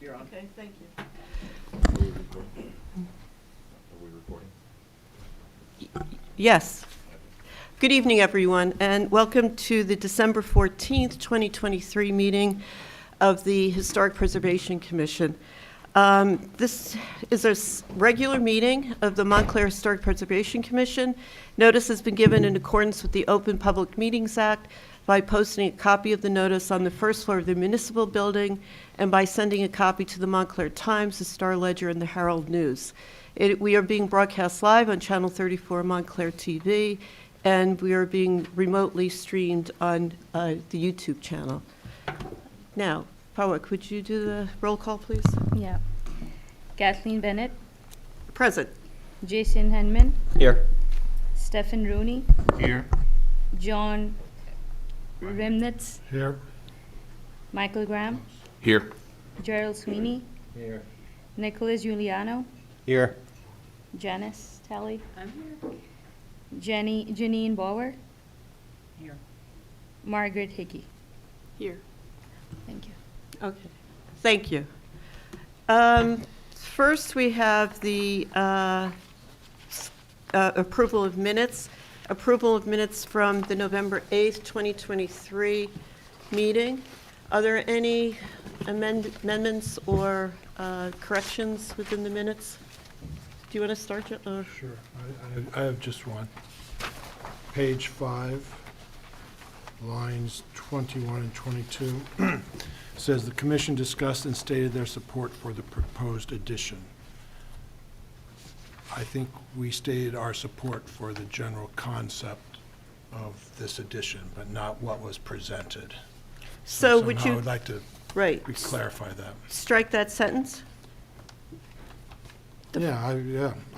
You're on. Okay, thank you. Are we recording? Yes. Good evening, everyone, and welcome to the December 14th, 2023 meeting of the Historic Preservation Commission. This is a regular meeting of the Montclair Historic Preservation Commission. Notice has been given in accordance with the Open Public Meetings Act by posting a copy of the notice on the first floor of the municipal building and by sending a copy to the Montclair Times, the Star Ledger, and the Herald News. We are being broadcast live on Channel 34 Montclair TV, and we are being remotely streamed on the YouTube channel. Now, Pawak, would you do the roll call, please? Yeah. Kathleen Bennett, Present. Jason Henman, Here. Stephen Rooney, Here. John Remnitz, Here. Michael Graham, Here. Gerald Sweeney, Here. Nicholas Giuliano, Here. Janice Talley, I'm here. Janine Bauer, Here. Margaret Hickey. Here. Thank you. Okay, thank you. First, we have the approval of minutes. Approval of minutes from the November 8th, 2023 meeting. Are there any amendments or corrections within the minutes? Do you want to start, or? Sure. I have just one. Page 5, lines 21 and 22, says the commission discussed and stated their support for the proposed addition. I think we stated our support for the general concept of this addition, but not what was presented. So would somehow you, I would like to right, clarify that. strike that sentence? Yeah, I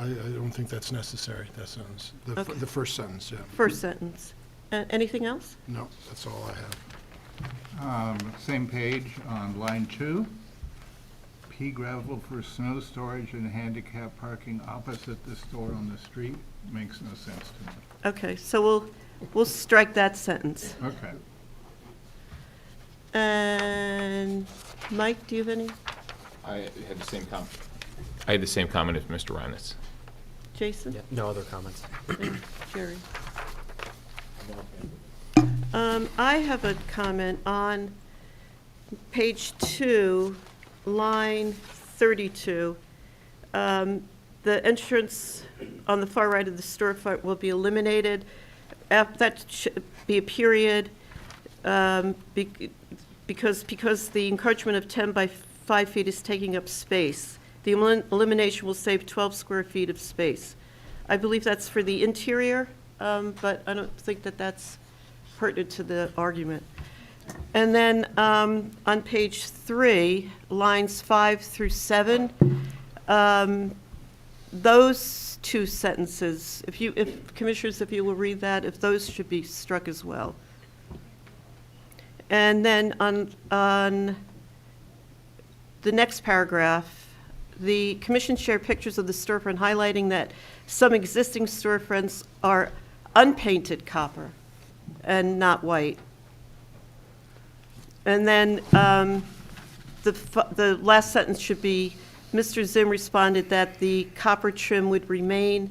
don't think that's necessary, that sentence. Okay. The first sentence, yeah. First sentence. Anything else? No, that's all I have. Same page on line 2. Pea gravel for snow storage and handicap parking opposite the store on the street makes no sense to me. Okay, so we'll strike that sentence. Okay. And Mike, do you have any? I had the same comment. I had the same comment as Mr. Reynolds. Jason? Yeah, no other comments. And Jerry? I have a comment on page 2, line 32. The entrance on the far right of the storefront will be eliminated. That should be a period, because the encroachment of 10 by 5 feet is taking up space. The elimination will save 12 square feet of space. I believe that's for the interior, but I don't think that that's pertinent to the argument. And then on page 3, lines 5 through 7, those two sentences, if commissioners, if you will read that, if those should be struck as well. And then on the next paragraph, the commission shared pictures of the storefront highlighting that some existing storefronts are unpainted copper and not white. And then the last sentence should be, Mr. Zim responded that the copper trim would remain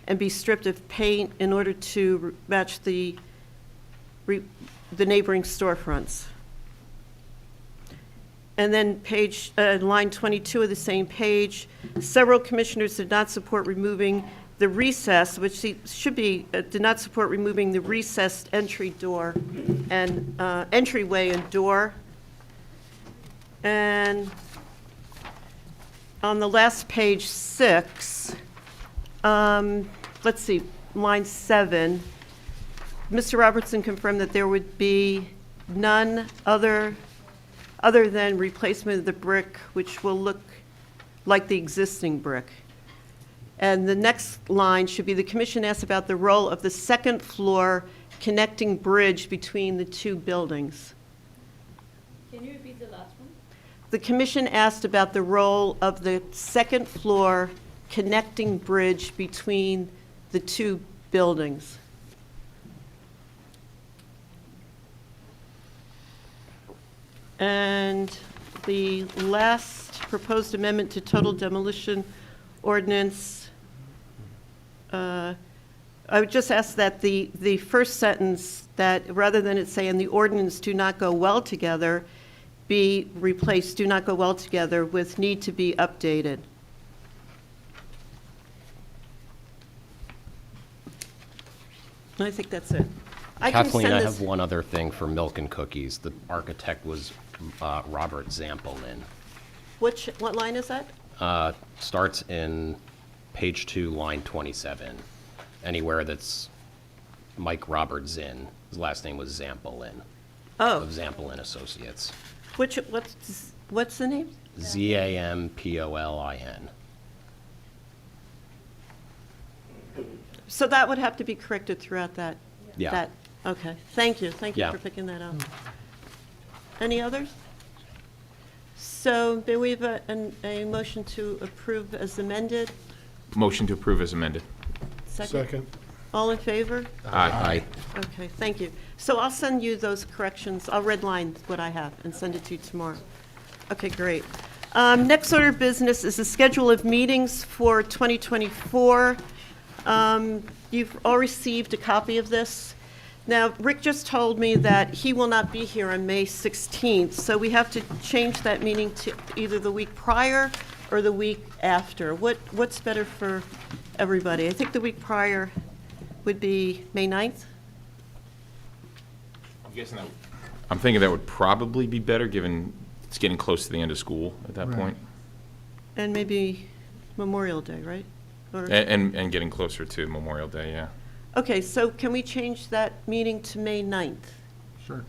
and be stripped of paint in order to match the neighboring storefronts. And then line 22 of the same page, several commissioners did not support removing the recess, which should be, did not support removing the recessed entry door and entryway and door. And on the last page, 6, let's see, line 7, Mr. Robertson confirmed that there would be none other than replacement of the brick, which will look like the existing brick. And the next line should be, the commission asked about the role of the second floor connecting bridge between the two buildings. Can you repeat the last one? The commission asked about the role of the second floor connecting bridge between the two buildings. And the last proposed amendment to total demolition ordinance, I would just ask that the first sentence, that rather than it saying the ordinance do not go well together, be replaced, do not go well together, with need to be updated. I think that's it. I can Kathleen, send I this- have one other thing for Milk and Cookies. The architect was Robert Zampelin. What line is that? Starts in page 2, line 27. Anywhere that's Mike Robert Zinn. His last name was Zampelin, Oh, of Zampelin Associates. what's the name? Zampolin. So that would have to be corrected throughout that? Yeah. Okay, thank you Yeah. for picking that up. Any others? So do we have a motion to approve as amended? Motion to approve as amended. Second. All in favor? Aye. Okay, thank you. So I'll send you those corrections. I'll redline what I have and send it to you tomorrow. Okay, great. Next order of business is the schedule of meetings for 2024. You've all received a copy of this. Now, Rick just told me that he will not be here on May 16th, so we have to change that meeting to either the week prior or the week after. What's better for everybody? I think the week prior would be May 9th? I'm thinking that would probably be better, given it's getting close to the end of school at that Right. point. And maybe Memorial Day, right? Or- And getting closer to Memorial Day, yeah. Okay, so can we change that meeting to May 9th? Sure.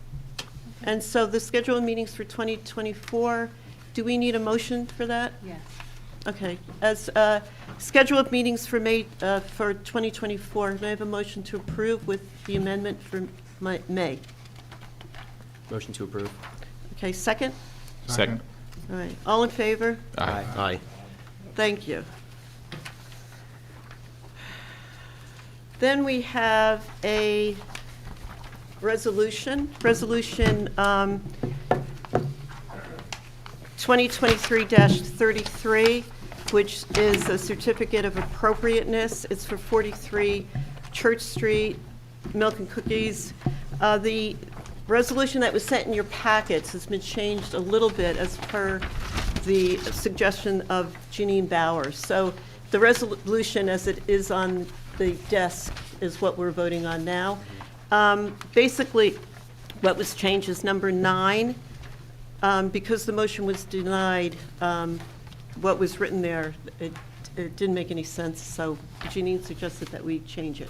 And so the schedule of meetings for 2024, do we need a motion for that? Yes. Okay, as schedule of meetings for May, for 2024, may I have a motion to approve with the amendment for May? Motion to approve. Okay, second? Second. All right, all in favor? Aye. Aye. Thank you. Then we have a resolution, 2023-33, which is a certificate of appropriateness. It's for 43 Church Street, Milk and Cookies. The resolution that was sent in your packets has been changed a little bit as per the suggestion of Janine Bowers. So the resolution as it is on the desk is what we're voting on now. Basically, what was changed is number 9. Because the motion was denied, what was written there, it didn't make any sense, so Janine suggested that we change it.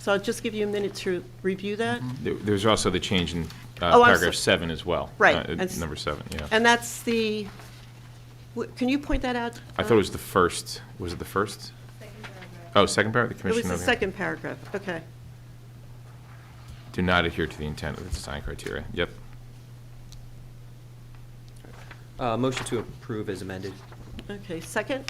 So I'll just give you a minute to review that. There's also the change in Oh, I'm paragraph so- 7 as well. Right. Number 7, yeah. And that's the, can you point that out? I thought it was the first, was it the first? Second paragraph. Oh, second paragraph, the It was commission the over here. second paragraph, okay. Do not adhere to the intent of the design criteria. Yep. Motion to approve as amended. Okay, second?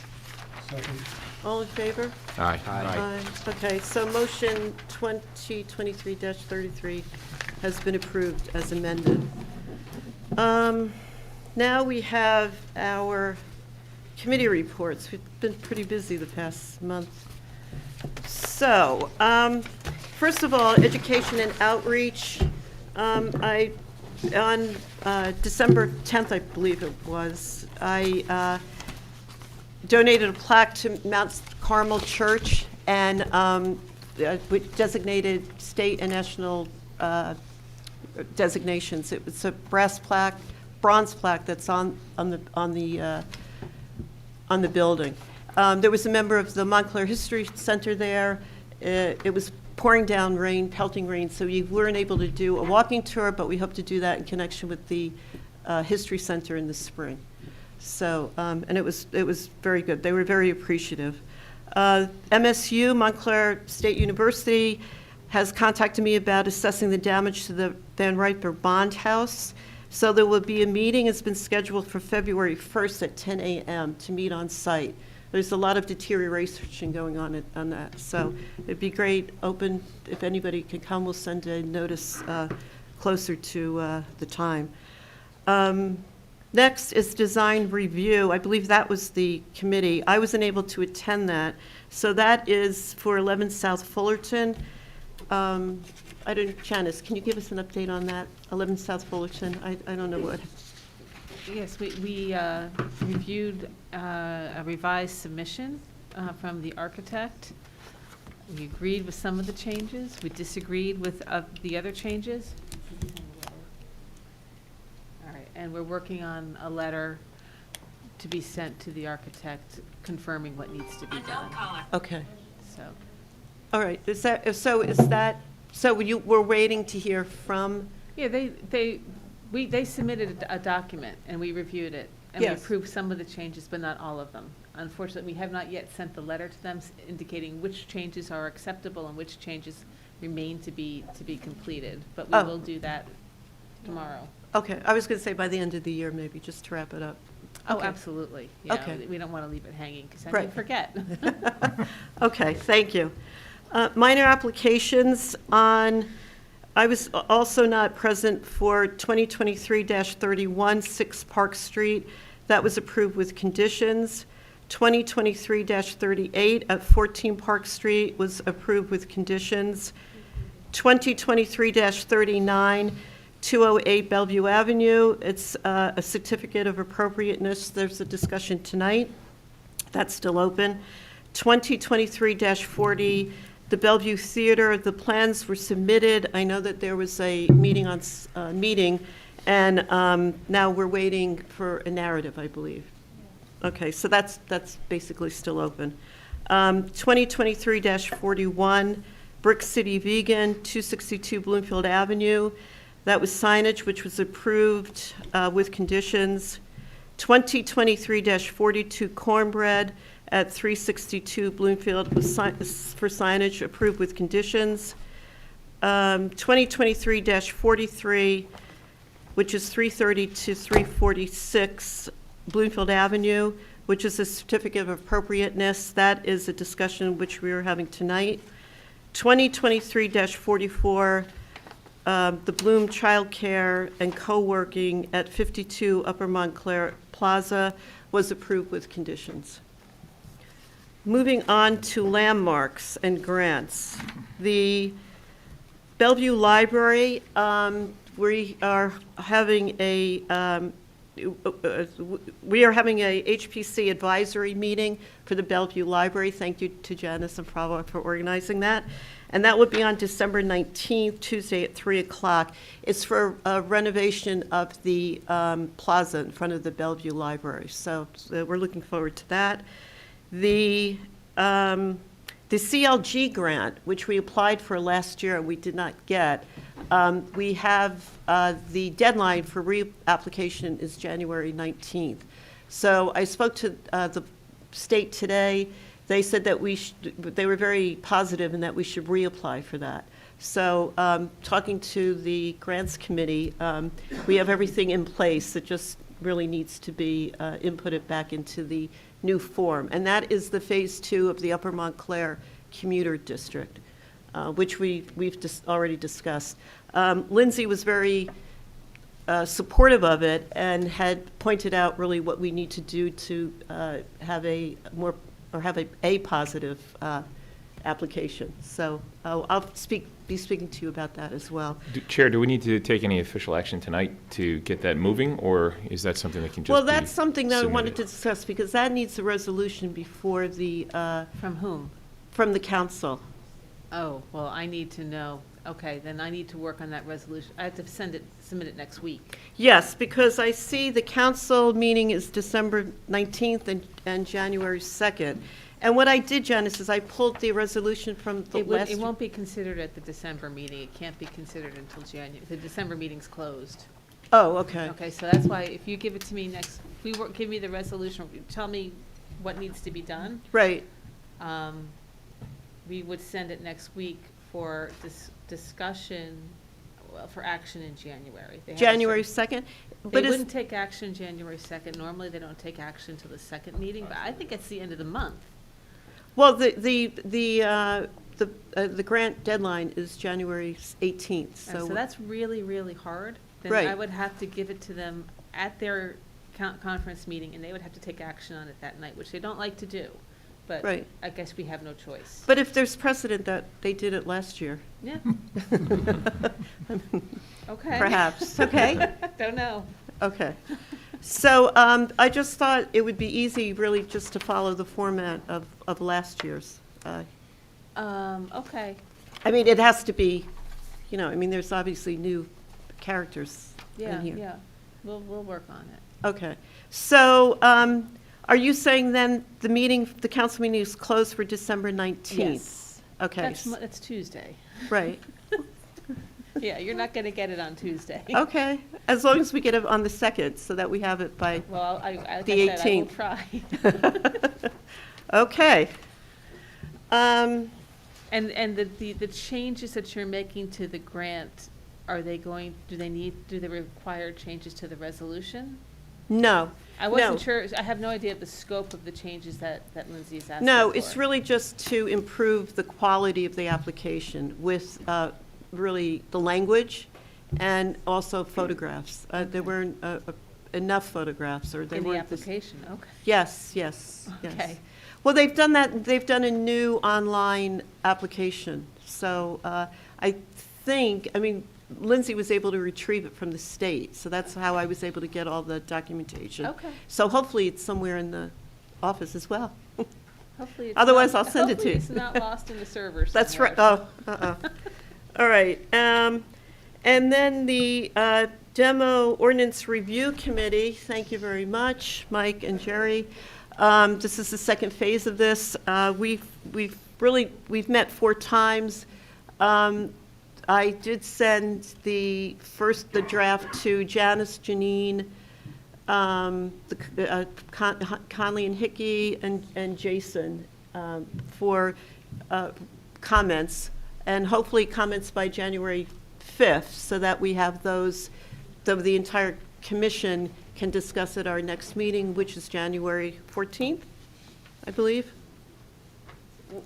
Second. All in favor? Aye. Aye. Okay, so motion 2023-33 has been approved as amended. Now we have our committee reports. We've been pretty busy the past month. So, first of all, education and outreach. On December 10th, I believe it was, I donated a plaque to Mount Carmel Church and with designated state and national designations. It was a bronze plaque that's on the building. There was a member of the Montclair History Center there. It was pouring down rain, pelting rain, so we weren't able to do a walking tour, but we hope to do that in connection with the History Center in the spring. So, and it was very good. They were very appreciative. MSU, Montclair State University, has contacted me about assessing the damage to the Van Riper Bond House. So there will be a meeting. It's been scheduled for February 1st at 10 a.m. to meet on site. There's a lot of deterioration going on that. So it'd be great, open, if anybody can come, we'll send a notice closer to the time. Next is design review. I believe that was the committee. I wasn't able to attend that. So that is for 11 South Fullerton. I don't, Janice, can you give us an update on that? 11 South Fullerton, I don't know what. Yes, we reviewed a revised submission from the architect. We agreed with some of the changes. We disagreed with the other changes. All right, and we're working on a letter to be sent to the architect confirming what needs to be done. Okay. So, All right. So you were waiting to hear from, yeah, they submitted a document and we reviewed it. And we Yes. approved some of the changes, but not all of them. Unfortunately, we have not yet sent the letter to them indicating which changes are acceptable and which changes remain to be completed. But we Oh. will do that tomorrow. okay, I was going to say by the end of the year, maybe, just to wrap it up. Oh, Okay. absolutely. Yeah, Okay. we don't want to leave it hanging because then Right. you forget. Okay, thank you. Minor applications on, I was also not present for 2023-31, 6 Park Street. That was approved with conditions. 2023-38 at 14 Park Street was approved with conditions. 2023-39, 208 Bellevue Avenue, it's a certificate of appropriateness. There's a discussion tonight. That's still open. 2023-40, the Bellevue Theater, the plans were submitted. I know that there was a meeting and now we're waiting for a narrative, I believe. Okay, so that's basically still open. 2023-41, Brick City Vegan, 262 Bloomfield Avenue. That was signage, which was approved with conditions. 2023-42, Cornbread at 362 Bloomfield was for signage, approved with conditions. 2023-43, which is 330 to 346 Bloomfield Avenue, which is a certificate of appropriateness. That is a discussion which we are having tonight. 2023-44, the Bloom Child Care and Co-working at 52 Upper Montclair Plaza was approved with conditions. Moving on to landmarks and grants. The Bellevue Library, we are having a HPC advisory meeting for the Bellevue Library. Thank you to Janice and Fravo for organizing that. And that would be on December 19th, Tuesday at 3 o'clock. It's for renovation of the plaza in front of the Bellevue Library. So we're looking forward to that. The CLG grant, which we applied for last year and we did not get, we have the deadline for reapplication is January 19th. So I spoke to the state today. They said that they were very positive and that we should reapply for that. So talking to the grants committee, we have everything in place. It just really needs to be inputted back into the new form. And that is the phase 2 of the Upper Montclair Commuter District, which we've already discussed. Lindsay was very supportive of it and had pointed out really what we need to do to have a positive application. So I'll be speaking to you about that as well. Chair, do we need to take any official action tonight to get that moving, or is that something that can just be Well, that's something that I wanted to submitted? discuss because that needs a resolution before the, From whom? from the council. Oh, well, I need to know. Okay, then I need to work on that resolution. I have to submit it next week. Yes, because I see the council meeting is December 19th and January 2nd. And what I did, Janice, is I pulled the resolution from the last. It won't be considered at the December meeting. It can't be considered until January. The December meeting's closed. Oh, okay. Okay, so that's why if you give it to me give me the resolution, tell me what needs to be done. Right. We would send it next week for this discussion, well, for action in January. They have a January certain- 2nd? They But is, wouldn't take action January 2nd. Normally, they don't take action until the second meeting, but I think it's the end of the month. well, the grant deadline is January 18th, And so that's really, really hard. Then Right. I would have to give it to them at their conference meeting, and they would have to take action on it that night, which they don't like to do. But Right. I guess we have no choice. But if there's precedent that they did it last year, Yeah, okay. perhaps, okay? Don't know. Okay. So I just thought it would be easy, really, just to follow the format of last year's. Okay, I mean, it has to be, you know, I mean, there's obviously new characters yeah, in here. yeah. We'll work on it. Okay. So are you saying then the meeting, the council meeting is closed for December 19th? Yes. Okay. That's Tuesday. Right. Yeah, you're not going to get it on Tuesday. Okay. As long as we get it on the 2nd, so that we have it by, Well, like The I said, I will 18th. try. okay. And the changes that you're making to the grant, do they require changes to the resolution? No. I wasn't No. sure, I have no idea of the scope of the changes that Lindsay's asking for. No, it's really just to improve the quality of the application with really the language and also photographs. There weren't enough photographs, or they In the weren't. application, okay. Yes, yes, yes. Okay. Well, they've done that, they've done a new online application. So I think, I mean, Lindsay was able to retrieve it from the state, so that's how I was able to get all the documentation. Okay. So hopefully it's somewhere in the office as well. Hopefully it's Otherwise, not- I'll send it to you. Hopefully it's not lost in the server That's right, somewhere. All right. And then the Demo Ordinance Review Committee, thank you very much, Mike and Jerry. This is the second phase of this. We've met 4 times. I did send the draft to Janice, Janine, Conley and Hickey, and Jason for comments, and hopefully comments by January 5th, so that we have those, the entire commission can discuss at our next meeting, which is January 14th, I believe.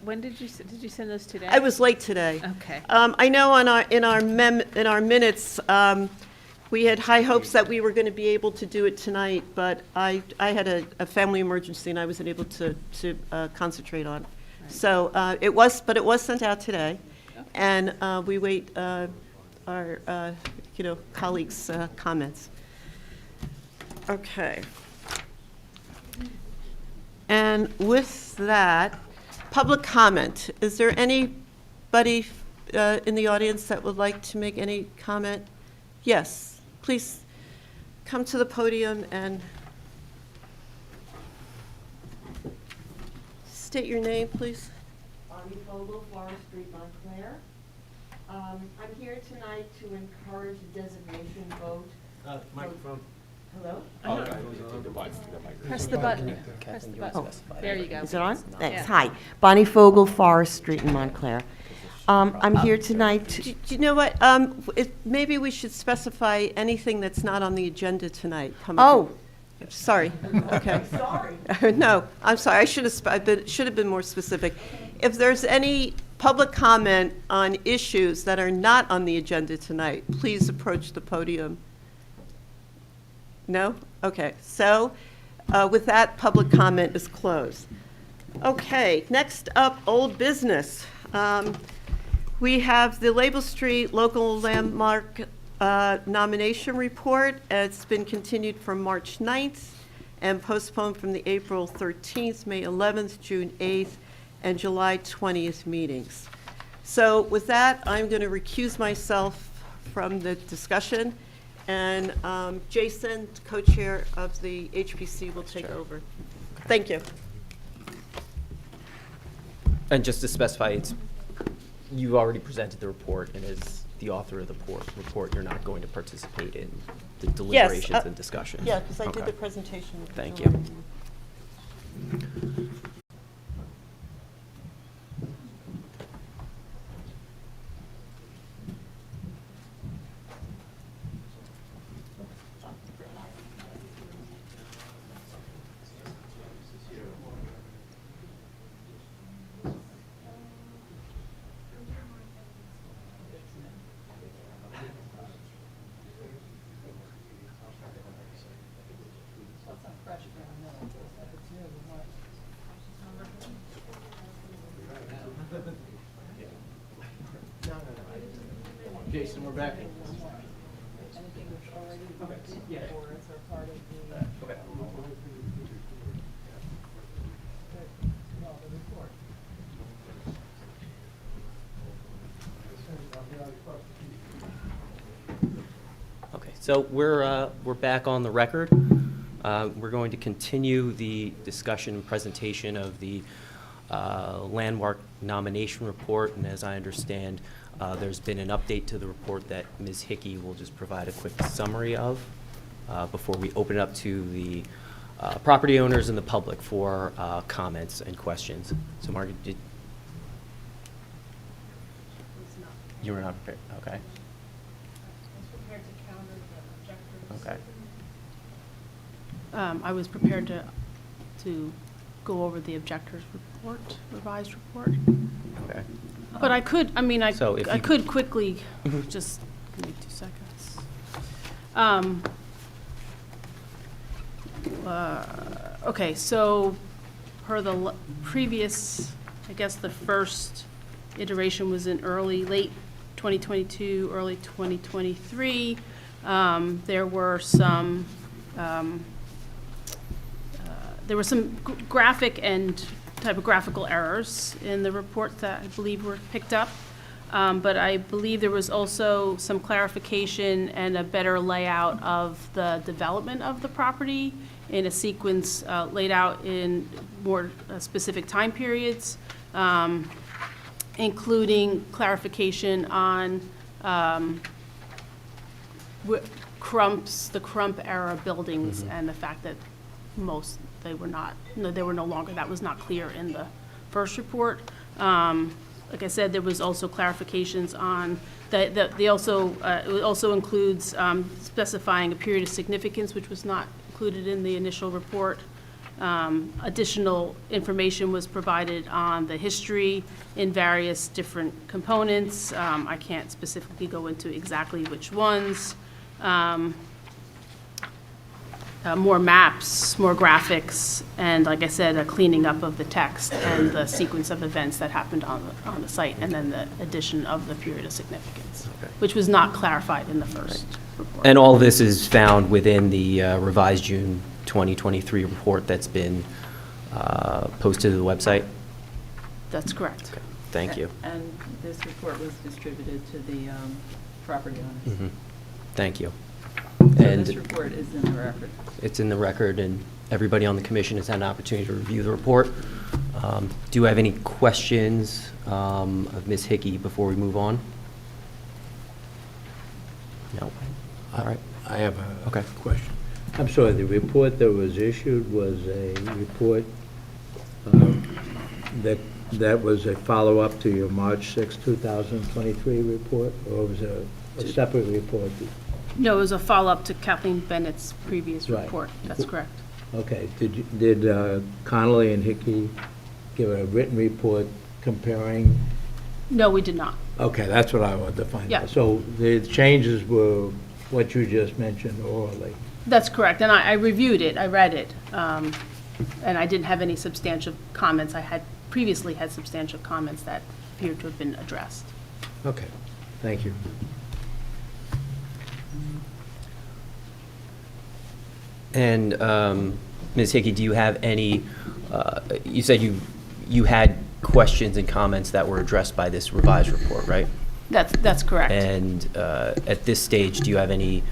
When did you send those today? I was late today. Okay. I know in our minutes, we had high hopes that we were going to be able to do it tonight, but I had a family emergency and I wasn't able to concentrate on it. So it was sent out today, and we wait our colleagues' comments. Okay. And with that, public comment. Is there anybody in the audience that would like to make any comment? Yes, please come to the podium and state your name, please. Bonnie Fogel, Forest Street, Montclair. I'm here tonight to encourage a designation vote. Microphone. Hello? Press the button. Press the button. There you go. Is it on? Thanks. Yeah. Hi. Bonnie Fogel, Forest Street in Montclair. I'm here tonight to... Do you know what? Maybe we should specify anything that's not on the agenda tonight. Oh, Sorry. Okay. sorry. No, I'm sorry. I should have been more specific. If there's any public comment on issues that are not on the agenda tonight, please approach the podium. No? Okay. So with that, public comment is closed. Okay. Next up, old business. We have the Label Street Local Landmark nomination report. It's been continued from March 9th and postponed from the April 13th, May 11th, June 8th, and July 20th meetings. So with that, I'm going to recuse myself from the discussion, and Jason, co-chair of the HPC, will take over. Thank you. And just to specify, you already presented the report, and as the author of the report, you're not going to participate in the deliberations and discussions? Yeah, because I did Okay. the presentation. Thank you. Jason, we're back. Okay, so we're back on the record. We're going to continue the discussion and presentation of the landmark nomination report, and as I understand, there's been an update to the report that Ms. Hickey will just provide a quick summary of before we open it up to the property owners and the public for comments and questions. So Margaret, you were not prepared, okay. Okay. I was prepared to go over the objectors report, revised report. Okay. But I could, I mean, I So if you- could quickly, just give me 2 seconds. Okay, so per the previous, I guess the first iteration was in late 2022, early 2023. There were some graphic and typographical errors in the report that I believe were picked up. But I believe there was also some clarification and a better layout of the development of the property in a sequence laid out in more specific time periods, including clarification on the Crump era buildings and the fact that they were no longer, that was not clear in the first report. Like I said, there was also clarifications on it also includes specifying a period of significance, which was not included in the initial report. Additional information was provided on the history in various different components. I can't specifically go into exactly which ones. More maps, more graphics, and like I said, a cleaning up of the text and the sequence of events that happened on the site, and then the addition of the period of significance, which was not clarified in the first report. And all this is found within the revised June 2023 report that's been posted to the website? That's correct. Okay, thank you. And this report was distributed to the property owners. Mhm. Thank you. So And this report is in the record. it's in the record, and everybody on the commission has had an opportunity to review the report. Do you have any questions of Ms. Hickey before we move on? No? All right. I have a Okay. question. I'm sorry, the report that was issued was a report that was a follow-up to your March 6, 2023 report, or was it a separate report? No, it was a follow-up to Kathleen Bennett's previous Right. report. That's correct. Okay, did Connolly and Hickey give a written report comparing? No, we did not. Okay, that's what I wanted to find Yeah. out. So the changes were what you just mentioned orally? That's correct, and I reviewed it, I read it, and I didn't have any substantial comments. I had previously had substantial comments that appeared to have been addressed. Okay, thank you. And Ms. Hickey, do you have any, you said you had questions and comments that were addressed by this revised report, right? That's correct. And at this stage, do you have any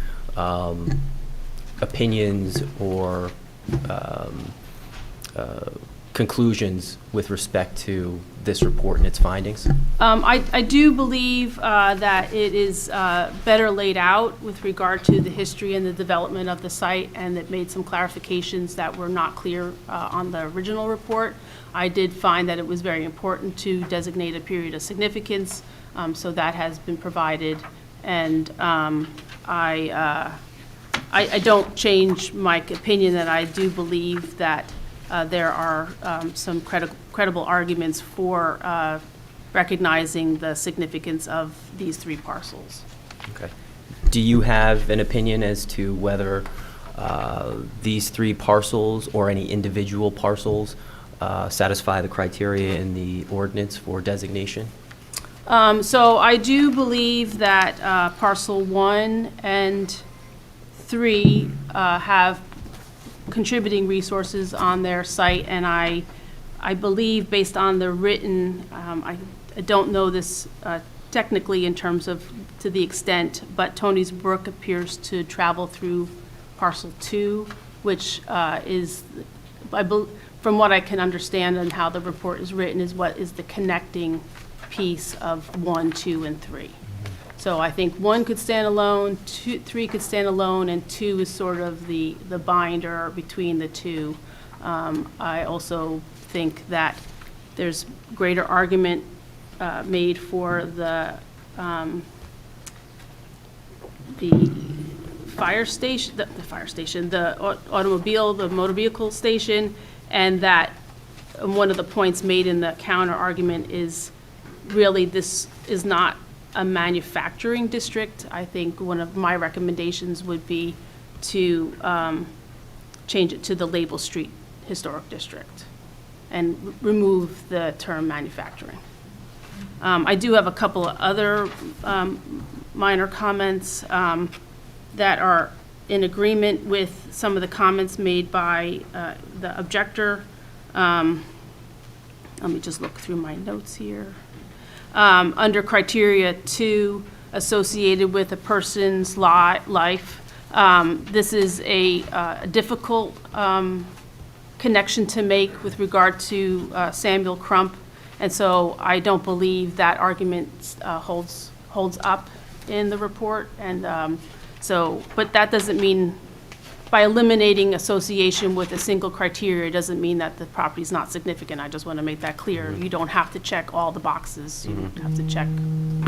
opinions or conclusions with respect to this report and its findings? I do believe that it is better laid out with regard to the history and the development of the site, and it made some clarifications that were not clear on the original report. I did find that it was very important to designate a period of significance, so that has been provided. And I don't change my opinion that I do believe that there are some credible arguments for recognizing the significance of these 3 parcels. Okay. Do you have an opinion as to whether these 3 parcels or any individual parcels satisfy the criteria in the ordinance for designation? So I do believe that parcel 1 and 3 have contributing resources on their site, and I believe, based on the written, I don't know this technically in terms of to the extent, but Tony's Brook appears to travel through parcel 2, which is, from what I can understand and how the report is written, is what is the connecting piece of 1, 2, and 3. So I think 1 could stand alone, 3 could stand alone, and 2 is sort of the binder between the two. I also think that there's greater argument made for the fire station, the automobile, the motor vehicle station, and that one of the points made in the counter argument is really this is not a manufacturing district. I think one of my recommendations would be to change it to the Label Street Historic District and remove the term manufacturing. I do have a couple of other minor comments that are in agreement with some of the comments made by the objector. Let me just look through my notes here. Under criteria 2, associated with a person's life, this is a difficult connection to make with regard to Samuel Crump, and so I don't believe that argument holds up in the report. And but that doesn't mean, by eliminating association with a single criteria, doesn't mean that the property is not significant. I just want to make that clear. You don't have to check all the boxes. You have to check,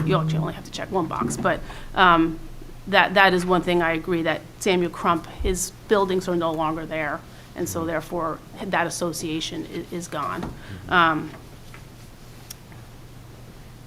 you actually only have to check one box. But that is one thing I agree, that Samuel Crump, his buildings are no longer there, and so therefore that association is gone.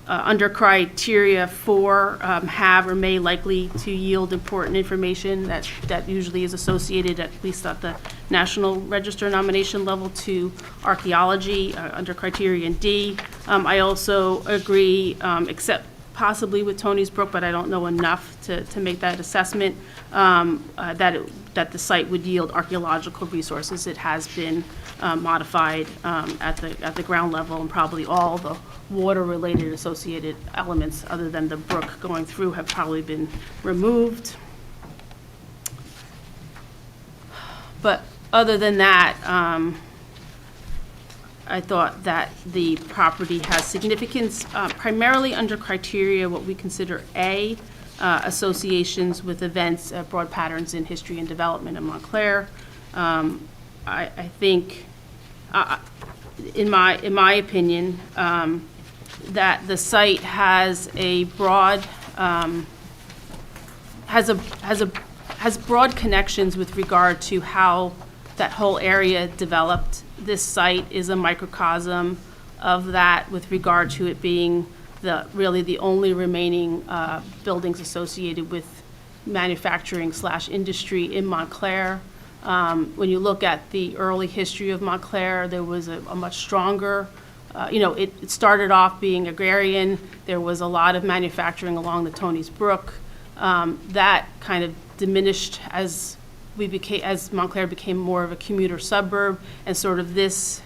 Under criteria 4, have or may likely to yield important information that usually is associated, at least at the National Register nomination level, to archaeology. Under criterion D, I also agree, except possibly with Tony's Brook, but I don't know enough to make that assessment, that the site would yield archaeological resources. It has been modified at the ground level, and probably all the water-related associated elements, other than the brook going through, have probably been removed. But other than that, I thought that the property has significance, primarily under criteria what we consider A, associations with events, broad patterns in history and development in Montclair. I think, in my opinion, that the site has a broad has broad connections with regard to how that whole area developed. This site is a microcosm of that, with regard to it being really the only remaining buildings associated with manufacturing/industry in Montclair. When you look at the early history of Montclair, there was a much stronger, it started off being agrarian. There was a lot of manufacturing along the Tony's Brook. That kind of diminished as Montclair became more of a commuter suburb, and sort of this,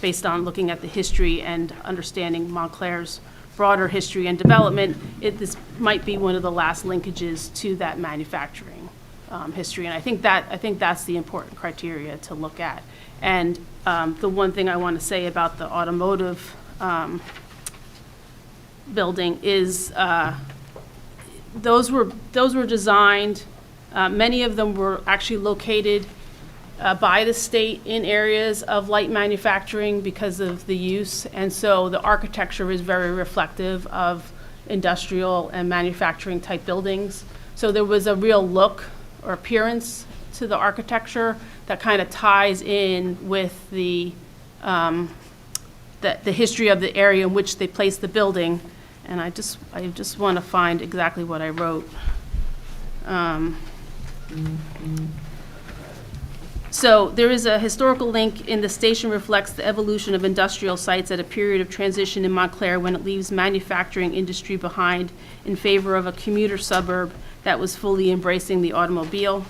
based on looking at the history and understanding Montclair's broader history and development, this might be one of the last linkages to that manufacturing history. And I think that's the important criteria to look at. And the one thing I want to say about the automotive building is those were designed. Many of them were actually located by the state in areas of light manufacturing because of the use, and so the architecture is very reflective of industrial and manufacturing type buildings. So there was a real look or appearance to the architecture that kind of ties in with the history of the area in which they placed the building. And I just want to find exactly what I wrote. So there is a historical link in the station reflects the evolution of industrial sites at a period of transition in Montclair when it leaves manufacturing industry behind in favor of a commuter suburb that was fully embracing the automobile.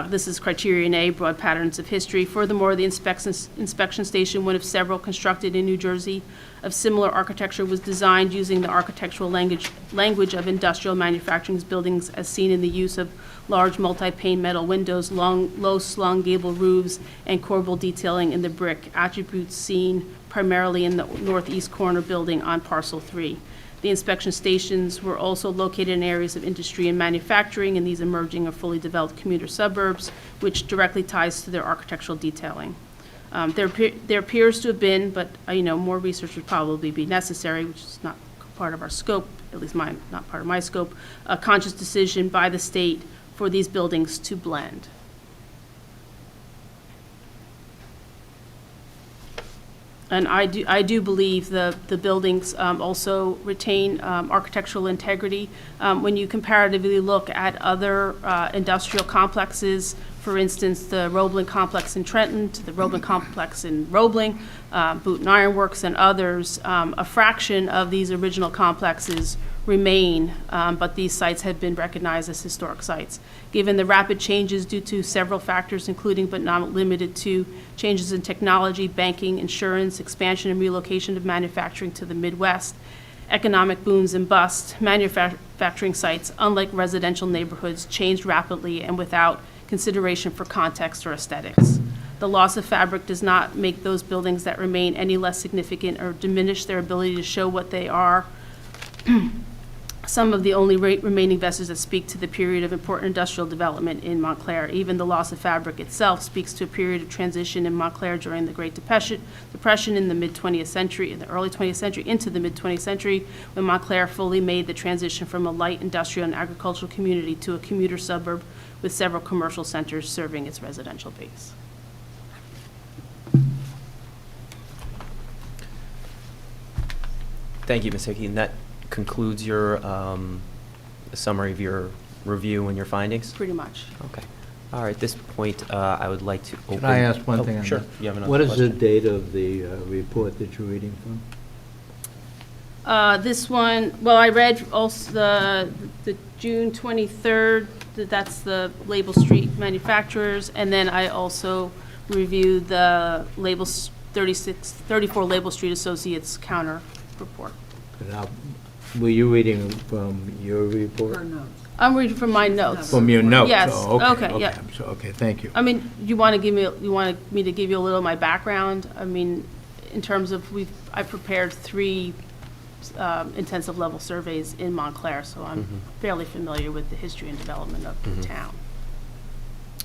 This is Criterion A, Broad Patterns of History. Furthermore, the inspection station, one of several constructed in New Jersey of similar architecture, was designed using the architectural language of industrial manufacturing buildings as seen in the use of large multi-pane metal windows, low slung gable roofs, and corbel detailing in the brick, attributes seen primarily in the northeast corner building on Parcel 3. The inspection stations were also located in areas of industry and manufacturing in these emerging or fully developed commuter suburbs, which directly ties to their architectural detailing. There appears to have been, but more research would probably be necessary, which is not part of our scope, at least not part of my scope, a conscious decision by the state for these buildings to blend. And I do believe the buildings also retain architectural integrity. When you comparatively look at other industrial complexes, for instance, the Roebling complex in Trenton, to the Roebling complex in Roebling, Boot and Iron Works and others, a fraction of these original complexes remain, but these sites have been recognized as historic sites. Given the rapid changes due to several factors, including but not limited to changes in technology, banking, insurance, expansion and relocation of manufacturing to the Midwest, economic booms and busts, manufacturing sites, unlike residential neighborhoods, changed rapidly and without consideration for context or aesthetics. The loss of fabric does not make those buildings that remain any less significant or diminish their ability to show what they are. Some of the only remaining vestiges that speak to the period of important industrial development in Montclair. Even the loss of fabric itself speaks to a period of transition in Montclair during the Great Depression in the mid-20th century, in the early 20th century into the mid-20th century, when Montclair fully made the transition from a light industrial and agricultural community to a commuter suburb with several commercial centers serving its residential base. Thank you, Ms. Hickey. And that concludes your summary of your review and your findings? Pretty much. Okay. All right, at this point, I would like to open... Can I ask one thing on Sure. that? You have another What is the question? date of the report that you're reading from? This one, well, I read also the June 23rd, that's the Label Street manufacturers, and then I also reviewed the 34 Label Street Associates counter report. Now, were you reading from your report? Her notes. I'm reading from my notes. From your notes? Yes, Oh, okay, yeah. Okay, thank you. I mean, you wanted me to give you a little of my background? I mean, in terms of, I prepared 3 intensive level surveys in Montclair, so I'm fairly familiar with the history and development of the town.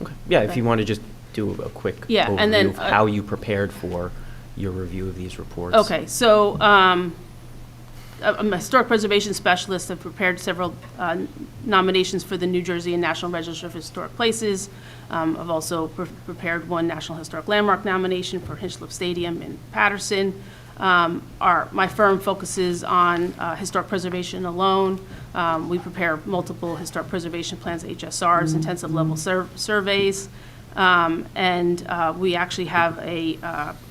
Okay. Yeah, if you want to just do a quick Yeah, overview and then, of how you prepared for your review of these reports. Okay, so I'm a historic preservation specialist. I've prepared several nominations for the New Jersey and National Register of Historic Places. I've also prepared 1 National Historic Landmark nomination for Hinchliffe Stadium in Paterson. My firm focuses on historic preservation alone. We prepare multiple historic preservation plans, HSRs, intensive level surveys. And we actually have a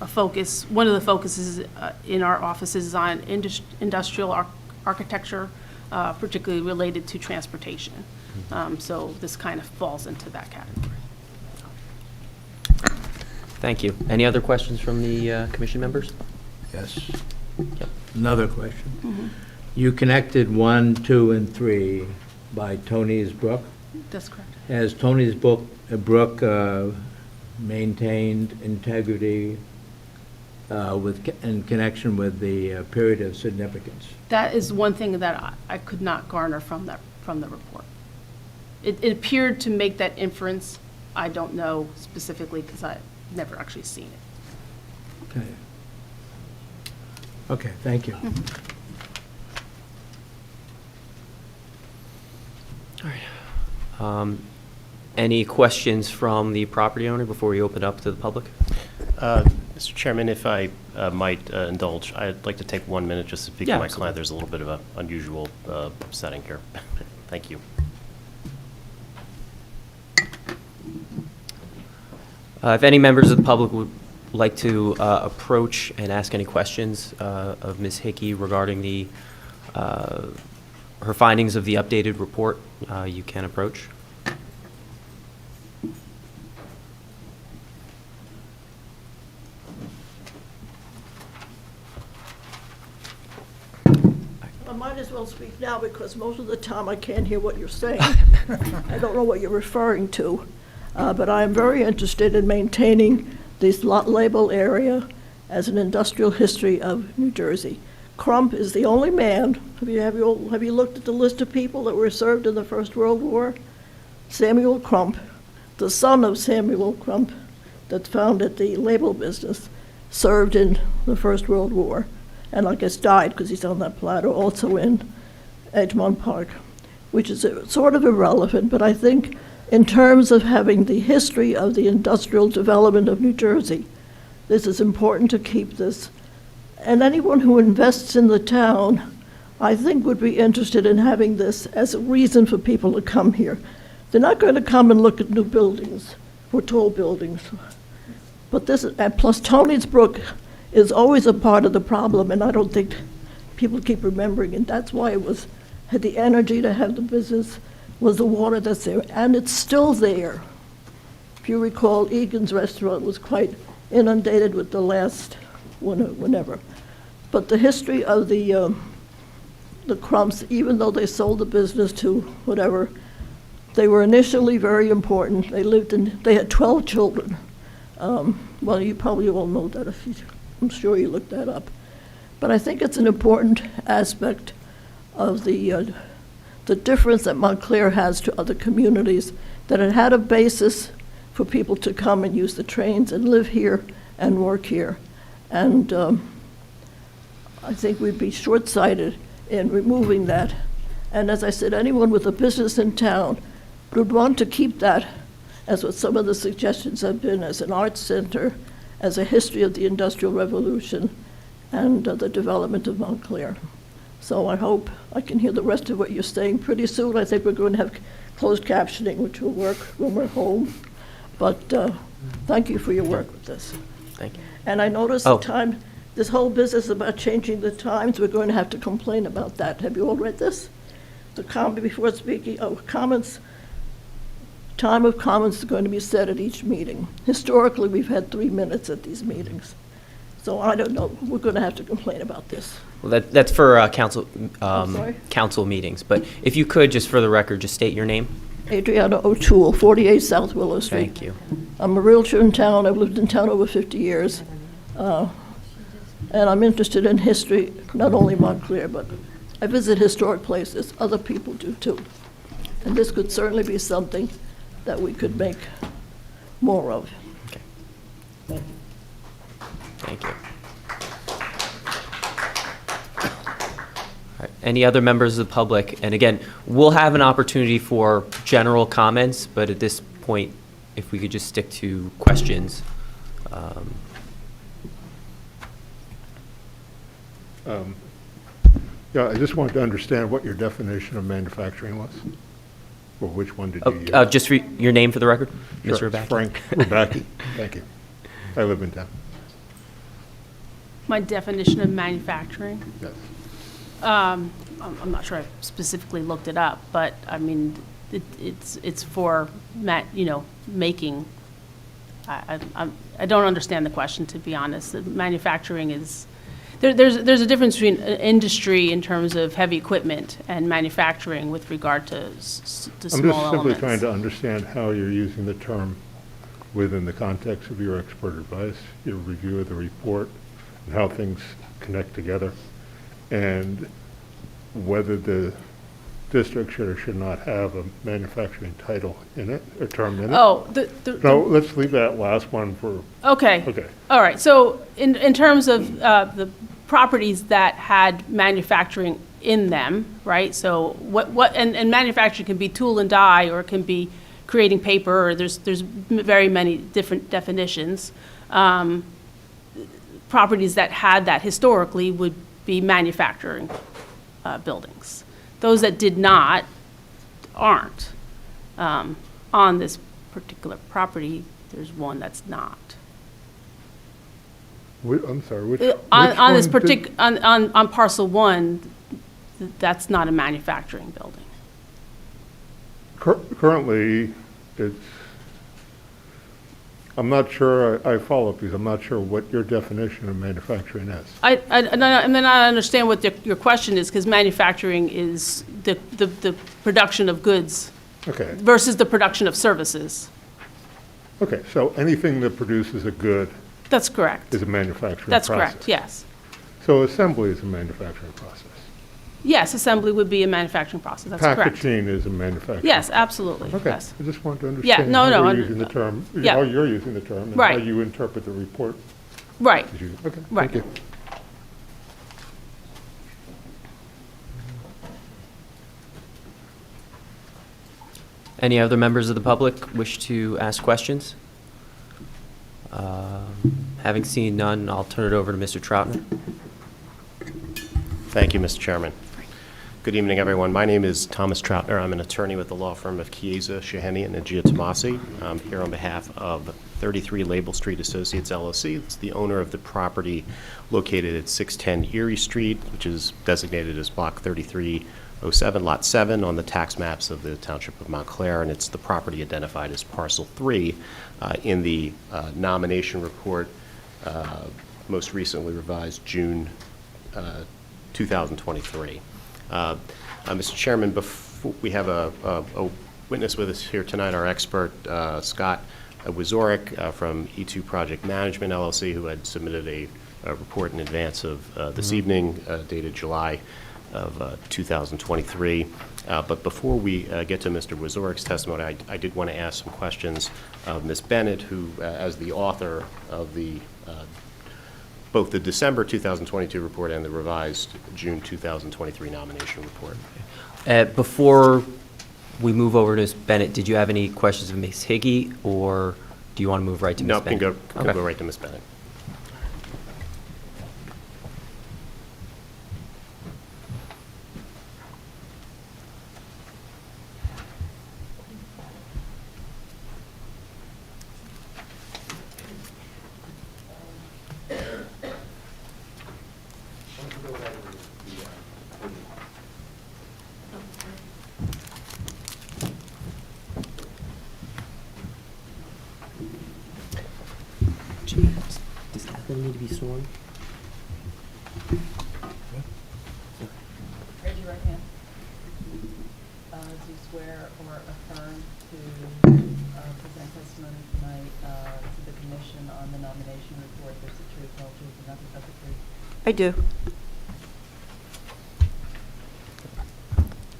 focus. One of the focuses in our offices is on industrial architecture, particularly related to transportation. So this kind of falls into that category. Thank you. Any other questions from the commission members? Yes. Yep. Another question. You connected 1, 2, and 3 by Tony's Brook. That's correct. Has Tony's Brook maintained integrity in connection with the period of significance? That is one thing that I could not garner from the report. It appeared to make that inference. I don't know specifically because I've never actually seen it. Okay. Okay, thank you. All right. Any questions from the property owner before we open up to the public? Mr. Chairman, if I might indulge, I'd like to take 1 minute just to speak to my absolutely. client. There's a little bit of an unusual setting here. Thank you. If any members of the public would like to approach and ask any questions of Ms. Hickey regarding her findings of the updated report, you can approach. I might as well speak now because most of the time I can't hear what you're saying. I don't know what you're referring to, but I am very interested in maintaining this lot label area as an industrial history of New Jersey. Crump is the only man, have you looked at the list of people that were served in the First World War? Samuel Crump, the son of Samuel Crump, that founded the label business, served in the First World War, and I guess died because he's on that plateau, also in Edgemont Park, which is sort of irrelevant, but I think in terms of having the history of the industrial development of New Jersey, this is important to keep this. And anyone who invests in the town, I think, would be interested in having this as a reason for people to come here. They're not going to come and look at new buildings or tall buildings. But this, and plus Tony's Brook is always a part of the problem, and I don't think people keep remembering, and that's why it had the energy to have the business, was the water that's there, and it's still there. If you recall, Egan's restaurant was quite inundated with the last whenever. But the history of the Crumps, even though they sold the business to whatever, they were initially very important. They had 12 children. Well, you probably all know that I'm sure you looked that up. But I think it's an important aspect of the difference that Montclair has to other communities, that it had a basis for people to come and use the trains and live here and work here. And I think we'd be short-sighted in removing that. And as I said, anyone with a business in town would want to keep that, as what some of the suggestions have been, as an arts center, as a history of the Industrial Revolution, and the development of Montclair. So I hope I can hear the rest of what you're saying pretty soon. I think we're going to have closed captioning, which will work when we're home. But thank you for your work with this. Thank you. And I noticed the time, this whole business about changing the times, we're going to have to complain about that. Have you all read this? The comment before speaking, comments, time of comments is going to be set at each meeting. Historically, we've had 3 minutes at these meetings. So I don't know, we're going to have to complain about this. Well, that's for council sorry? council meetings. But if you could, just for the record, just state your name. Adriana O'Toole, 48 South Willow Street. Thank you. I'm a realtor in town. I've lived in town over 50 years. And I'm interested in history, not only Montclair, but I visit historic places. Other people do too. And this could certainly be something that we could make more of. Okay. Thank you. All right. Any other members of the public? And again, we'll have an opportunity for general comments, but at this point, if we could just stick to questions. Yeah, I just wanted to understand what your definition of manufacturing was, or which one did you use? Just your name for the record, Mr. Sure, Rabacki. Frank Rabacki. Thank you. I live in town. My definition of manufacturing? Yes. I'm not sure I specifically looked it up, but I mean, it's for making. I don't understand the question, to be honest. Manufacturing is, there's a difference between industry in terms of heavy equipment and manufacturing with regard to small elements. I'm just simply trying to understand how you're using the term within the context of your expert advice, your review of the report, and how things connect together, and whether the district should or should not have a manufacturing title in it, or term in it. Oh, No, let's leave that last one for. Okay. Okay. All right. So in terms of the properties that had manufacturing in them, right? So and manufacturing can be tool and die, or it can be creating paper, or there's very many different definitions. Properties that had that historically would be manufacturing buildings. Those that did not aren't. On this particular property, there's one that's not. I'm sorry, which On this one did- particular, on parcel one, that's not a manufacturing building. Currently, it's, I'm not sure, I follow up because I'm not sure what your definition of manufacturing is. And then I understand what your question is, because manufacturing is the production of goods Okay, versus the production of services. okay, so anything that produces a good That's correct. is a manufacturing process? That's correct, yes. So assembly is a manufacturing process? Yes, assembly would be a manufacturing process, that's correct. Packaging is a manufacturing? Yes, absolutely, Okay, yes. I just wanted to Yeah, understand no, how no, you're using the term, yeah. how you're using the term, and how Right. you interpret the report. Right, is using. Okay, Right. thank you. Any other members of the public wish to ask questions? Having seen none, I'll turn it over to Mr. Troutner. Thank you, Mr. Chairman. Good evening, everyone. My name is Thomas Troutner. I'm an attorney with the law firm of Chiesa, Shahenian, and Giatomasi. I'm here on behalf of 33 Label Street Associates LLC. It's the owner of the property located at 610 Erie Street, which is designated as Block 3307, Lot 7 on the tax maps of the Township of Montclair, and it's the property identified as Parcel 3 in the nomination report, most recently revised June 2023. Mr. Chairman, we have a witness with us here tonight, our expert, Scott Wieczorek from E2 Project Management LLC, who had submitted a report in advance of this evening, dated July of 2023. But before we get to Mr. Wiezorek's testimony, I did want to ask some questions of Ms. Bennett, who, as the author of the both the December 2022 report and the revised June 2023 nomination report. Before we move over to Ms. Bennett, did you have any questions of Ms. Higgy, or do you want to move right to Ms. No, Bennett? can go right to Ms. Bennett. Does Kathleen need to be sworn? Raise your right hand. Do you swear or affirm to present testimony tonight to the commission on the nomination report that's the truth, whole truth, and nothing but the truth? I do.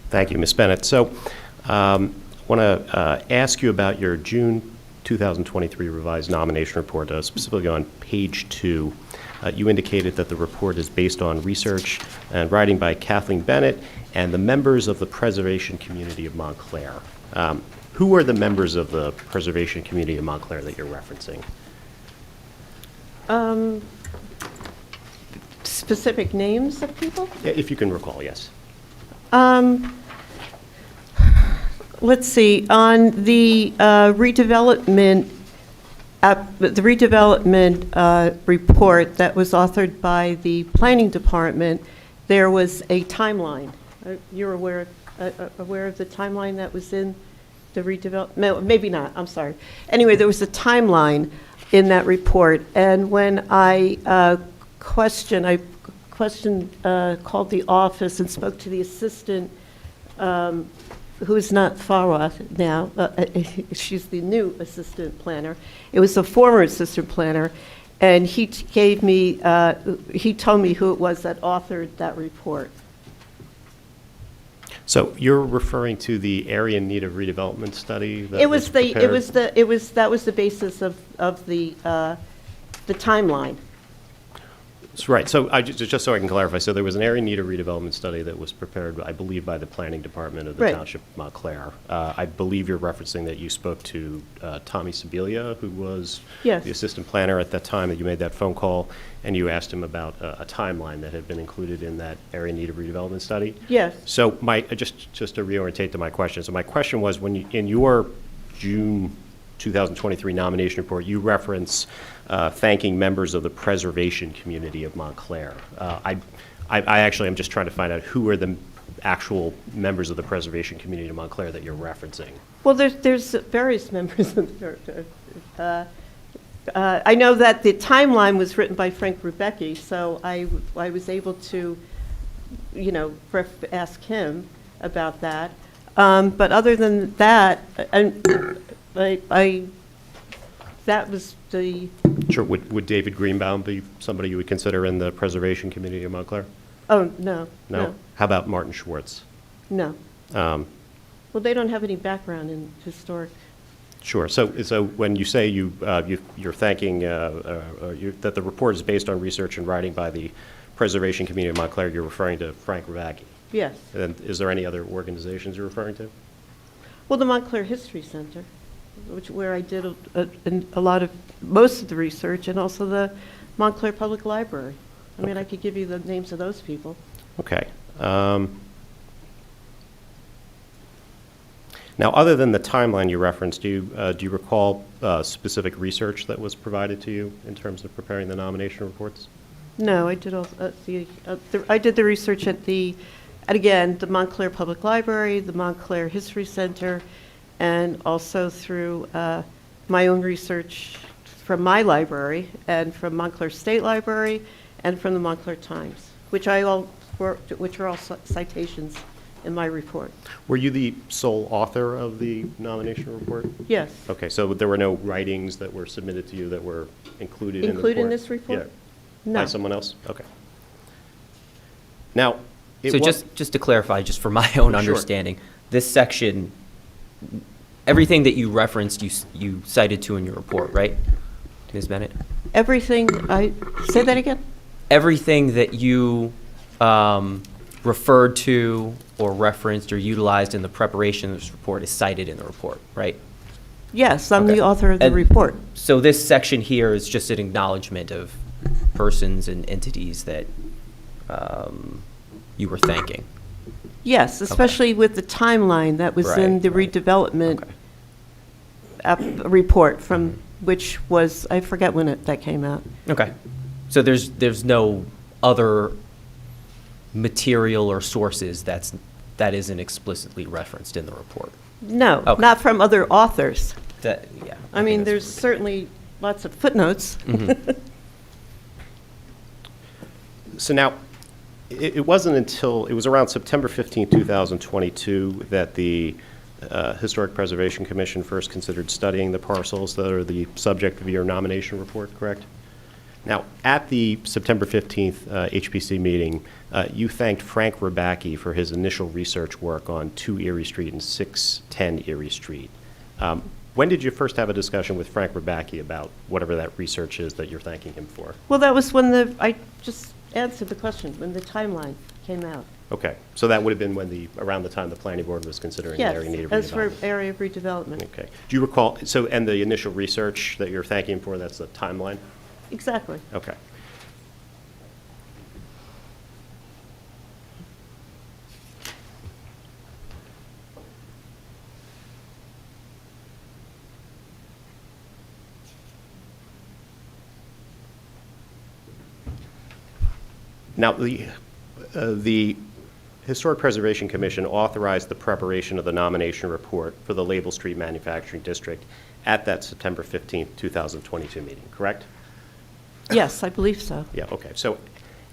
Thank you, Ms. Bennett. So I want to ask you about your June 2023 revised nomination report, specifically on page 2. You indicated that the report is based on research and writing by Kathleen Bennett and the members of the preservation community of Montclair. Who are the members of the preservation community of Montclair that you're referencing? Specific names of people? Yeah, if you can recall, yes. Let's see, on the redevelopment report that was authored by the planning department, there was a timeline. You're aware of the timeline that was in the redevelopment? No, maybe not, I'm sorry. Anyway, there was a timeline in that report, and when I called the office and spoke to the assistant, who is not far off now, she's the new assistant planner. It was a former assistant planner, and he gave me, he told me who it was that authored that report. So you're referring to the area in need of redevelopment study that That was the basis of the timeline. That's right. So just so I can clarify, so there was an area in need of redevelopment study that was prepared, I believe, by the planning department of the Right. Township of Montclair. I believe you're referencing that you spoke to Tommy Sibilia, who was Yes. the assistant planner at that time that you made that phone call, and you asked him about a timeline that had been included in that area in need of redevelopment study. Yes. So just to reorientate to my question. So my question was, when you, in your June 2023 nomination report, you reference thanking members of the preservation community of Montclair. I actually am just trying to find out who are the actual members of the preservation community of Montclair that you're referencing. Well, there's various members of the, I know that the timeline was written by Frank Rubecki, so I was able to, you know, ask him about that. But other than that, that was the... Sure. Would David Greenbaum be somebody you would consider in the preservation community of Montclair? Oh, no. No? How about Martin Schwartz? No. Well, they don't have any background in historic. Sure. So when you say you're thanking that the report is based on research and writing by the preservation community of Montclair, you're referring to Frank Rubecki? Yes. And is there any other organizations you're referring to? Well, the Montclair History Center, where I did most of the research, and also the Montclair Public Library. I mean, I could give you the names of those people. Okay. Now, other than the timeline you referenced, do you recall specific research that was provided to you in terms of preparing the nomination reports? No, I did I did the research at the Montclair Public Library, the Montclair History Center, and also through my own research from my library and from Montclair State Library and from the Montclair Times, which are all citations in my report. Were you the sole author of the nomination report? Yes. Okay, so there were no writings that were submitted to you that were included in the report? Included in this report? Yeah. No. By someone else? Okay. Now, So just to clarify, just for my own understanding, this section, everything that you referenced, you cited to in your report, right, Ms. Bennett? Everything, say that again? Everything that you referred to or referenced or utilized in the preparation of this report is cited in the report, right? Yes, I'm Okay. the author of the And report. So this section here is just an acknowledgement of persons and entities that you were thanking. Yes, especially with the timeline that was in the redevelopment report from which was, I forget when that came out. Okay. So there's no other material or sources that isn't explicitly referenced in the report? No, Okay. not from other authors. Yeah. I mean, there's certainly lots of footnotes. So now, it wasn't until, it was around September 15, 2022, that the Historic Preservation Commission first considered studying the parcels that are the subject of your nomination report, correct? Now, at the September 15th HPC meeting, you thanked Frank Rubecki for his initial research work on 2 Erie Street and 610 Erie Street. When did you first have a discussion with Frank Rubecki about whatever that research is that you're thanking him for? Well, that was when I just answered the question, when the timeline came out. Okay, so that would have been around the time the planning board was considering the area need of Yes, as for redevelopment. area of redevelopment. Okay. Do you recall, and the initial research that you're thanking him for, that's the timeline? Exactly. Okay. Now, the Historic Preservation Commission authorized the preparation of the nomination report for the Label Street Manufacturing District at that September 15th, 2022 meeting, correct? Yes, I believe so. Yeah, okay. So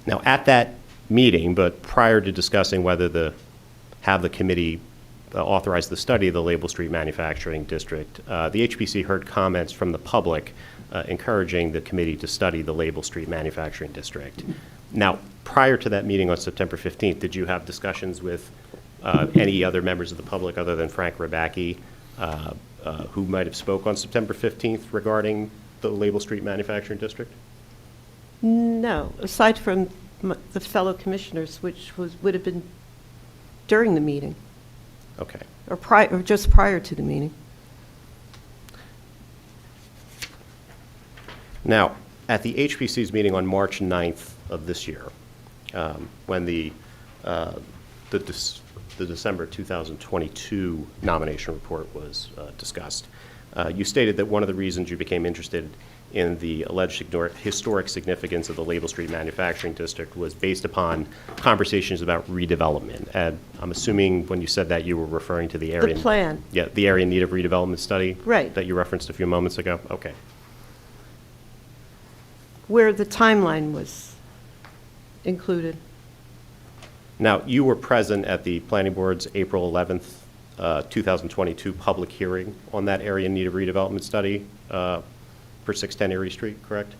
now at that meeting, but prior to discussing whether have the committee authorize the study of the Label Street Manufacturing District, the HPC heard comments from the public encouraging the committee to study the Label Street Manufacturing District. Now, prior to that meeting on September 15th, did you have discussions with any other members of the public other than Frank Rubecki who might have spoke on September 15th regarding the Label Street Manufacturing District? No, aside from the fellow commissioners, which would have been during the meeting. Okay. Or just prior to the meeting. Now, at the HPC's meeting on March 9th of this year, when the December 2022 nomination report was discussed, You stated that one of the reasons you became interested in the alleged historic significance of the Label Street Manufacturing District was based upon conversations about redevelopment. And I'm assuming when you said that, you were referring to the area. The plan. Yeah, the area in need of redevelopment study? Right. That you referenced a few moments ago? Okay. Where the timeline was included. Now, you were present at the Planning Board's April 11th, 2022 public hearing on that area in need of redevelopment study for 610 Erie Street, correct?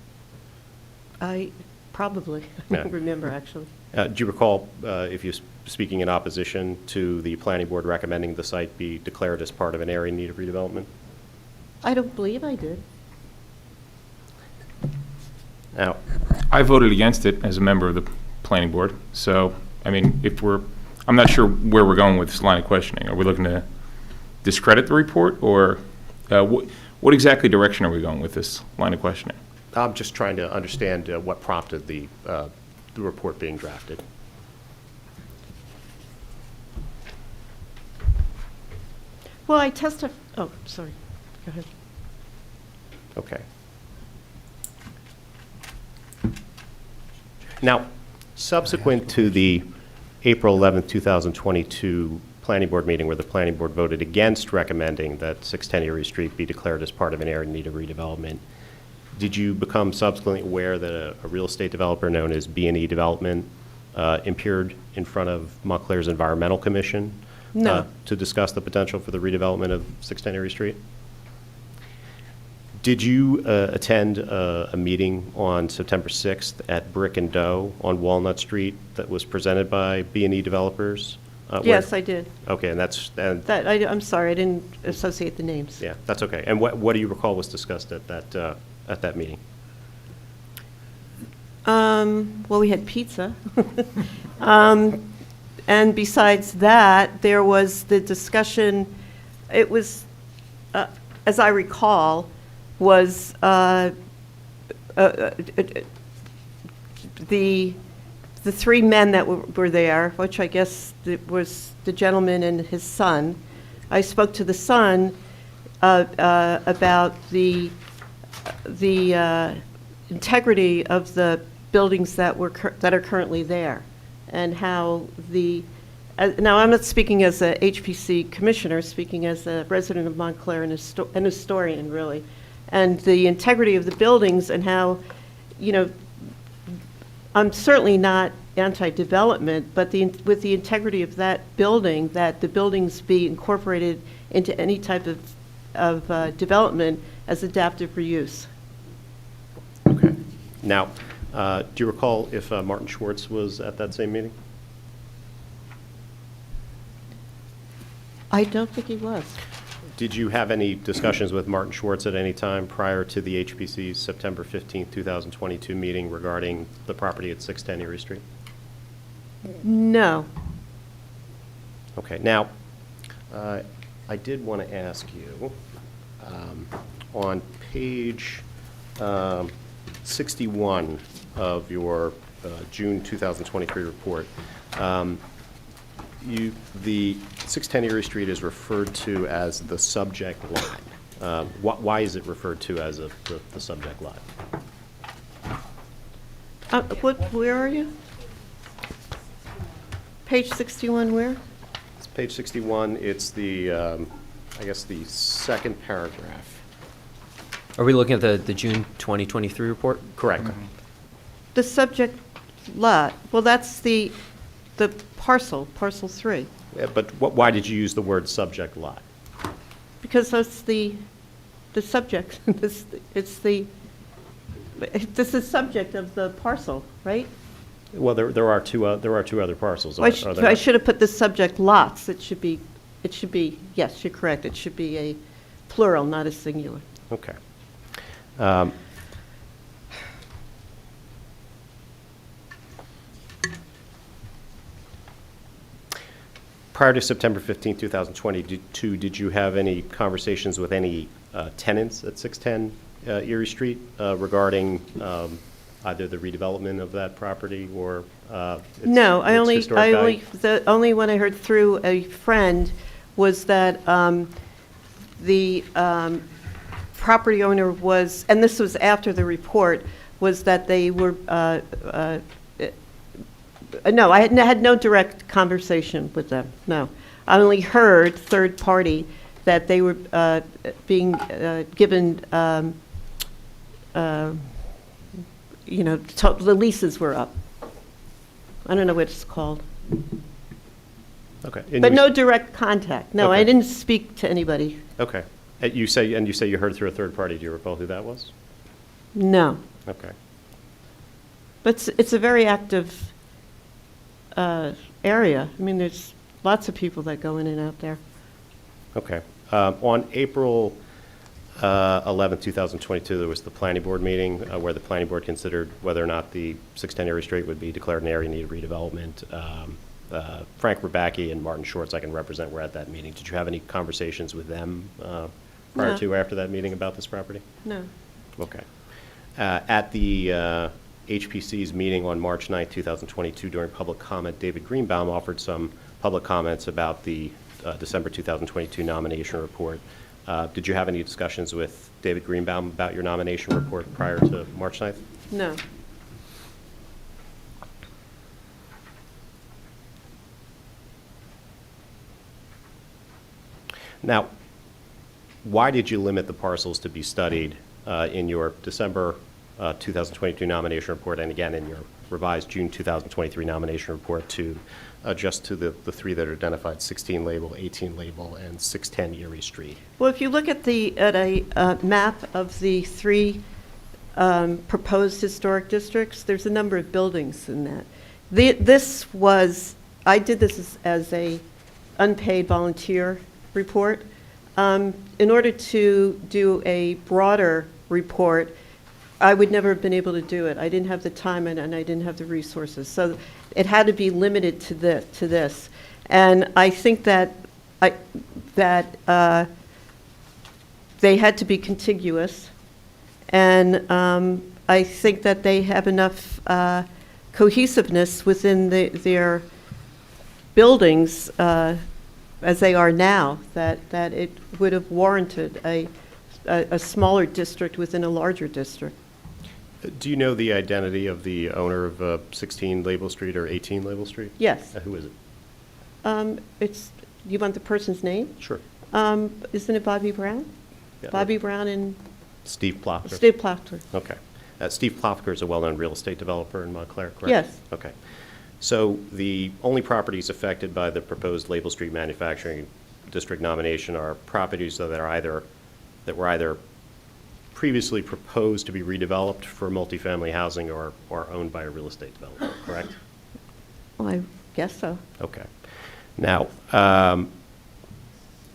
I probably, I don't remember, actually. Do you recall if you're speaking in opposition to the Planning Board recommending the site be declared as part of an area in need of redevelopment? I don't believe I did. Now, I voted against it as a member of the planning board, so, I mean, I'm not sure where we're going with this line of questioning. Are we looking to discredit the report, or what exactly direction are we going with this line of questioning? I'm just trying to understand what prompted the report being drafted. Well, I testified, oh, sorry, go ahead. Okay. Now, subsequent to the April 11th, 2022 Planning Board meeting where the Planning Board voted against recommending that 610 Erie Street be declared as part of an area in need of redevelopment, did you become subsequently aware that a real estate developer known as B&E Development appeared in front of Montclair's Environmental Commission to discuss the potential for the redevelopment of 610 Erie Street? Did you attend a meeting on September 6th at Brick and Dough on Walnut Street that was presented by B&E Developers? Yes, I did. Okay, and I'm sorry, I didn't associate the names. Yeah, that's okay. And what do you recall was discussed at that meeting? Well, we had pizza. And besides that, there was the discussion, it was, as I recall, was the three men that were there, which I guess was the gentleman and his son. I spoke to the son about the integrity of the buildings that are currently there, and how now I'm not speaking as a HPC commissioner, speaking as a resident of Montclair and an historian, really, and the integrity of the buildings, and how, I'm certainly not anti-development, but with the integrity of that building, that the buildings be incorporated into any type of development as adaptive reuse. Okay. Now, do you recall if Martin Schwartz was at that same meeting? I don't think he was. Did you have any discussions with Martin Schwartz at any time prior to the HPC's September 15th, 2022 meeting regarding the property at 610 Erie Street? No. Okay. Now, I did want to ask you, on page 61 of your June 2023 report, the 610 Erie Street is referred to as the subject lot. Why is it referred to as the subject lot? Where are you? Page 61 where? It's page 61. It's the, I guess, the second paragraph. Are we looking at the June 2023 report? Correct. The subject lot, well, that's the parcel 3. Yeah, but why did you use the word subject lot? Because that's the subject. This is subject of the parcel, right? Well, there are two other parcels. Well, I should have put the subject lots. It should be, yes, you're correct. It should be a plural, not a singular. Okay. Prior to September 15, 2022, did you have any conversations with any tenants at 610 Erie Street regarding either the redevelopment of that property or No, its historic value? the only one I heard through a friend was that the property owner was, and this was after the report, was that they were, no, I had no direct conversation with them, no. I only heard, third party, that they were being given, you know, the leases were up. I don't know what it's called. Okay. But no direct contact. No, I Okay. didn't speak to anybody. Okay. You say you heard through a third party. Do you recall who that was? No. Okay. But it's a very active area. I mean, there's lots of people that go in and out there. Okay. On April 11, 2022, there was the planning board meeting where the planning board considered whether or not the 610 Erie Street would be declared an area in need of redevelopment. Frank Rabacki and Martin Shorts, I can represent, were at that meeting. Did you have any conversations with them prior No. to or after that meeting about this property? No. Okay. At the HPC's meeting on March 9, 2022, during public comment, David Greenbaum offered some public comments about the December 2022 nomination report. Did you have any discussions with David Greenbaum about your nomination report prior to March 9th? No. Now, why did you limit the parcels to be studied in your December 2022 nomination report and again in your revised June 2023 nomination report to just to the three that are identified, 16 label, 18 label, and 610 Erie Street? Well, if you look at a map of the three proposed historic districts, there's a number of buildings in that. I did this as a unpaid volunteer report. In order to do a broader report, I would never have been able to do it. I didn't have the time and I didn't have the resources. So it had to be limited to this. And I think that they had to be contiguous. And I think that they have enough cohesiveness within their buildings as they are now, that it would have warranted a smaller district within a larger district. Do you know the identity of the owner of 16 Label Street or 18 Label Street? Yes. Who is it? You want the person's name? Sure. Isn't it Bobby Brown? Yeah. Bobby Brown and Steve Plofker. Steve Plofker. Okay. Steve Plofker is a well-known real estate developer in Montclair, correct? Yes. Okay. So the only properties affected by the proposed Label Street Manufacturing District nomination are properties that were either previously proposed to be redeveloped for multifamily housing or owned by a real estate developer, correct? Well, I guess so. Okay. Now,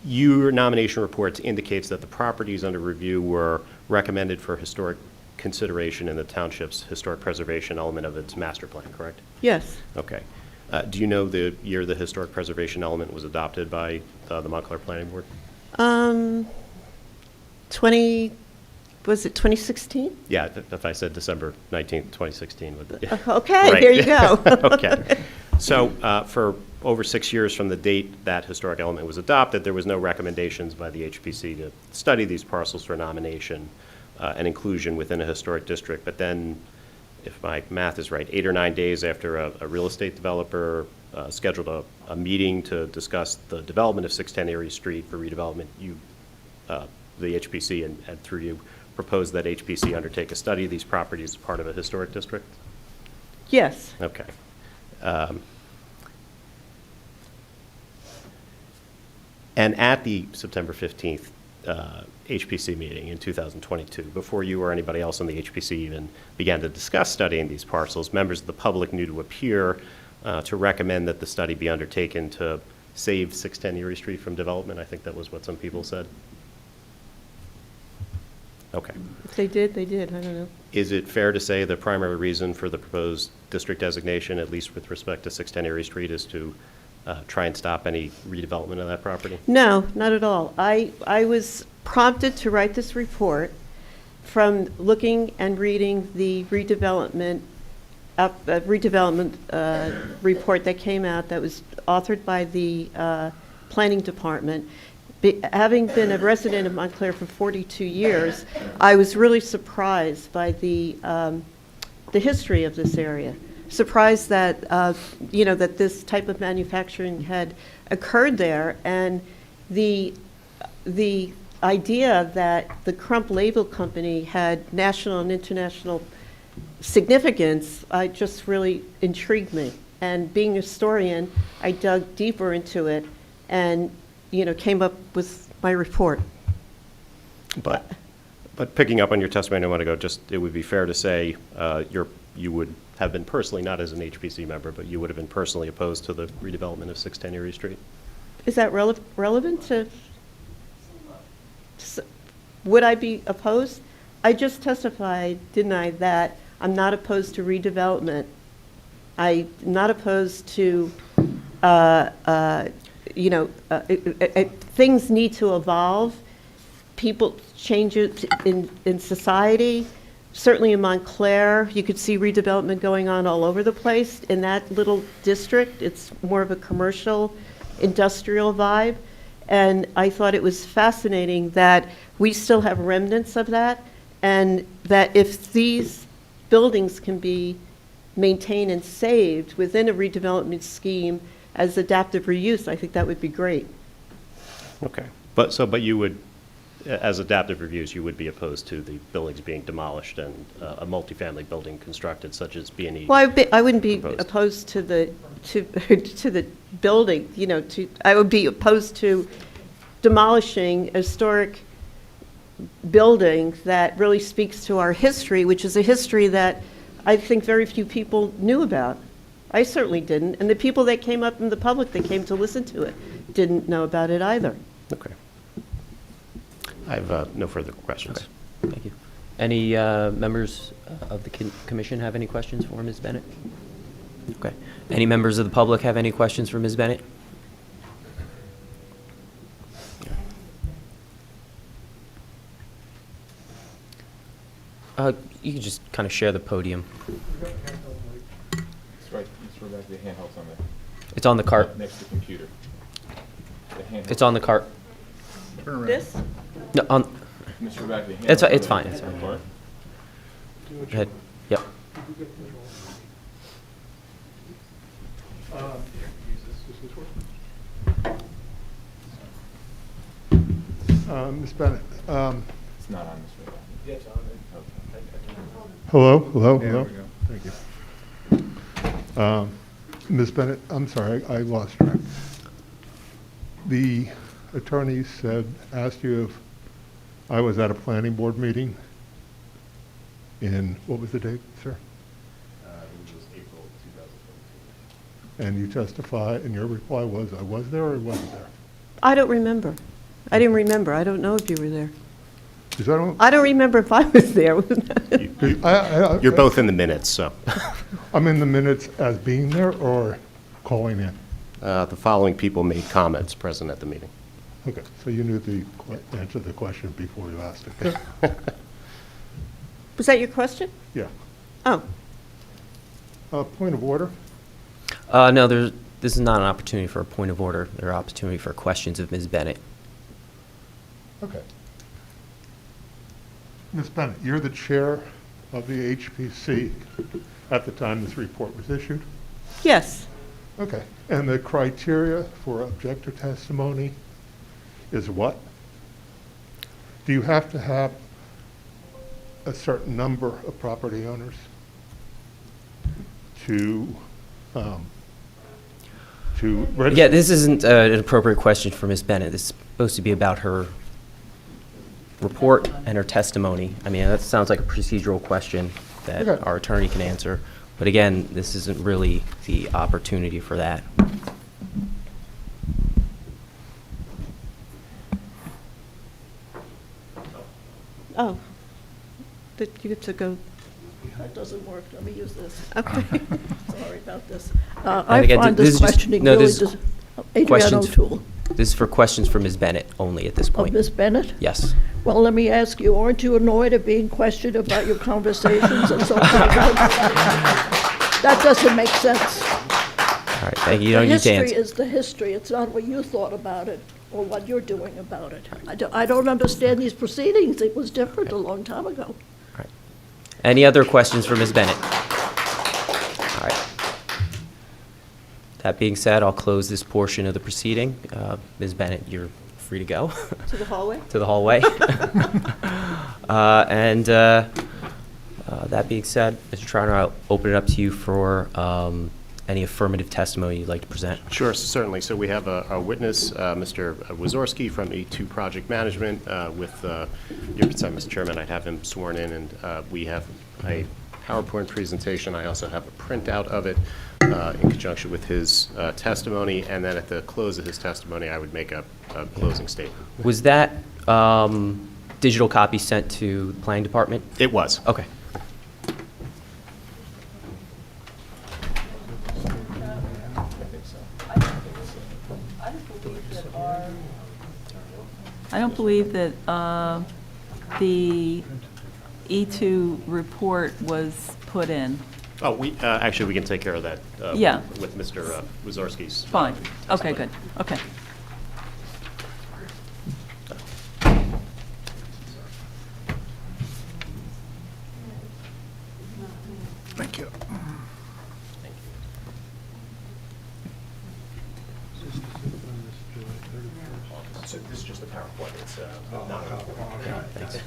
your nomination report indicates that the properties under review were recommended for historic consideration in the township's historic preservation element of its master plan, correct? Yes. Okay. Do you know the year the historic preservation element was adopted by the Montclair Planning Board? Was it 2016? Yeah, if I said December 19th, 2016. Yeah. Okay, Right. there you go. Okay. So for over 6 years from the date that historic element was adopted, there was no recommendations by the HPC to study these parcels for nomination and inclusion within a historic district. But then, if my math is right, 8 or 9 days after a real estate developer scheduled a meeting to discuss the development of 610 Erie Street for redevelopment, the HPC and through you proposed that HPC undertake a study of these properties as part of a historic district? Yes. Okay. And at the September 15th HPC meeting in 2022, before you or anybody else on the HPC even began to discuss studying these parcels, members of the public knew to appear to recommend that the study be undertaken to save 610 Erie Street from development. I think that was what some people said. Okay. If they did, they did. I don't know. Is it fair to say the primary reason for the proposed district designation, at least with respect to 610 Erie Street, is to try and stop any redevelopment of that property? No, not at all. I was prompted to write this report from looking and reading the redevelopment report that came out that was authored by the planning department. having been a resident of Montclair for 42 years, I was really surprised by the history of this area. Surprised that, that this type of manufacturing had occurred there, and the idea that the Crump Label Company had national and international significance just really intrigued me. And being a historian, I dug deeper into it and, came up with my report. But picking up on your testimony, I want to go it would be fair to say you would have been personally, not as an HPC member, but you would have been personally opposed to the redevelopment of 610 Erie Street? Is that relevant to, would I be opposed? I just testified, didn't I, that I'm not opposed to redevelopment. I'm not opposed to, things need to evolve. People change it in society. Certainly in Montclair, you could see redevelopment going on all over the place. In that little district, it's more of a commercial, industrial vibe. And I thought it was fascinating that we still have remnants of that, and that if these buildings can be maintained and saved within a redevelopment scheme as adaptive reuse, I think that would be great. Okay. But you would, as adaptive reviews, you would be opposed to the buildings being demolished and a multifamily building constructed such as B&E? Well, I wouldn't be opposed to the building, I would be opposed to demolishing a historic building that really speaks to our history, which is a history that I think very few people knew about. I certainly didn't, and the people that came up in the public that came to listen to it didn't know about it either. Okay. I have no further questions. Okay. Thank you. Any members of the commission have any questions for Ms. Bennett? Okay. Any members of the public have any questions for Ms. Bennett? You can just kind of share the podium. It's right back to the handhelds on there. It's on the cart. Next to the computer. It's on the cart. This? No, on. Mr. Back to the It's handhelds fine. on It's the fine. cart. Go ahead. Yep. Ms. Bennett. It's not on this right now. Yeah, it's on Hello? Hello? There Hello? we go. Thank you. Ms. Bennett, I'm sorry, I lost track. The attorney asked you if I was at a planning board meeting in, what was the date, sir? It was April 2022. And you testified, and your reply was, I was there or I wasn't there? I don't remember. I didn't remember. I don't know if you were there. Because I don't remember if I was there. You're both in the minutes, so. I'm in the minutes as being there or calling in? The following people made comments present at the meeting. Okay, so you knew the answer to the question before you asked it. Was that your question? Yeah. Oh. Point of order? No, this is not an opportunity for a point of order. There are opportunity for questions of Ms. Bennett. Okay. Ms. Bennett, you're the chair of the HPC at the time this report was issued? Yes. Okay. And the criteria for objector testimony is what? Do you have to have a certain number of property owners to register? Yeah, this isn't an appropriate question for Ms. Bennett. This is supposed to be about her report and her testimony. I mean, that sounds like a procedural question that Okay. our attorney can answer. But again, this isn't really the opportunity for that. Oh. But you get to go. That doesn't work. Let me use this. Okay. Sorry about this. And I again, find this this is just- questioning no, really this is Adrian questions- O'Toole. This is for questions for Ms. Bennett only at this Of point. Ms. Bennett? Yes. Well, let me ask you, aren't you annoyed at being questioned about your conversations and so forth? That doesn't make sense. All right, thank you. You don't The need to history answer. is the history. It's not what you thought about it. or what you're doing about it. I don't understand these proceedings. It was different a long time ago. Any other questions for Ms. Bennett? All right. That being said, I'll close this portion of the proceeding. Ms. Bennett, you're free to go. To the hallway? To the hallway. That being said, Mr. Trotter, I'll open it up to you for any affirmative testimony you'd like to present. Sure, certainly. So we have a witness, Mr. Wieczorek from E2 Project Management. With your consent, Mr. Chairman, I'd have him sworn in, and we have a PowerPoint presentation. I also have a printout of it in conjunction with his testimony, and then at the close of his testimony, I would make a closing statement. Was that digital copy sent to the planning department? It was. Okay. I don't believe that the E2 report was put in. Oh, actually, we can take care of that Yeah. with Mr. Wiezorek's. Fine. Okay, good. Okay. Thank you. So this is just the PowerPoint. It's not. Thanks.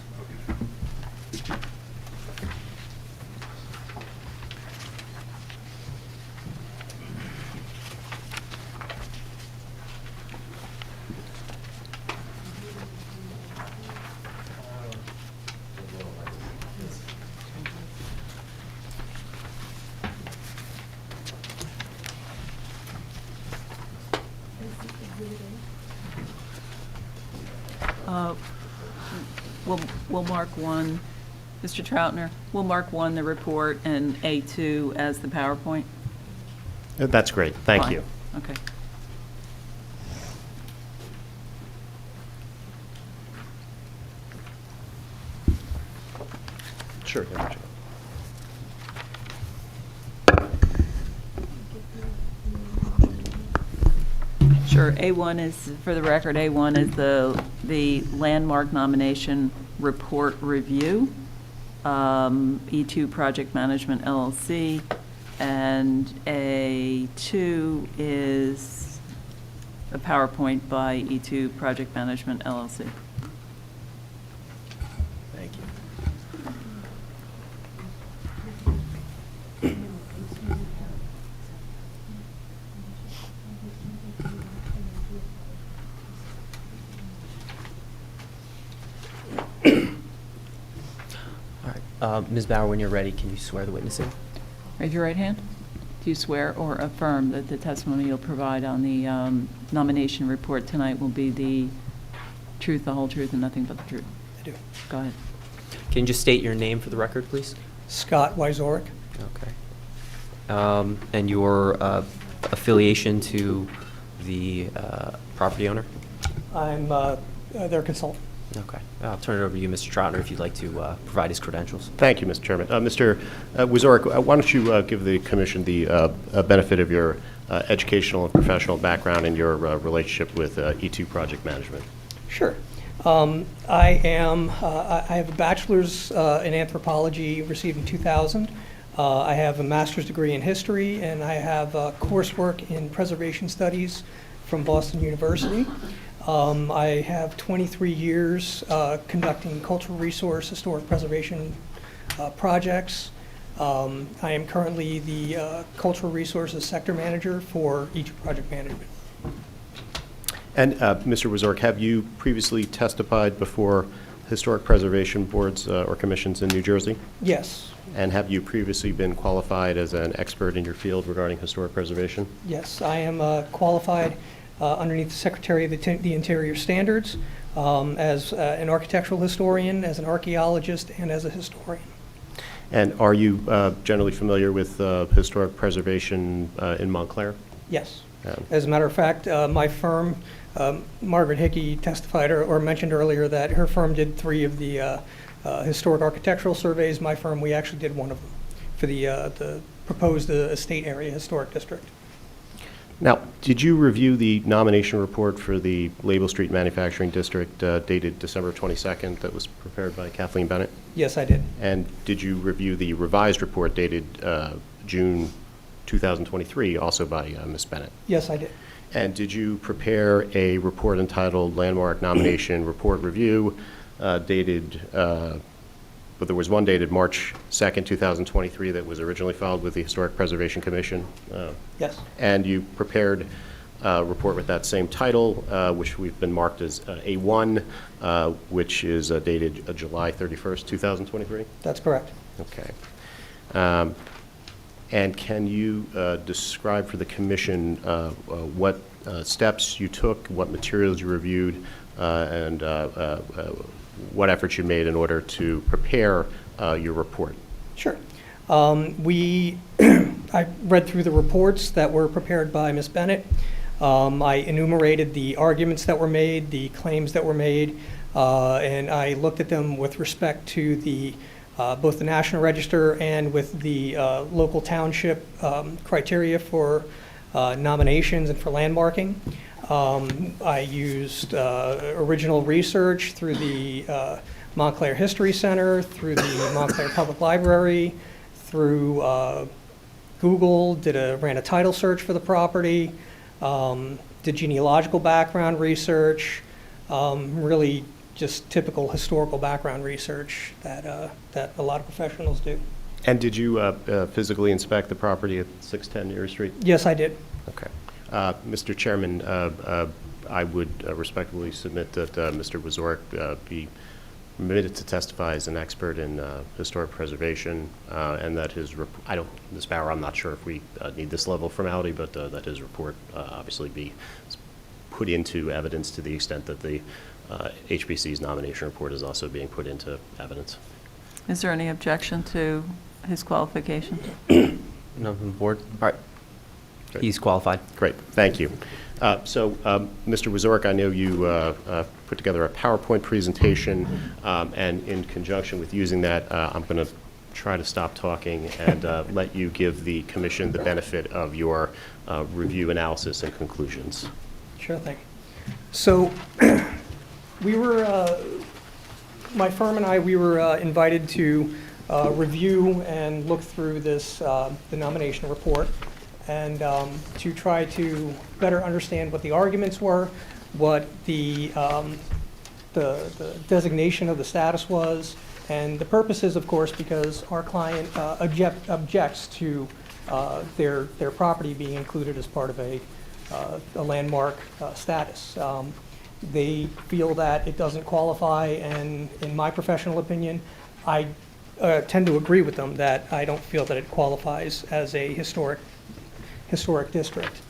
We'll mark 1, Mr. Troutner, we'll mark 1 the report and A2 as the PowerPoint. That's great. Thank Fine. you. Okay. Sure. Sure. A1 is, for the record, A1 is the landmark nomination report review, E2 Project Management LLC, and A2 is a PowerPoint by E2 Project Management LLC. Thank you. Ms. Bauer, when you're ready, can you swear the witness in? Raise your right hand. Do you swear or affirm that the testimony you'll provide on the nomination report tonight will be the truth, the whole truth, and nothing but the truth? I do. Go ahead. Can you just state your name for the record, please? Scott Wieczorek. Okay. And your affiliation to the property owner? I'm their consultant. Okay. I'll turn it over to you, Mr. Troutner, if you'd like to provide his credentials. Thank you, Mr. Chairman. Mr. Wieczorek, why don't you give the commission the benefit of your educational and professional background and your relationship with E2 Project Management? Sure. I have a bachelor's in anthropology received in 2000. I have a master's degree in history, and I have coursework in preservation studies from Boston University. I have 23 years conducting cultural resource historic preservation projects. I am currently the cultural resources sector manager for E2 Project Management. And Mr. Wieczorek, have you previously testified before historic preservation boards or commissions in New Jersey? Yes. And have you previously been qualified as an expert in your field regarding historic preservation? Yes, I am qualified underneath the Secretary of the Interior Standards as an architectural historian, as an archaeologist, and as a historian. And are you generally familiar with historic preservation in Montclair? Yes. As a matter of fact, my firm, Margaret Hickey, testified or mentioned earlier that her firm did 3 of the historic architectural surveys. My firm, we actually did 1 of them for the proposed estate area historic district. Now, did you review the nomination report for the Label Street Manufacturing District dated December 22nd that was prepared by Kathleen Bennett? Yes, I did. And did you review the revised report dated June 2023, also by Ms. Bennett? Yes, I did. And did you prepare a report entitled Landmark Nomination Report Review dated, but there was one dated March 2nd, 2023 that was originally filed with the Historic Preservation Commission? Yes. And you prepared a report with that same title, which we've been marked as A1, which is dated July 31st, 2023? That's correct. Okay. And can you describe for the commission what steps you took, what materials you reviewed, and what efforts you made in order to prepare your report? Sure. I read through the reports that were prepared by Ms. Bennett. I enumerated the arguments that were made, the claims that were made, and I looked at them with respect to the both the National Register and with the local township criteria for nominations and for landmarking. I used original research through the Montclair History Center, through the Montclair Public Library, through Google, ran a title search for the property, did genealogical background research, really just typical historical background research that a lot of professionals do. And did you physically inspect the property at 610 Erie Street? Yes, I did. Okay. Mr. Chairman, I would respectfully submit that Mr. Wieczorek be permitted to testify as an expert in historic preservation, and that his Ms. Bauer, I'm not sure if we need this level of formality, but that his report obviously be put into evidence to the extent that the HBC's nomination report is also being put into evidence. Is there any objection to his qualification? No, from the board? All right. Great. He's qualified. Great, thank you. So, Mr. Wieczorek, I know you put together a PowerPoint presentation, and in conjunction with using that, I'm going to try to stop talking and let you give the commission the benefit of your review, analysis, and conclusions. Sure thing. So we were, my firm and I, we were invited to review and look through this, the nomination report, and to try to better understand what the arguments were, what the designation of the status was, and the purpose is, of course, because our client objects to their property being included as part of a landmark status. They feel that it doesn't qualify, and in my professional opinion, I tend to agree with them that I don't feel that it qualifies as a historic district.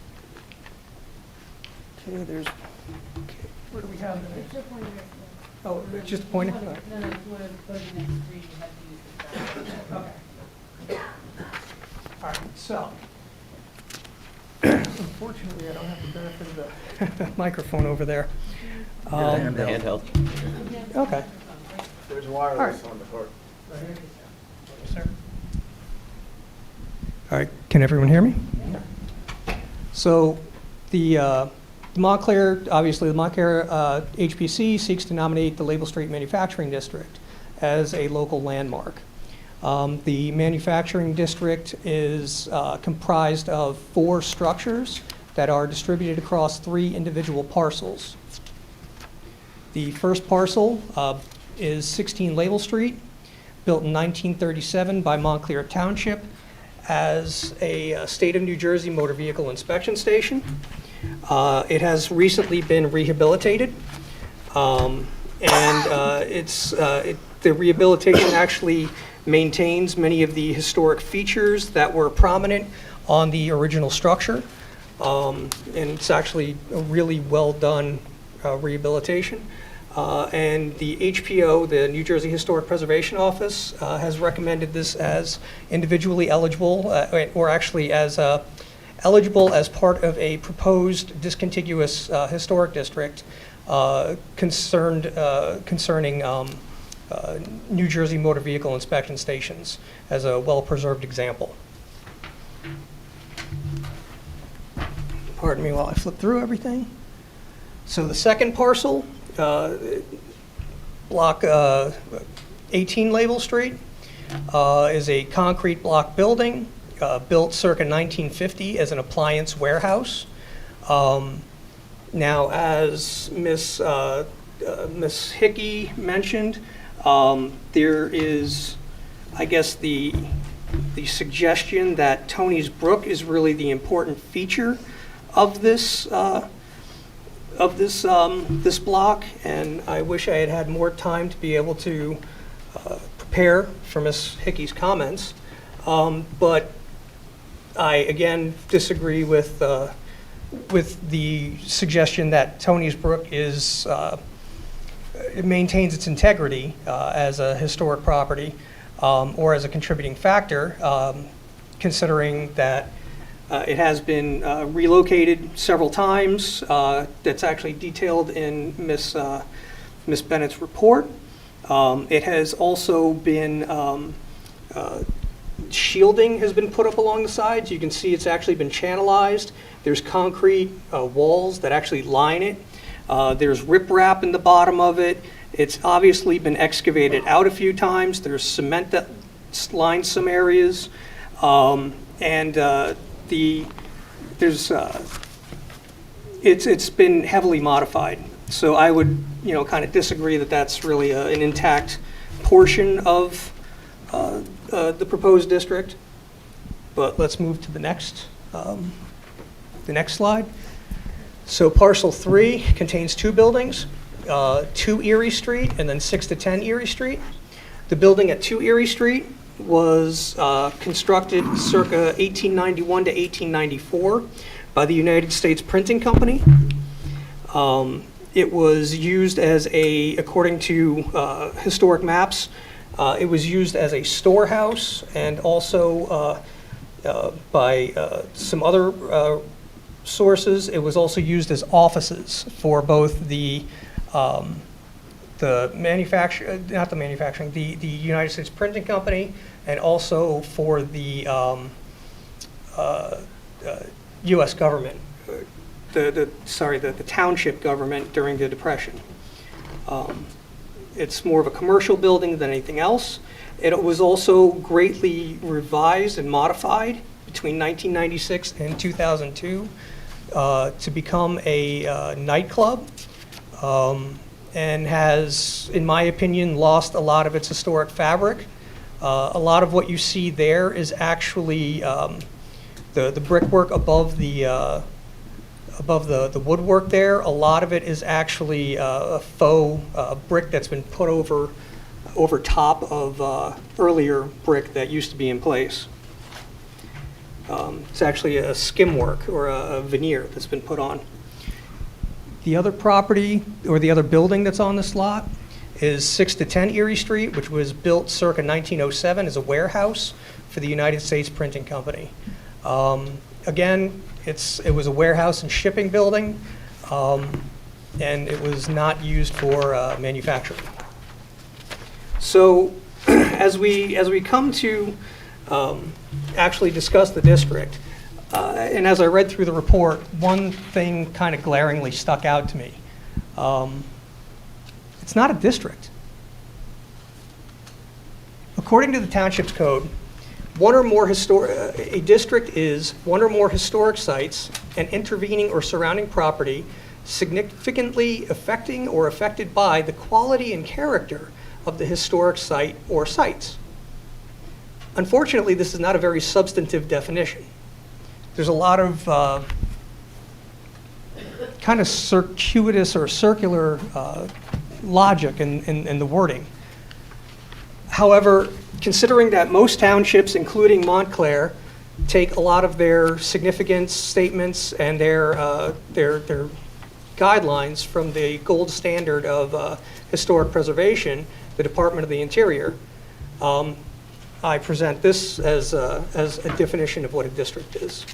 Okay, there's, okay, where do we have it? Oh, it's just a pointer? No, if you want to go to the next screen, you have to use the Okay. All right, so, unfortunately, I don't have the benefit of the microphone over there. Handheld. Okay. There's wireless on the cart. Sir. All right, can everyone hear me? So the Montclair, obviously the Montclair HPC seeks to nominate the Label Street Manufacturing District as a local landmark. The manufacturing district is comprised of 4 structures that are distributed across 3 individual parcels. The first parcel is 16 Label Street, built in 1937 by Montclair Township as a state of New Jersey motor vehicle inspection station. It has recently been rehabilitated, and the rehabilitation actually maintains many of the historic features that were prominent on the original structure, and it's actually a really well done rehabilitation. And the HPO, the New Jersey Historic Preservation Office, has recommended this as individually eligible, or actually as eligible as part of a proposed discontiguous historic district concerning New Jersey motor vehicle inspection stations as a well-preserved example. Pardon me while I flip through everything. So the second parcel, block 18 Label Street, is a concrete block building built circa 1950 as an appliance warehouse. Now, as Miss Hickey mentioned, there is, I guess, the suggestion that Tony's Brook is really the important feature of this this block, and I wish I had had more time to be able to prepare for Ms. Hickey's comments. But I again disagree with the suggestion that Tony's Brook is it maintains its integrity as a historic property or as a contributing factor, considering that it has been relocated several times. That's actually detailed in Miss Bennett's report. It has also been, shielding has been put up along the sides. You can see it's actually been channelized. There's concrete walls that actually line it. There's riprap in the bottom of it. It's obviously been excavated out a few times. There's cement that lines some areas. It's been heavily modified. So I would, kind of disagree that that's really an intact portion of the proposed district. But let's move to the next slide. So parcel 3 contains 2 buildings, 2 Erie Street and then 6 to 10 Erie Street. The building at 2 Erie Street was constructed circa 1891 to 1894 by the United States Printing Company. It was used as according to historic maps, it was used as a storehouse, and also by some other sources, it was also used as offices for both the United States Printing Company, and also for the U.S. government, the township government during the Depression. It's more of a commercial building than anything else. It was also greatly revised and modified between 1996 and 2002 to become a nightclub, and has, in my opinion, lost a lot of its historic fabric. A lot of what you see there is actually the brickwork above the woodwork there. A lot of it is actually a faux brick that's been put over top of earlier brick that used to be in place. It's actually a skim work or a veneer that's been put on. The other property, or the other building that's on this lot, is 6 to 10 Erie Street, which was built circa 1907 as a warehouse for the United States Printing Company. Again, it was a warehouse and shipping building, and it was not used for manufacturing. So as we come to actually discuss the district, and as I read through the report, one thing kind of glaringly stuck out to me. It's not a district. According to the Township's Code, a district is one or more historic sites and intervening or surrounding property significantly affecting or affected by the quality and character of the historic site or sites. Unfortunately, this is not a very substantive definition. There's a lot of kind of circuitous or circular logic in the wording. However, considering that most townships, including Montclair, take a lot of their significance statements and their guidelines from the gold standard of historic preservation, the Department of the Interior, I present this as a definition of what a district is.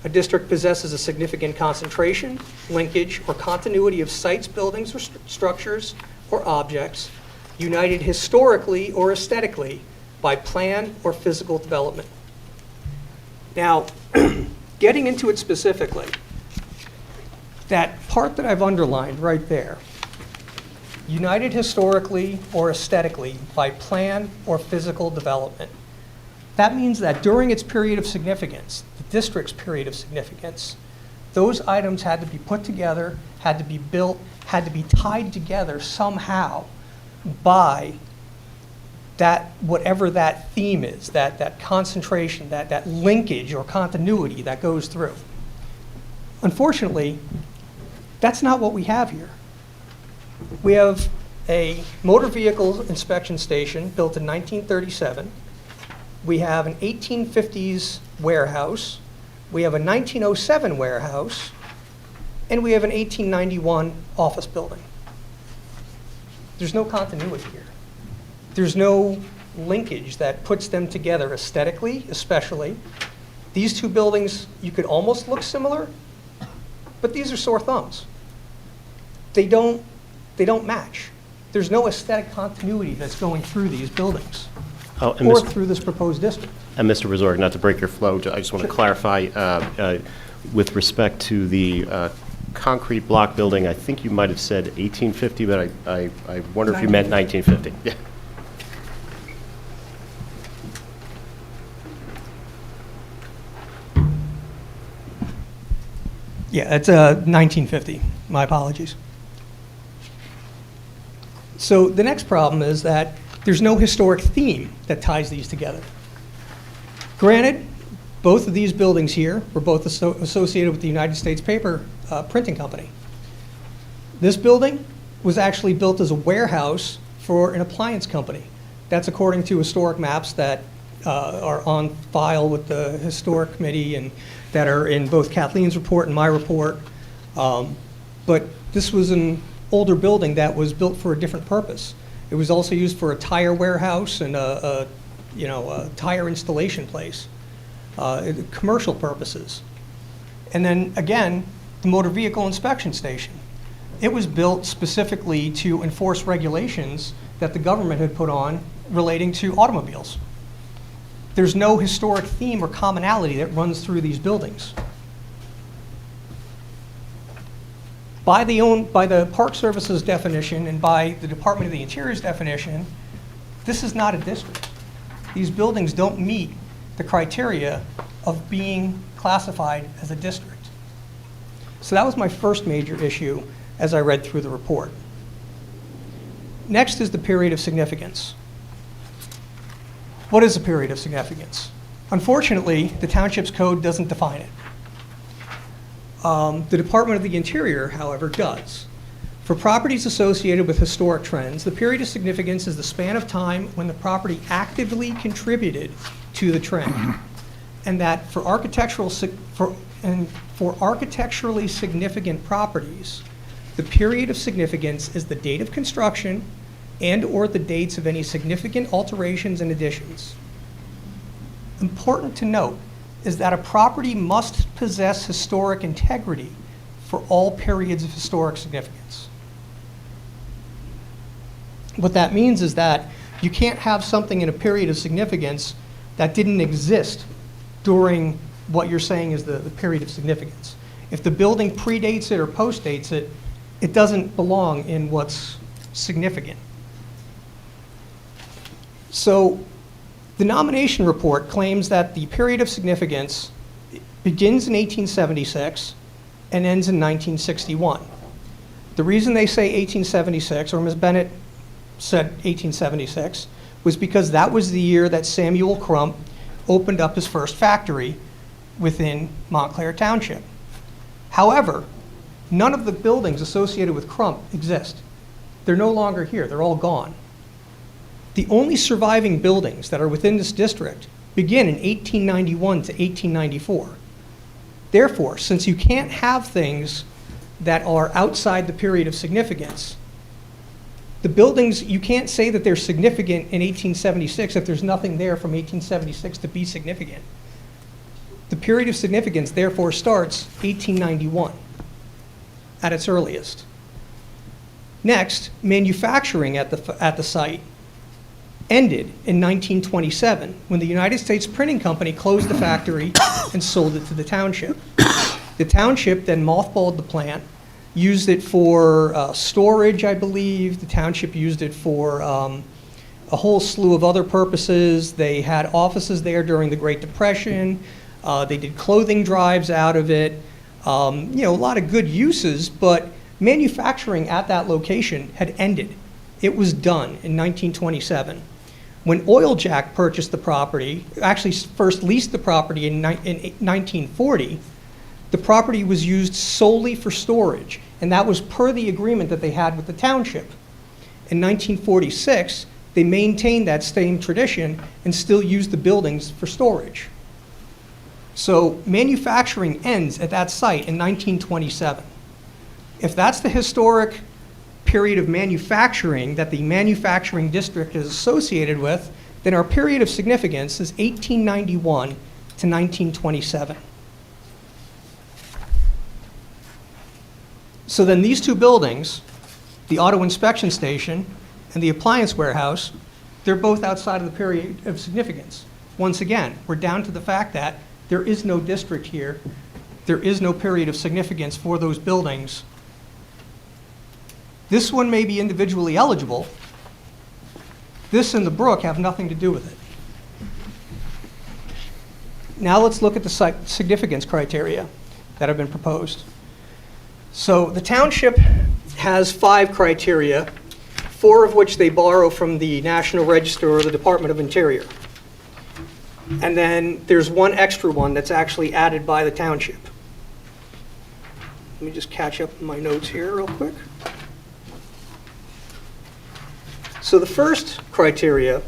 A district possesses a significant concentration, linkage, or continuity of sites, buildings, or structures, or objects united historically or aesthetically by plan or physical development. Now, getting into it specifically, that part that I've underlined right there, united historically or aesthetically by plan or physical development. That means that during its period of significance, the district's period of significance, those items had to be put together, had to be built, had to be tied together somehow by that, whatever that theme is, that concentration, that linkage or continuity that goes through. Unfortunately, that's not what we have here. We have a motor vehicle inspection station built in 1937. We have an 1850s warehouse. We have a 1907 warehouse. And we have an 1891 office building. There's no continuity here. There's no linkage that puts them together aesthetically, especially. These two buildings, you could almost look similar, but these are sore thumbs. They don't match. There's no aesthetic continuity that's going through these buildings or through this proposed district. And Mr. Wieczorek, not to break your flow, I just want to clarify with respect to the concrete block building, I think you might have said 1850, but I wonder if you meant 1950. Yeah. Yeah, it's 1950. My apologies. So the next problem is that there's no historic theme that ties these together. Granted, both of these buildings here were both associated with the United States Paper Printing Company. This building was actually built as a warehouse for an appliance company. That's according to historic maps that are on file with the Historic Committee and that are in both Kathleen's report and my report. But this was an older building that was built for a different purpose. It was also used for a tire warehouse and a tire installation place, commercial purposes. And then again, the motor vehicle inspection station. It was built specifically to enforce regulations that the government had put on relating to automobiles. There's no historic theme or commonality that runs through these buildings. By the Park Service's definition and by the Department of the Interior's definition, this is not a district. These buildings don't meet the criteria of being classified as a district. So that was my first major issue as I read through the report. Next is the period of significance. What is a period of significance? Unfortunately, the township's code doesn't define it. The Department of the Interior, however, does. For properties associated with historic trends, the period of significance is the span of time when the property actively contributed to the trend, and that for architecturally significant properties, the period of significance is the date of construction and/or the dates of any significant alterations and additions. Important to note is that a property must possess historic integrity for all periods of historic significance. What that means is that you can't have something in a period of significance that didn't exist during what you're saying is the period of significance. If the building predates it or postdates it, it doesn't belong in what's significant. So the nomination report claims that the period of significance begins in 1876 and ends in 1961. The reason they say 1876, or Ms. Bennett said 1876, was because that was the year that Samuel Crump opened up his first factory within Montclair Township. However, none of the buildings associated with Crump exist. They're no longer here. They're all gone. The only surviving buildings that are within this district begin in 1891 to 1894. Therefore, since you can't have things that are outside the period of significance, the buildings, you can't say that they're significant in 1876 if there's nothing there from 1876 to be significant. The period of significance therefore starts 1891 at its earliest. Next, manufacturing at the site ended in 1927 when the United States Printing Company closed the factory and sold it to the township. The township then mothballed the plant used it for storage, I believe. The township used it for a whole slew of other purposes. They had offices there during the Great Depression. They did clothing drives out of it. A lot of good uses, but manufacturing at that location had ended. It was done in 1927. When Oil Jack purchased the property, actually first leased the property in 1940, the property was used solely for storage, and that was per the agreement that they had with the township. In 1946, they maintained that same tradition and still used the buildings for storage. So manufacturing ends at that site in 1927. If that's the historic period of manufacturing that the manufacturing district is associated with, then our period of significance is 1891 to 1927. So then these two buildings, the auto inspection station and the appliance warehouse, they're both outside of the period of significance. Once again, we're down to the fact that there is no district here. There is no period of significance for those buildings. This one may be individually eligible. This and the brook have nothing to do with it. Now let's look at the significance criteria that have been proposed. So the township has 5 criteria, 4 of which they borrow from the National Register or the Department of Interior. And then there's one extra one that's actually added by the township. Let me just catch up my notes here real quick. So the first criteria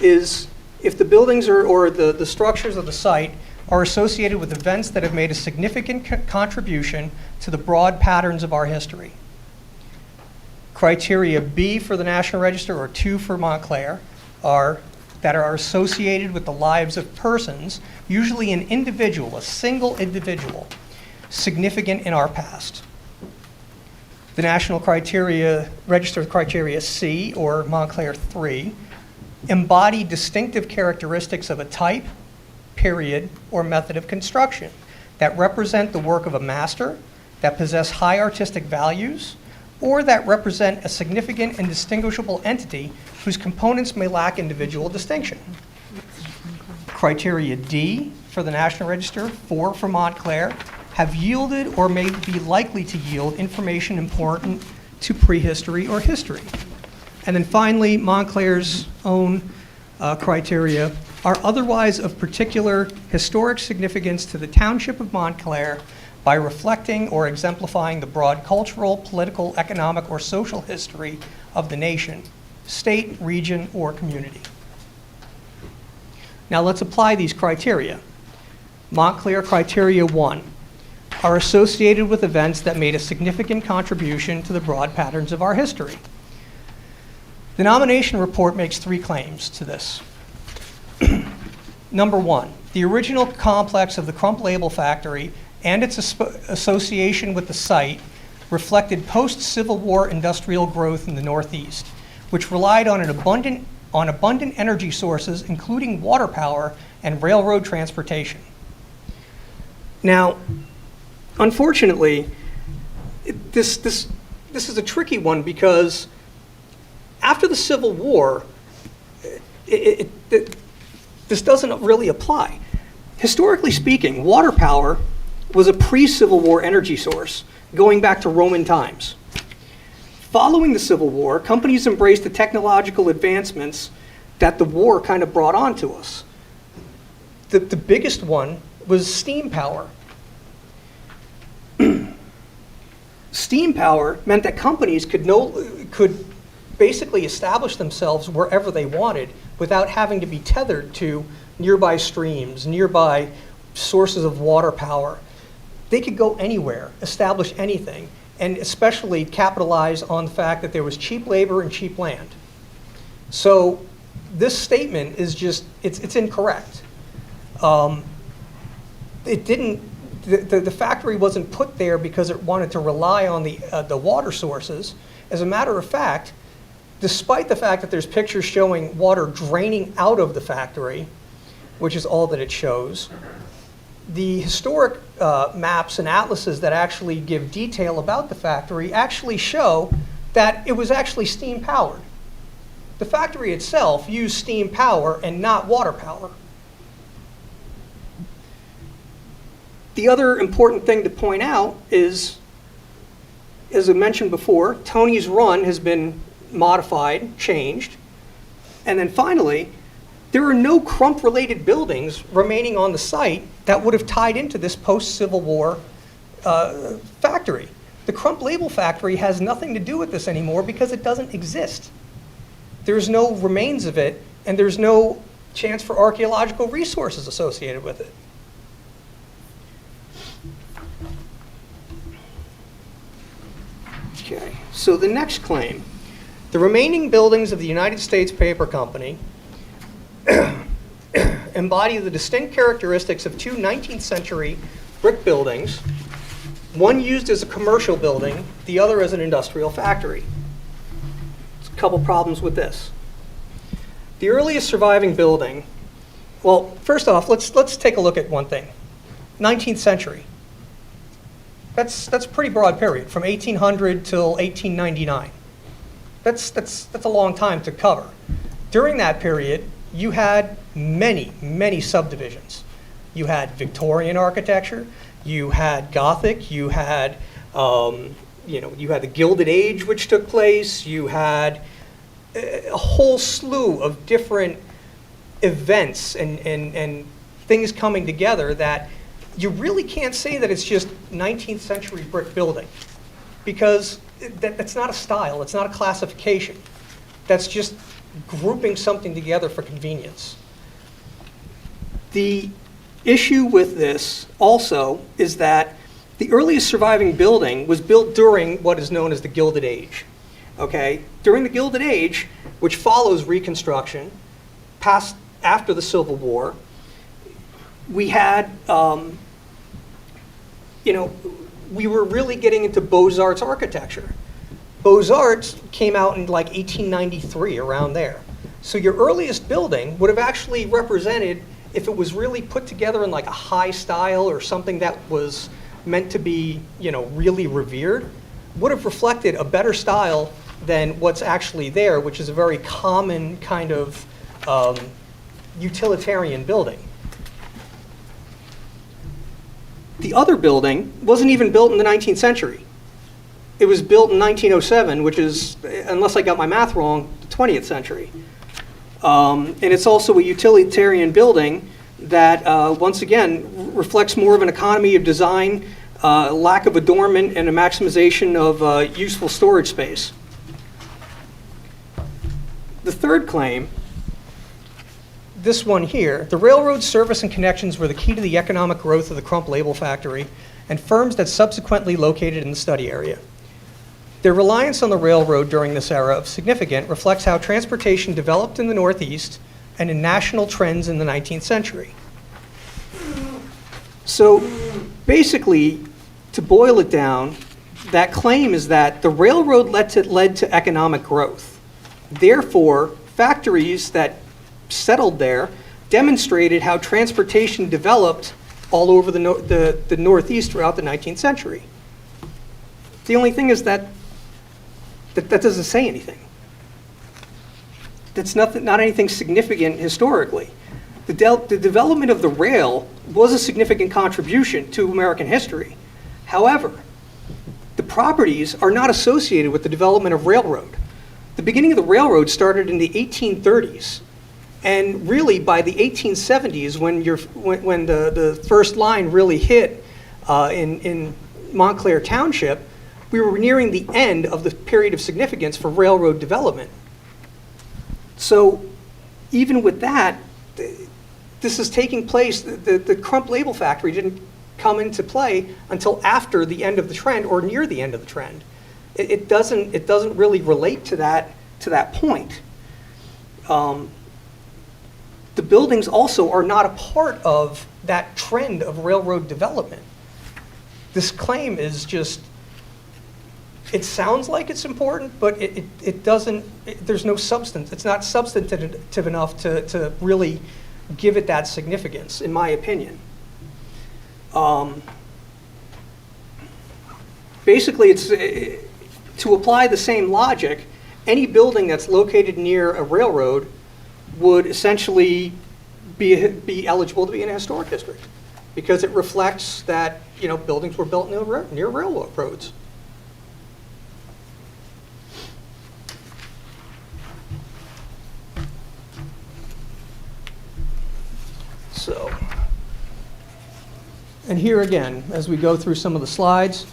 is if the buildings or the structures of the site are associated with events that have made a significant contribution to the broad patterns of our history. Criteria B for the National Register, or 2 for Montclair, are that are associated with the lives of persons, usually an individual, a single individual, significant in our past. The National Criteria, Register Criteria C, or Montclair 3, embody distinctive characteristics of a type, period, or method of construction that represent the work of a master, that possess high artistic values, or that represent a significant and distinguishable entity whose components may lack individual distinction. Criteria D for the National Register, 4 for Montclair, have yielded or may be likely to yield information important to prehistory or history. And then finally, Montclair's own criteria are otherwise of particular historic significance to the Township of Montclair by reflecting or exemplifying the broad cultural, political, economic, or social history of the nation, state, region, or community. Now let's apply these criteria. Montclair Criteria 1 are associated with events that made a significant contribution to the broad patterns of our history. The nomination report makes 3 claims to this. Number 1, the original complex of the Crump Label Factory and its association with the site reflected post-Civil War industrial growth in the Northeast, which relied on abundant energy sources, including water power and railroad transportation. Now, unfortunately, this is a tricky one because after the Civil War, this doesn't really apply. Historically speaking, water power was a pre-Civil War energy source going back to Roman times. Following the Civil War, companies embraced the technological advancements that the war kind of brought on to us. The biggest one was steam power. Steam power meant that companies could basically establish themselves wherever they wanted without having to be tethered to nearby streams, nearby sources of water power. They could go anywhere, establish anything, and especially capitalize on the fact that there was cheap labor and cheap land. So this statement is just, it's incorrect. The factory wasn't put there because it wanted to rely on the water sources. As a matter of fact, despite the fact that there's pictures showing water draining out of the factory, which is all that it shows, the historic maps and atlases that actually give detail about the factory actually show that it was actually steam powered. The factory itself used steam power and not water power. The other important thing to point out is, as I mentioned before, Tony's Run has been modified, changed. And then finally, there are no Crump-related buildings remaining on the site that would have tied into this post-Civil War factory. The Crump Label Factory has nothing to do with this anymore because it doesn't exist. There's no remains of it, and there's no chance for archaeological resources associated with it. Okay, so the next claim. The remaining buildings of the United States Paper Company embody the distinct characteristics of two 19th century brick buildings, one used as a commercial building, the other as an industrial factory. There's a couple problems with this. The earliest surviving building, well, first off, let's take a look at one thing. 19th century. That's a pretty broad period, from 1800 till 1899. That's a long time to cover. During that period, you had many subdivisions. You had Victorian architecture, you had Gothic, you had you had the Gilded Age, which took place. You had a whole slew of different events and things coming together that you really can't say that it's just 19th century brick building, because that's not a style, it's not a classification. That's just grouping something together for convenience. The issue with this also is that the earliest surviving building was built during what is known as the Gilded Age. Okay? During the Gilded Age, which follows Reconstruction, after the Civil War, we had, we were really getting into Beaux-Arts architecture. Beaux-Arts came out in like 1893, around there. So your earliest building would have actually represented, if it was really put together in like a high style or something that was meant to be, really revered, would have reflected a better style than what's actually there, which is a very common kind of utilitarian building. The other building wasn't even built in the 19th century. It was built in 1907, which is, unless I got my math wrong, the 20th century. And it's also a utilitarian building that, once again, reflects more of an economy of design, lack of adornment, and a maximization of useful storage space. The third claim, this one here, the railroad service and connections were the key to the economic growth of the Crump Label Factory and firms that subsequently located in the study area. Their reliance on the railroad during this era of significance reflects how transportation developed in the Northeast and in national trends in the 19th century. So basically, to boil it down, that claim is that the railroad led to economic growth. Therefore, factories that settled there demonstrated how transportation developed all over the Northeast throughout the 19th century. The only thing is that doesn't say anything. That's not anything significant historically. The development of the rail was a significant contribution to American history. However, the properties are not associated with the development of railroad. The beginning of the railroad started in the 1830s. And really, by the 1870s, when the first line really hit in Montclair Township, we were nearing the end of the period of significance for railroad development. So even with that, this is taking place. The Crump Label Factory didn't come into play until after the end of the trend or near the end of the trend. It doesn't really relate to that point. The buildings also are not a part of that trend of railroad development. This claim is just, it sounds like it's important, but it doesn't, there's no substance. It's not substantive enough to really give it that significance, in my opinion. Basically, it's to apply the same logic, any building that's located near a railroad would essentially be eligible to be in a historic district because it reflects that, you know, buildings were built near railroads. So, and here again, as we go through some of the slides,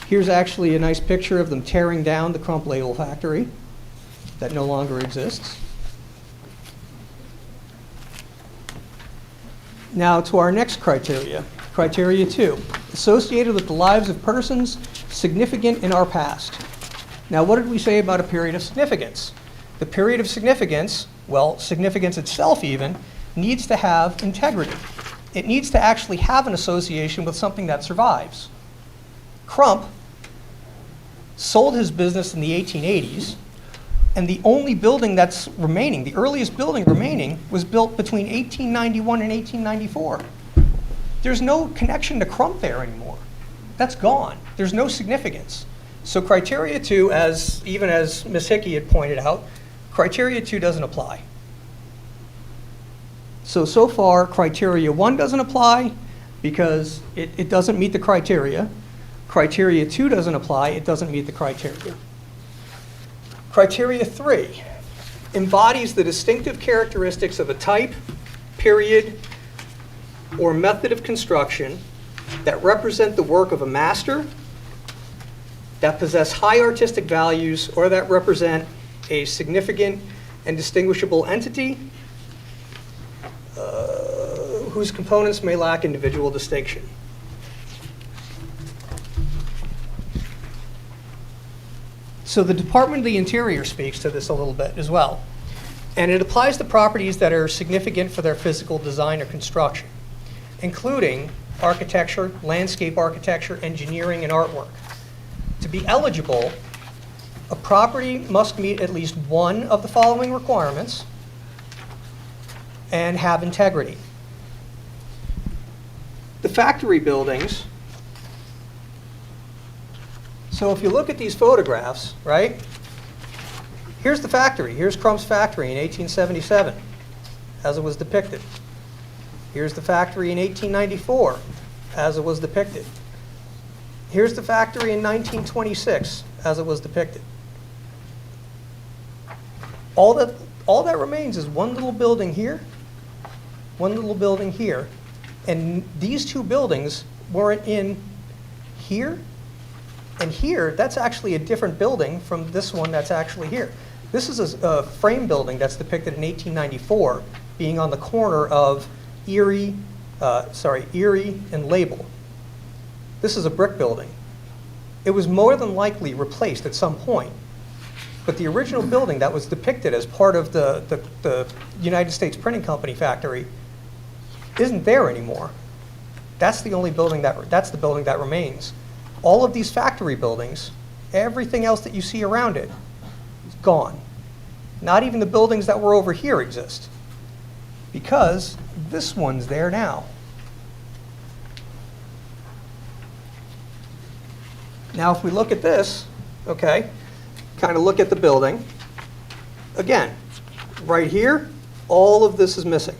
here's actually a nice picture of them tearing down the crump label factory that no longer exists. Now to our next criteria, criteria 2, associated with the lives of persons significant in our past. Now what did we say about a period of significance? The period of significance, well, significance itself even, needs to have integrity. It needs to actually have an association with something that survives. Crump sold his business in the 1880s, and the only building that's remaining, the earliest building remaining, was built between 1891 and 1894. There's no connection to Crump there anymore. That's gone. There's no significance. So criteria 2, even as Ms. Hickey had pointed out, criteria 2 doesn't apply. So far, criteria 1 doesn't apply because it doesn't meet the criteria. Criteria 2 doesn't apply, it doesn't meet the criteria. Criteria 3 embodies the distinctive characteristics of a type, period, or method of construction that represent the work of a master, that possess high artistic values, or that represent a significant and distinguishable entity whose components may lack individual distinction. So the Department of the Interior speaks to this a little bit as well. And it applies to properties that are significant for their physical design or construction, including architecture, landscape architecture, engineering, and artwork. To be eligible, a property must meet at least one of the following requirements and have integrity. The factory buildings. So if you look at these photographs, right? Here's the factory. Here's Crump's factory in 1877, as it was depicted. Here's the factory in 1894, as it was depicted. Here's the factory in 1926, as it was depicted. All that remains is one little building here, one little building here, and these two buildings weren't in here and here. That's actually a different building from this one that's actually here. This is a frame building that's depicted in 1894, being on the corner of Erie and Label. This is a brick building. It was more than likely replaced at some point, but the original building that was depicted as part of the United States Printing Company factory isn't there anymore. That's the only building that's the building that remains. All of these factory buildings, everything else that you see around it, is gone. Not even the buildings that were over here exist, because this one's there now. Now, if we look at this, okay, kind of look at the building. Again, right here, all of this is missing.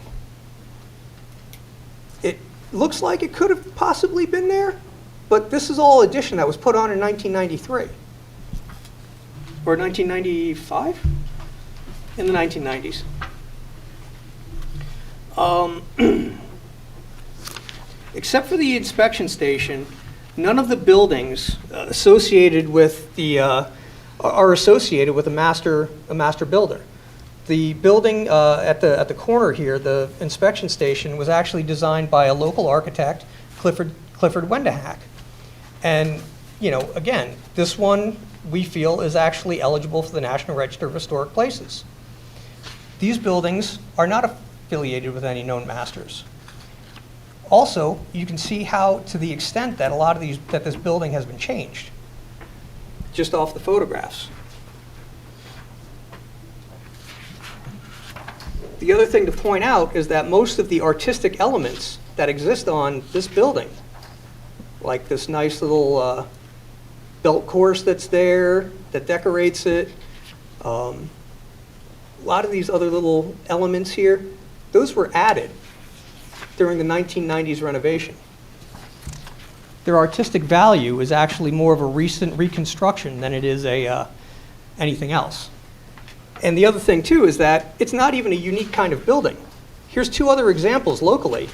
It looks like it could have possibly been there, but this is all addition that was put on in 1993. Or 1995? In the 1990s. Except for the inspection station, none of the buildings associated with the are associated with a master builder. The building at the corner here, the inspection station, was actually designed by a local architect, Clifford Wendehack. And, you know, again, this one we feel is actually eligible for the National Register of Historic Places. These buildings are not affiliated with any known masters. Also, you can see how, to the extent that that this building has been changed, just off the photographs. The other thing to point out is that most of the artistic elements that exist on this building like this nice little belt course that's there that decorates it. A lot of these other little elements here, those were added during the 1990s renovation. Their artistic value is actually more of a recent reconstruction than it is anything else. And the other thing, too, is that it's not even a unique kind of building. Here's two other examples locally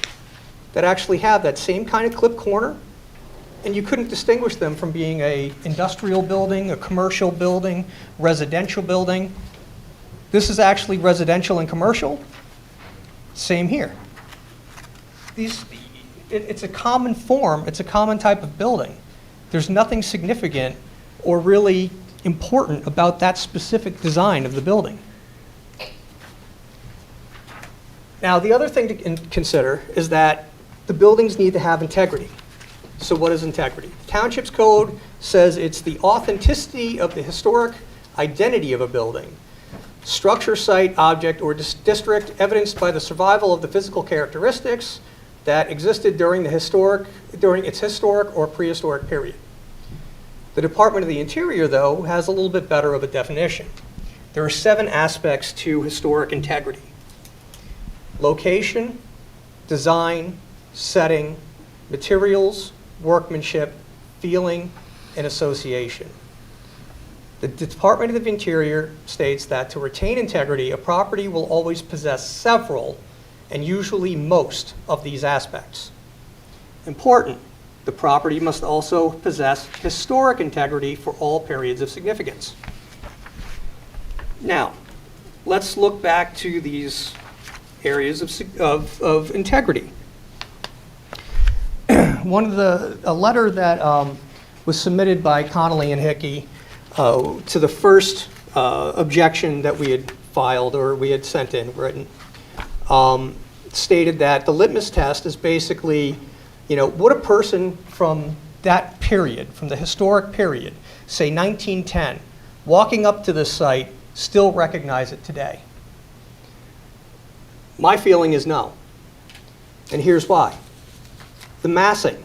that actually have that same kind of clip corner, and you couldn't distinguish them from being an industrial building, a commercial building, residential building. This is actually residential and commercial. Same here. It's a common form, it's a common type of building. There's nothing significant or really important about that specific design of the building. Now, the other thing to consider is that the buildings need to have integrity. So what is integrity? The Township's code says it's the authenticity of the historic identity of a building, structure, site, object, or district evidenced by the survival of the physical characteristics that existed during its historic or prehistoric period. The Department of the Interior, though, has a little bit better of a definition. There are 7 aspects to historic integrity: location, design, setting, materials, workmanship, feeling, and association. The Department of the Interior states that to retain integrity, a property will always possess several, and usually most, of these aspects. Important, the property must also possess historic integrity for all periods of significance. Now, let's look back to these areas of integrity. A letter that was submitted by Connolly and Hickey to the first objection that we had filed or we had sent in written, stated that the litmus test is basically, would a person from that period, from the historic period, say 1910, walking up to this site, still recognize it today? My feeling is no. And here's why. The massing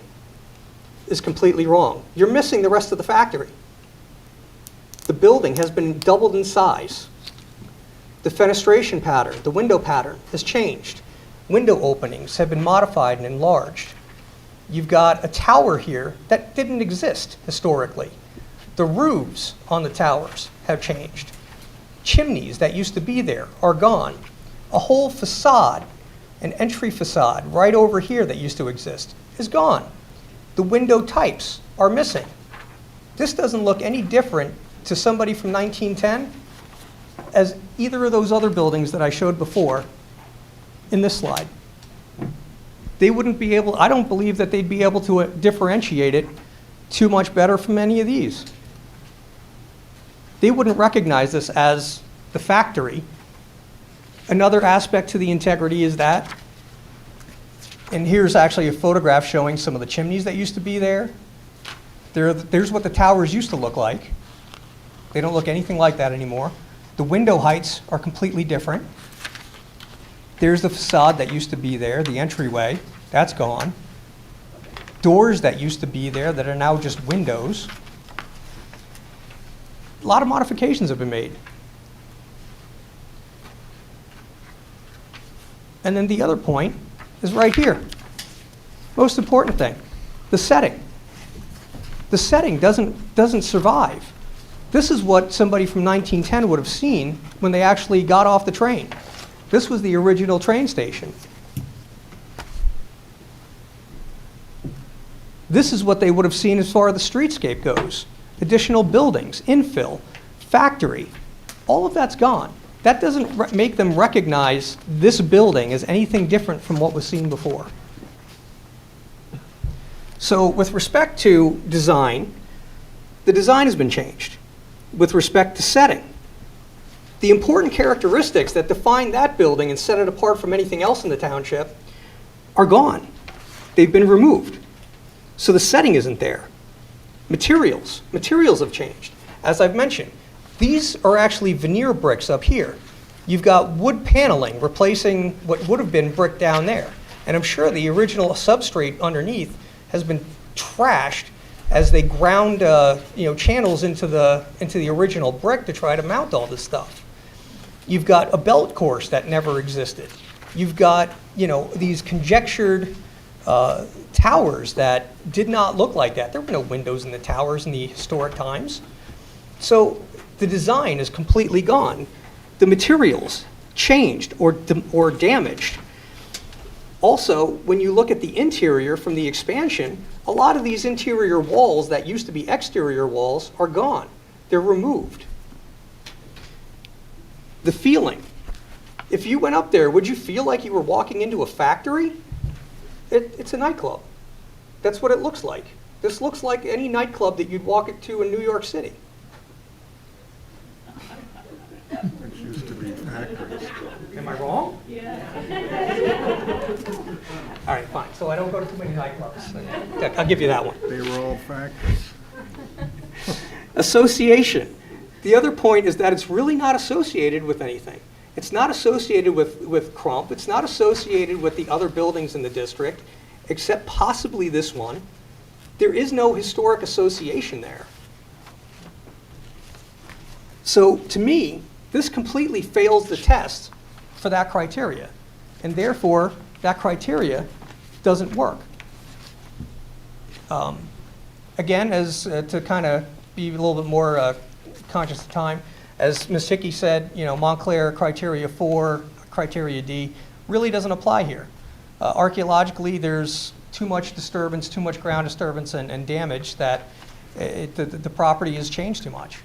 is completely wrong. You're missing the rest of the factory. The building has been doubled in size. The fenestration pattern, the window pattern, has changed. Window openings have been modified and enlarged. You've got a tower here that didn't exist historically. The roofs on the towers have changed. Chimneys that used to be there are gone. A whole facade, an entry facade right over here that used to exist, is gone. The window types are missing. This doesn't look any different to somebody from 1910 as either of those other buildings that I showed before in this slide. They wouldn't be able, I don't believe that they'd be able to differentiate it too much better from any of these. They wouldn't recognize this as the factory. Another aspect to the integrity is that, and here's actually a photograph showing some of the chimneys that used to be there. There's what the towers used to look like. They don't look anything like that anymore. The window heights are completely different. There's the facade that used to be there, the entryway, that's gone. Doors that used to be there that are now just windows. A lot of modifications have been made. And then the other point is right here. Most important thing, the setting. The setting doesn't survive. This is what somebody from 1910 would have seen when they actually got off the train. This was the original train station. This is what they would have seen as far as the streetscape goes. Additional buildings, infill, factory, all of that's gone. That doesn't make them recognize this building as anything different from what was seen before. So with respect to design, the design has been changed. With respect to setting, the important characteristics that define that building and set it apart from anything else in the township are gone. They've been removed. So the setting isn't there. Materials have changed. As I've mentioned, these are actually veneer bricks up here. You've got wood paneling replacing what would have been brick down there. And I'm sure the original substrate underneath has been trashed as they ground, channels into the original brick to try to mount all this stuff. You've got a belt course that never existed. You've got, these conjectured towers that did not look like that. There were no windows in the towers in the historic times. So the design is completely gone. The materials changed or damaged. Also, when you look at the interior from the expansion, a lot of these interior walls that used to be exterior walls are gone. They're removed. The feeling. If you went up there, would you feel like you were walking into a factory? It's a nightclub. That's what it looks like. This looks like any nightclub that you'd walk into in New York City. Which used to be factories. Am I wrong? Yeah. All right, fine. So I don't go to too many nightclubs. I'll give you that one. They were all factories. Association. The other point is that it's really not associated with anything. It's not associated with Crump. It's not associated with the other buildings in the district, except possibly this one. There is no historic association there. So to me, this completely fails the test for that criteria, and therefore that criteria doesn't work. Again, as to kind of be a little bit more conscious of time, as Ms. Hickey said, Montclair criteria 4, criteria D really doesn't apply here. Archaeologically, there's too much disturbance, too much ground disturbance and damage that the property has changed too much.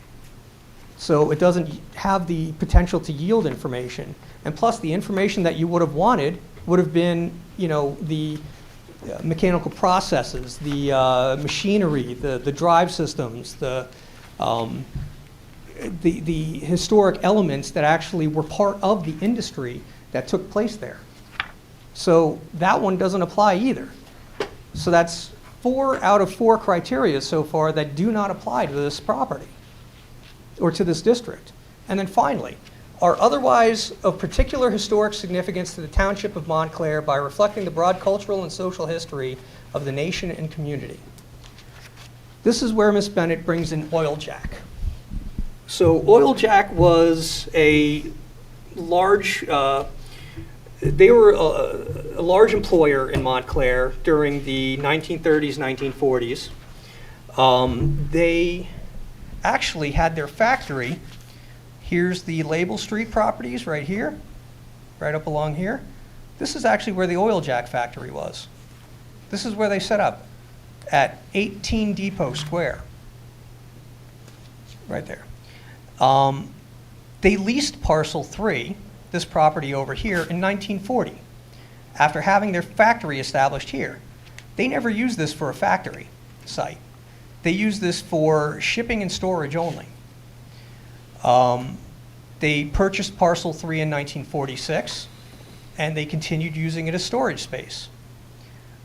So it doesn't have the potential to yield information. And plus, the information that you would have wanted would have been, the mechanical processes, the machinery, the drive systems, the historic elements that actually were part of the industry that took place there. So that one doesn't apply either. So that's 4 out of 4 criteria so far that do not apply to this property or to this district. And then finally, are otherwise of particular historic significance to the Township of Montclair by reflecting the broad cultural and social history of the nation and community. This is where Ms. Bennett brings in Oil Jack. So Oil Jack was a large, they were a large employer in Montclair during the 1930s, 1940s. They actually had their factory. Here's the Label Street properties right here, right up along here. This is actually where the Oil Jack factory was. This is where they set up, at 18 Depot Square, right there. They leased parcel 3, this property over here, in 1940, after having their factory established here. They never used this for a factory site. They used this for shipping and storage only. They purchased parcel 3 in 1946, and they continued using it as storage space.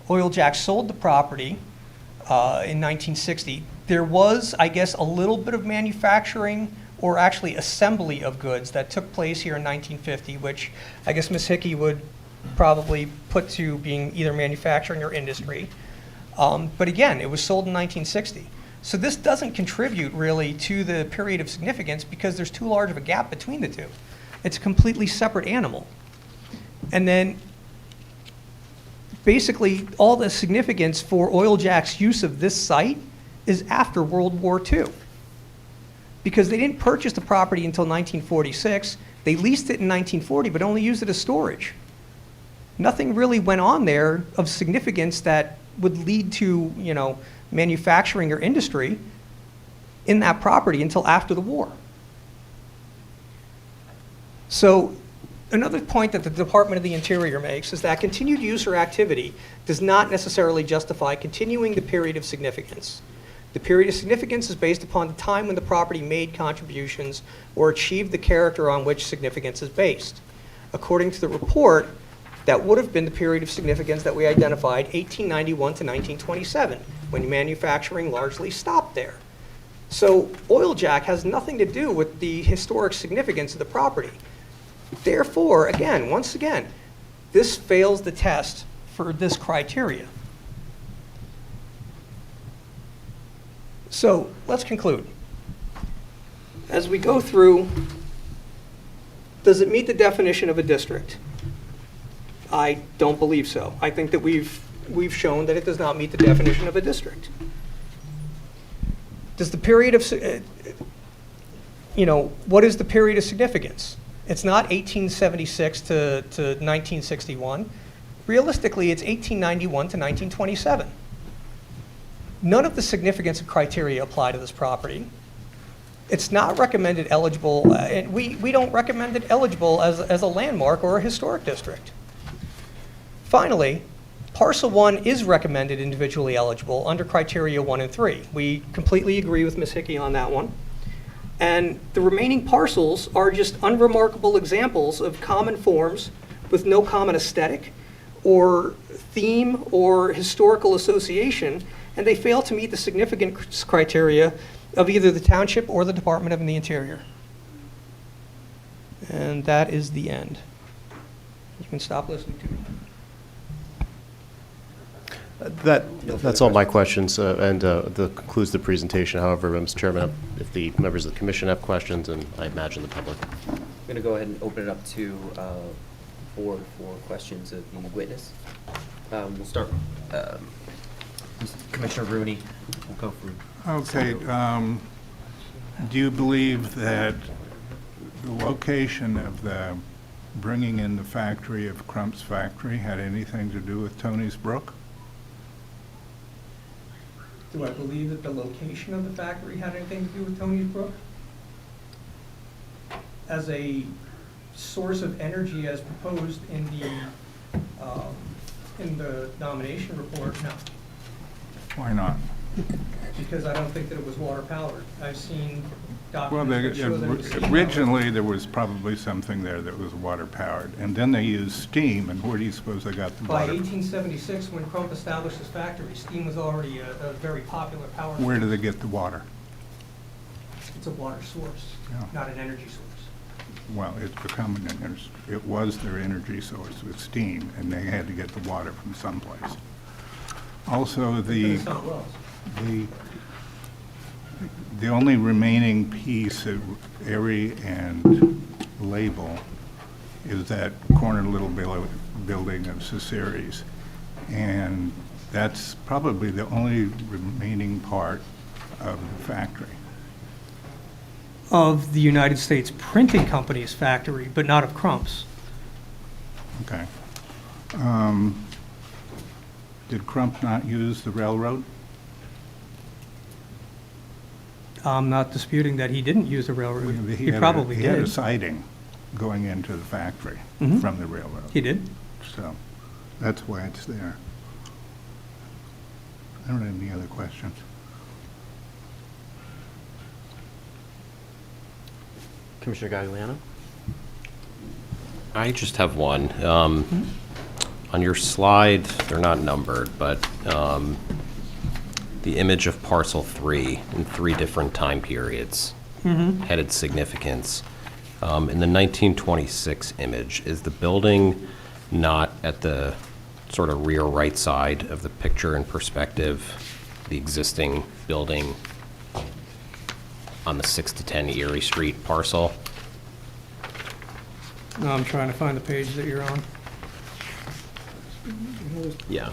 Oil Jack sold the property in 1960. There was, I guess, a little bit of manufacturing or actually assembly of goods that took place here in 1950, which I guess Ms. Hickey would probably put to being either manufacturing or industry. But again, it was sold in 1960. So this doesn't contribute really to the period of significance because there's too large of a gap between the two. It's a completely separate animal. And then basically all the significance for Oil Jack's use of this site is after World War II. Because they didn't purchase the property until 1946. They leased it in 1940, but only used it as storage. Nothing really went on there of significance that would lead to, manufacturing or industry in that property until after the war. So another point that the Department of the Interior makes is that continued use or activity does not necessarily justify continuing the period of significance. The period of significance is based upon the time when the property made contributions or achieved the character on which significance is based. According to the report, that would have been the period of significance that we identified, 1891 to 1927, when manufacturing largely stopped there. So Oil Jack has nothing to do with the historic significance of the property. Therefore, again, once again, this fails the test for this criteria. So let's conclude. As we go through, does it meet the definition of a district? I don't believe so. I think that we've shown that it does not meet the definition of a district. Does the period of, what is the period of significance? It's not 1876 to 1961. Realistically, it's 1891 to 1927. None of the significance criteria apply to this property. It's not recommended eligible, and we don't recommend it eligible as a landmark or a historic district. Finally, Parcel 1 is recommended individually eligible under criteria 1 and 3. We completely agree with Ms. Hickey on that one. And the remaining parcels are just unremarkable examples of common forms with no common aesthetic or theme or historical association, and they fail to meet the significance criteria of either the township or the Department of the Interior. And that is the end. You can stop listening to me. That's all my questions, and that concludes the presentation. However, Mr. Chairman, if the members of the commission have questions, and I imagine the public. I'm going to go ahead and open it up to board for questions of the witness. We'll start, Commissioner Rooney. We'll go through. Okay. Do you believe that the location of the bringing in the factory of Crump's factory had anything to do with Tony's Brook? Do I believe that the location of the factory had anything to do with Tony's Brook? As a source of energy as proposed in the nomination report, no. Why not? Because I don't think that it was water powered. I've seen Well, documents that show that it was steam powered. originally there was probably something there that was water powered, and then they used steam, and where do you suppose they got the By water? 1876, when Crump established his factory, steam was already a very popular power. Where do source. they get the water? It's a water source, Yeah. not an energy source. Well, it's become it was their energy source with steam, and they had to get the water from someplace. Also, the only remaining piece of area and label is that corner little building of Caceres. And that's probably the only remaining part of the factory. Of the United States Printing Company's factory, but not of Crump's. Okay. Did Crump not use the railroad? I'm not disputing that he didn't use the railroad. He probably He had a did. siding going into the factory Mhm. from the railroad. He did. So that's why it's there. I don't have any other questions. Commissioner Gagliano? I just have one. On your slide, they're not numbered, but the image of parcel 3 in 3 different time periods, headed significance. In the 1926 image, is the building not at the sort of rear right side of the picture in perspective, the existing building on the 6 to 10 Erie Street parcel? No, I'm trying to find the page that you're on. Yeah.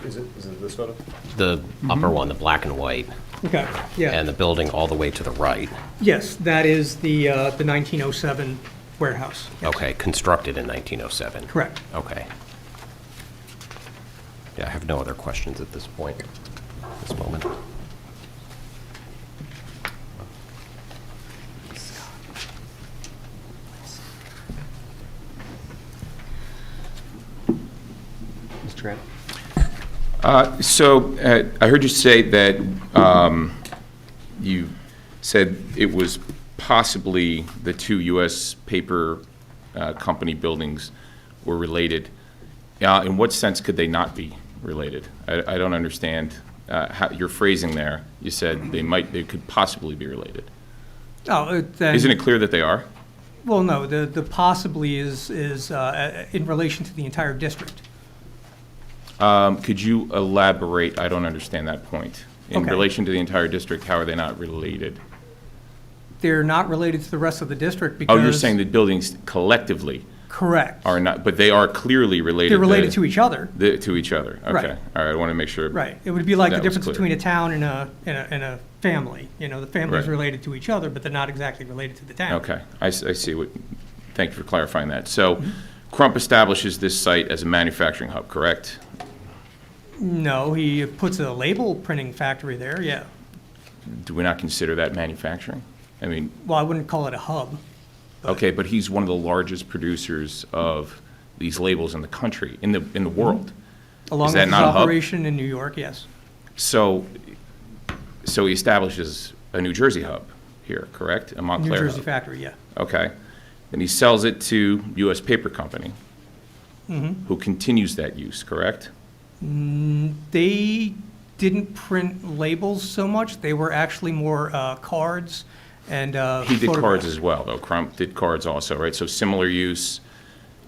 Is it this photo? The upper one, the black and white, Okay, yeah. and the building all the way to the right. Yes, that is the 1907 warehouse. Okay, constructed in 1907. Correct. Okay. Yeah, I have no other questions at this point, at this moment. Mr. Grant? I heard you say that you said it was possibly the 2 U.S. paper company buildings were related. In what sense could they not be related? I don't understand how your phrasing there. You said they could possibly be related. Oh, then. Isn't it clear that they are? Well, no, the possibly is in relation to the entire district. Could you elaborate? I don't understand that point. In Okay. relation to the entire district, how are they not related? They're not related to the rest of the district because... Oh, you're saying the buildings collectively Correct. are not, but they are clearly related. They're related to each other. To each other, okay. Right. All right, I want to make sure. Right. It would be like the that was difference clear. between a town and a family. You know, the family's Right. related to each other, but they're not exactly related to the town. Okay, I see what, thank you for clarifying that. So Crump establishes this site as a manufacturing hub, correct? No, he puts a label printing factory there, yeah. Do we not consider that manufacturing? I mean, Well, I wouldn't call it a hub. okay, but he's one of the largest producers of these labels in the country, in the world. Along Is with that his not a hub? operation in New York, yes. So he establishes a New Jersey hub here, correct? A New Montclair Jersey hub. factory, yeah. Okay. Then he sells it to U.S. Paper Company, Mhm. who continues that use, correct? They didn't print labels so much. They were actually more cards and He did cards photographs. as well, though. Crump did cards also, right? So similar use.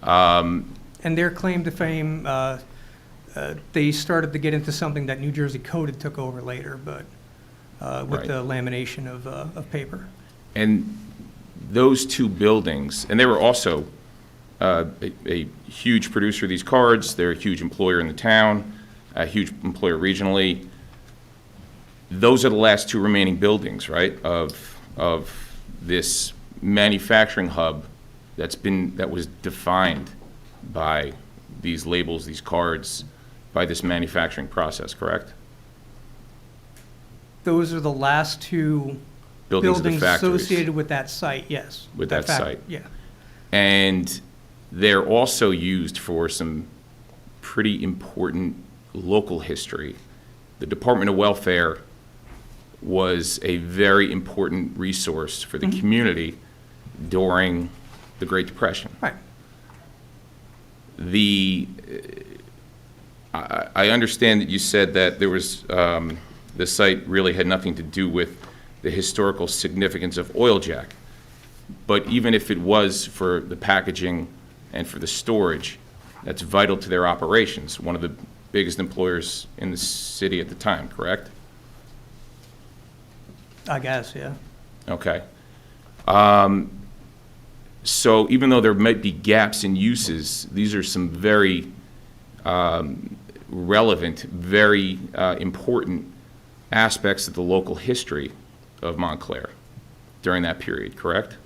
And their claim to fame, they started to get into something that New Jersey Coded took over later, but with Right. the lamination of paper. And those two buildings, and they were also a huge producer of these cards. They're a huge employer in the town, a huge employer regionally. Those are the last two remaining buildings, right, of this manufacturing hub that was defined by these labels, these cards, by this manufacturing process, correct? Those are the last two Buildings of the buildings factories. associated with that site, yes. With that site. Yeah. And they're also used for some pretty important local history. The Department of Welfare was a very important resource for the community during the Great Depression. Right. I understand that you said that there was, the site really had nothing to do with the historical significance of Oil Jack. But even if it was for the packaging and for the storage, that's vital to their operations, one of the biggest employers in the city at the time, correct? I guess, yeah. Okay. So even though there might be gaps in uses, these are some very relevant, very important aspects of the local history of Montclair during that period, correct?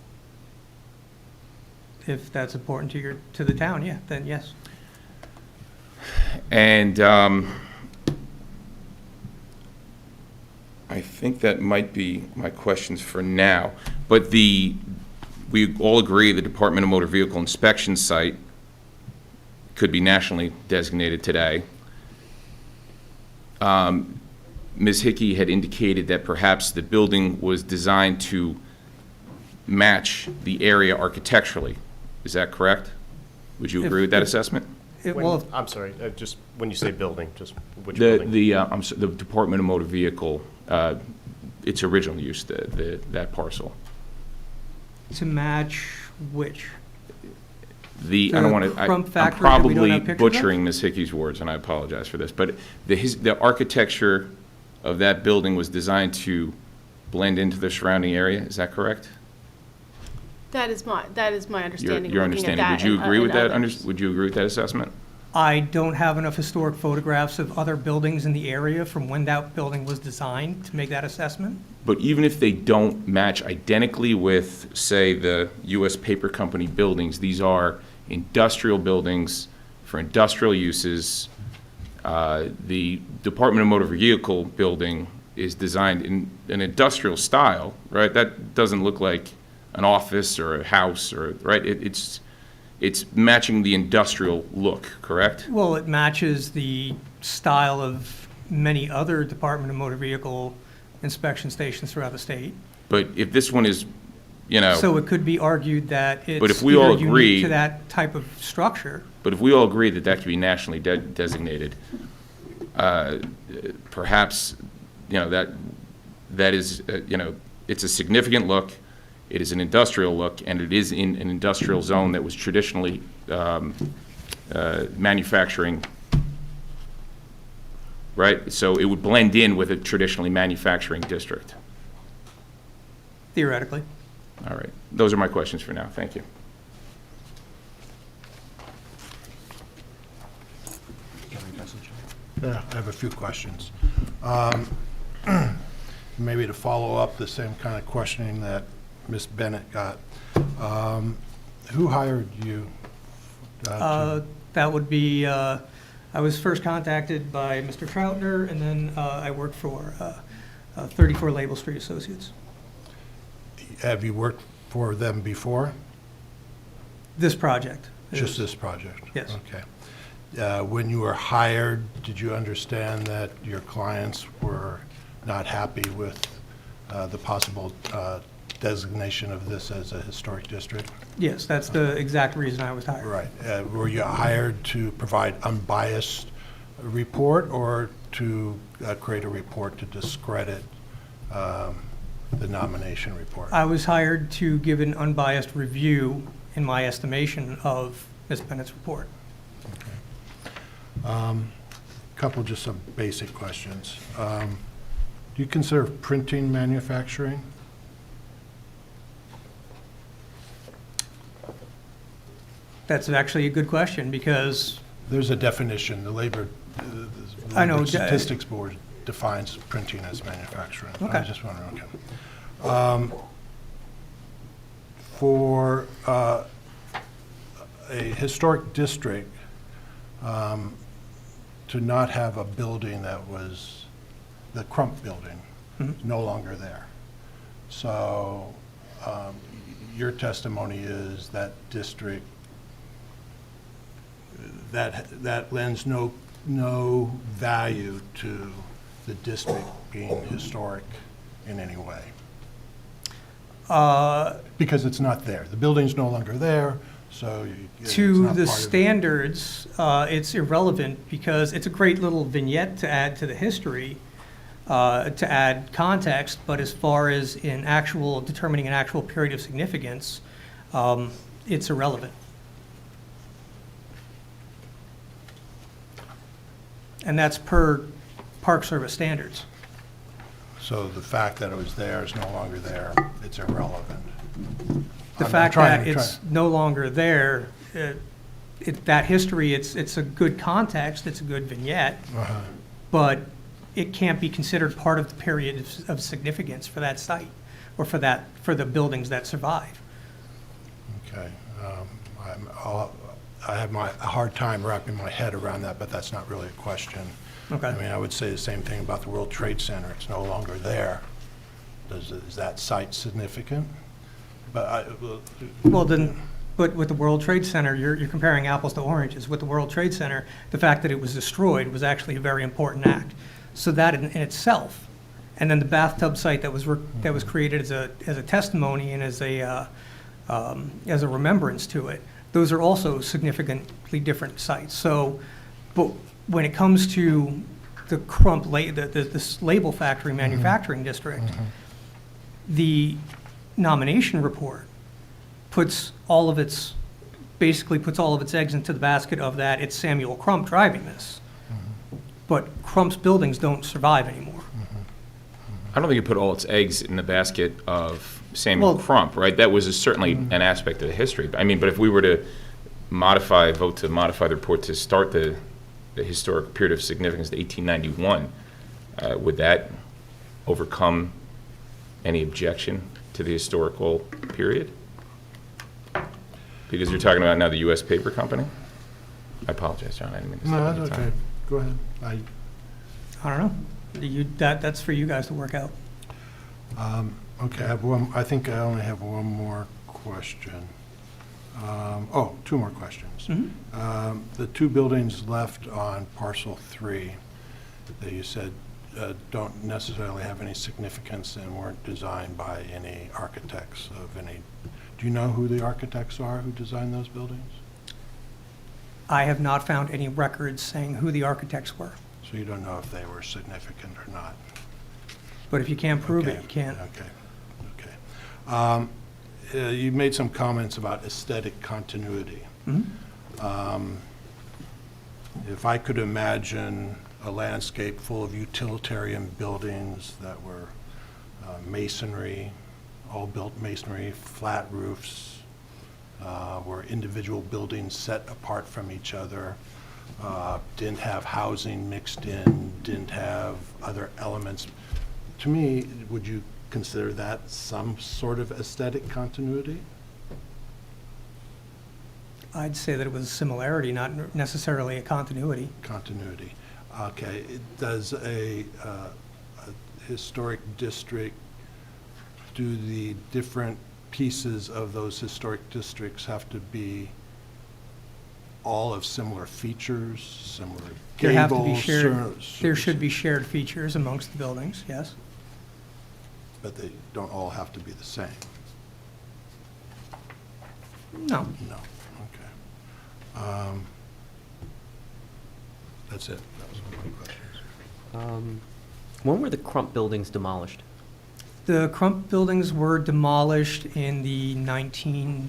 If that's important to the town, yeah, then yes. And I think that might be my questions for now. But we all agree the Department of Motor Vehicle Inspection site could be nationally designated today. Ms. Hickey had indicated that perhaps the building was designed to match the area architecturally. Is that correct? Would you agree with that assessment? I'm sorry, just when you say building, just which building? The Department of Motor Vehicle, its original use, that parcel. To match which? I don't want to, Crump I'm factory that we don't probably have pictures of? butchering Ms. Hickey's words, and I apologize for this, but the architecture of that building was designed to blend into the surrounding area, is that correct? That is my understanding. Your looking at understanding, that would you and- agree with and that, others. would you agree with that assessment? I don't have enough historic photographs of other buildings in the area from when that building was designed to make that assessment. But even if they don't match identically with, say, the U.S. Paper Company buildings, these are industrial buildings for industrial uses. The Department of Motor Vehicle building is designed in an industrial style, right? That doesn't look like an office or a house, or right? It's matching the industrial look, correct? Well, it matches the style of many other Department of Motor Vehicle inspection stations throughout the state. But if this one is, So it could be argued that But if it's we all either agree- unique to that type of structure. But if we all agree that that could be nationally designated, perhaps, that is, it's a significant look, it is an industrial look, and it is in an industrial zone that was traditionally manufacturing right? So it would blend in with a traditionally manufacturing district. Theoretically. All right. Those are my questions for now. Thank you. Yeah, I have a few questions. Maybe to follow up the same kind of questioning that Ms. Bennett got. Who hired you? That would be, I was first contacted by Mr. Troutner, and then I worked for 34 Label Street Associates. Have you worked for them before? This project. Just this project? Yes. Okay. When you were hired, did you understand that your clients were not happy with the possible designation of this as a historic district? Yes, that's the exact reason I was hired. Right. Were you hired to provide unbiased report or to create a report to discredit the nomination report? I was hired to give an unbiased review, in my estimation, of Ms. Bennett's report. Couple just some basic questions. Do you consider printing manufacturing? That's actually a good question, because there's a definition. The Labor I know, Statistics Board defines printing as manufacturing. Okay. I was just wondering. Okay. For a historic district, to not have a building that was the Crump building, no longer there. So your testimony is that district, that lends no value to the district being historic in any way. Because it's not there. The building's no longer there, so it's to not the part of it. standards, it's irrelevant, because it's a great little vignette to add to the history, to add context, but as far as in actual, determining an actual period of significance, it's irrelevant. And that's per Park Service standards. So the fact that it was there is no longer there, it's irrelevant. The fact that it's no longer there, that history, it's a good context, it's a good vignette, but it can't be considered part of the period of significance for that site, or for the buildings that survive. Okay. I have a hard time wrapping my head around that, but that's not really a question. Okay. I mean, I would say the same thing about the World Trade Center. It's no longer there. Is that site significant? But Well, then, but with the World Trade Center, you're comparing apples to oranges. With the World Trade Center, the fact that it was destroyed was actually a very important act. So that in itself, and then the bathtub site that was created as a testimony and as a remembrance to it, those are also significantly different sites. So, but when it comes to the Crump, this label factory manufacturing district, the nomination report basically puts all of its eggs into the basket of that it's Samuel Crump driving this. But Crump's buildings don't survive anymore. I don't think it put all its eggs in the basket of Samuel Crump, right? That was certainly an aspect of the history. I mean, but if we were to vote to modify the report to start the historic period of significance to 1891, would that overcome any objection to the historical period? Because you're talking about now the U.S. Paper Company? I apologize, John, I didn't mean to step no, on your that's time. okay. Go ahead. I don't know. That's for you guys to work out. Okay, I think I only have one more question. Two more questions. The two buildings left on parcel 3 that you said don't necessarily have any significance and weren't designed by any architects of any. Do you know who the architects are who designed those buildings? I have not found any records saying who the architects were. So you don't know if they were significant or not? But if you can't prove it, you can't. Okay. You made some comments about aesthetic continuity. If I could imagine a landscape full of utilitarian buildings that were masonry, all built masonry, flat roofs, were individual buildings set apart from each other, didn't have housing mixed in, didn't have other elements. To me, would you consider that some sort of aesthetic continuity? I'd say that it was a similarity, not necessarily a continuity. Continuity. Okay. Does a historic district, do the different pieces of those historic districts have to be all of similar features, similar There have to be gables? shared, there should be shared features amongst the buildings, yes. But they don't all have to be the same? No. No, okay. That's it. That was all my questions. When were the Crump buildings demolished? The Crump buildings were demolished in the 1920s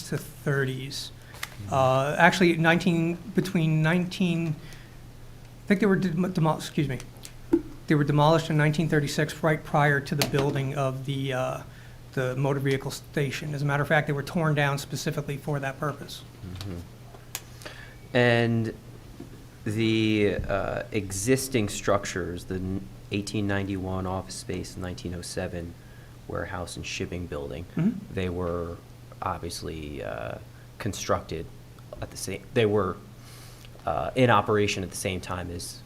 to 30s. Actually, I think they were demolished, excuse me. They were demolished in 1936, right prior to the building of the motor vehicle station. As a matter of fact, they were torn down specifically for that purpose. And the existing structures, the 1891 office space, 1907 warehouse and shipping building, they were obviously constructed at the same, they were in operation at the same time as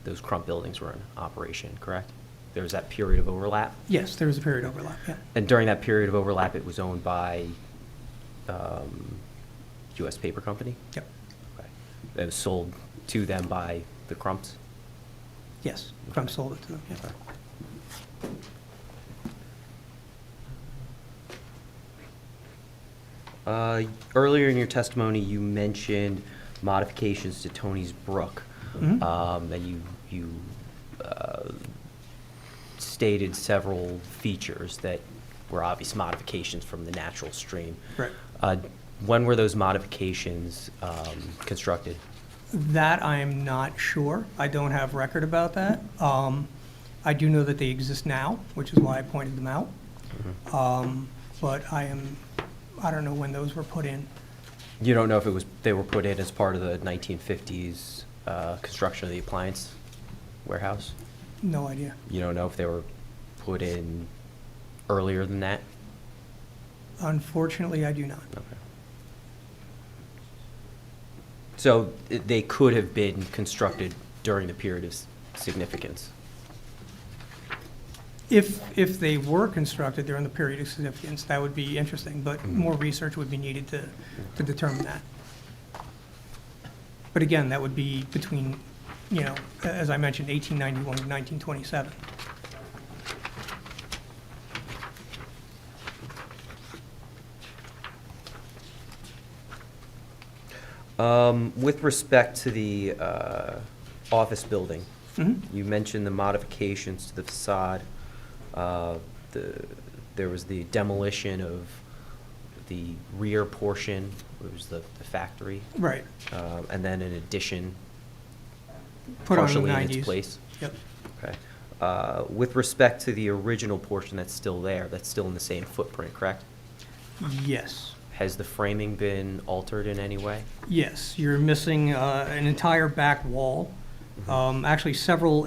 those Crump buildings were in operation, correct? There was that period of overlap? Yes, there was a period of overlap, yeah. And during that period of overlap, it was owned by U.S. Paper Company? Yep. Okay. It was sold to them by the Crumps? Yes, Crump sold it to them, yeah. Earlier in your testimony, you mentioned modifications to Tony's Brook. And you stated several features that were obvious modifications from the natural stream. Right. When were those modifications constructed? That I'm not sure. I don't have record about that. I do know that they exist now, which is why I pointed them out. But I don't know when those were put in. You don't know if they were put in as part of the 1950s construction of the appliance warehouse? No idea. You don't know if they were put in earlier than that? Unfortunately, I do not. Okay. So they could have been constructed during the period of significance? If they were constructed during the period of significance, that would be interesting, but more research would be needed to determine that. But again, that would be between, as I mentioned, 1891 and 1927. With respect to the office building, you mentioned the modifications to the facade. There was the demolition of the rear portion, it was the factory. Right. And then an addition Put on in the partially in 90s. its place. Yep. Okay. With respect to the original portion that's still there, that's still in the same footprint, correct? Yes. Has the framing been altered in any way? Yes, you're missing an entire back wall. Actually, several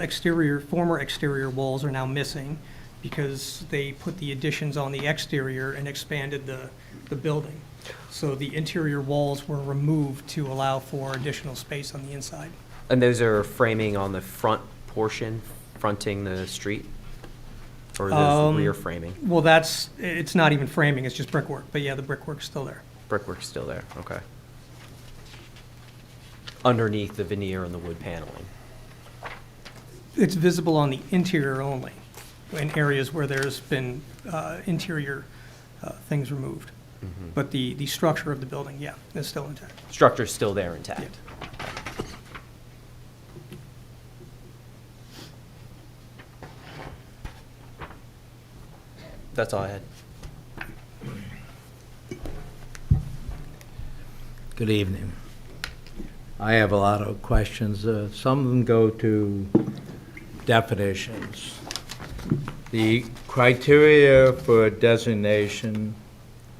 former exterior walls are now missing because they put the additions on the exterior and expanded the building. So the interior walls were removed to allow for additional space on the inside. And those are framing on the front portion, fronting the street? Or those the rear framing? Well, it's not even framing, it's just brickwork. But yeah, the brickwork's still there. Brickwork's still there, okay. Underneath the veneer and the wood paneling? It's visible on the interior only, in areas where there's been interior things removed. But the structure of the building, yeah, is still intact. Structure's still there intact? That's all I had. Good evening. I have a lot of questions. Some of them go to definitions. The criteria for designation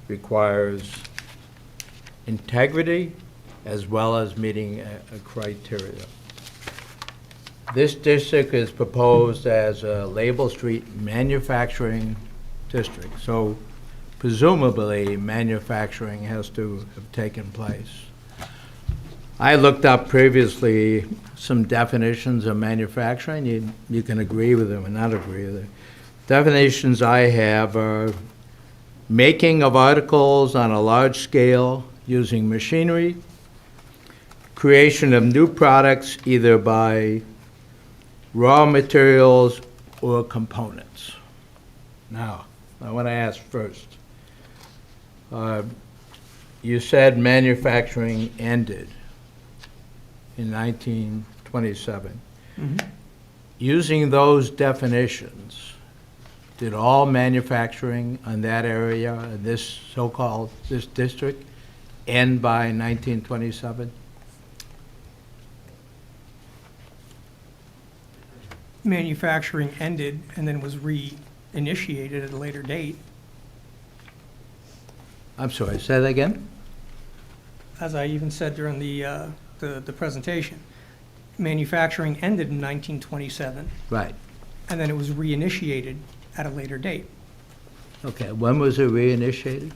requires integrity as well as meeting a criteria. This district is proposed as a label street manufacturing district, so presumably manufacturing has to have taken place. I looked up previously some definitions of manufacturing. You can agree with them or not agree with them. Definitions I have are making of articles on a large scale using machinery, creation of new products either by raw materials or components. Now, I want to ask first. You said manufacturing ended in 1927. Mhm. Using those definitions, did all manufacturing on that area, this so-called, this district, end by 1927? Manufacturing ended and then was reinitiated at a later date. I'm sorry, say that again? As I even said during the presentation, manufacturing ended in 1927, Right. and then it was reinitiated at a later date. Okay, when was it reinitiated?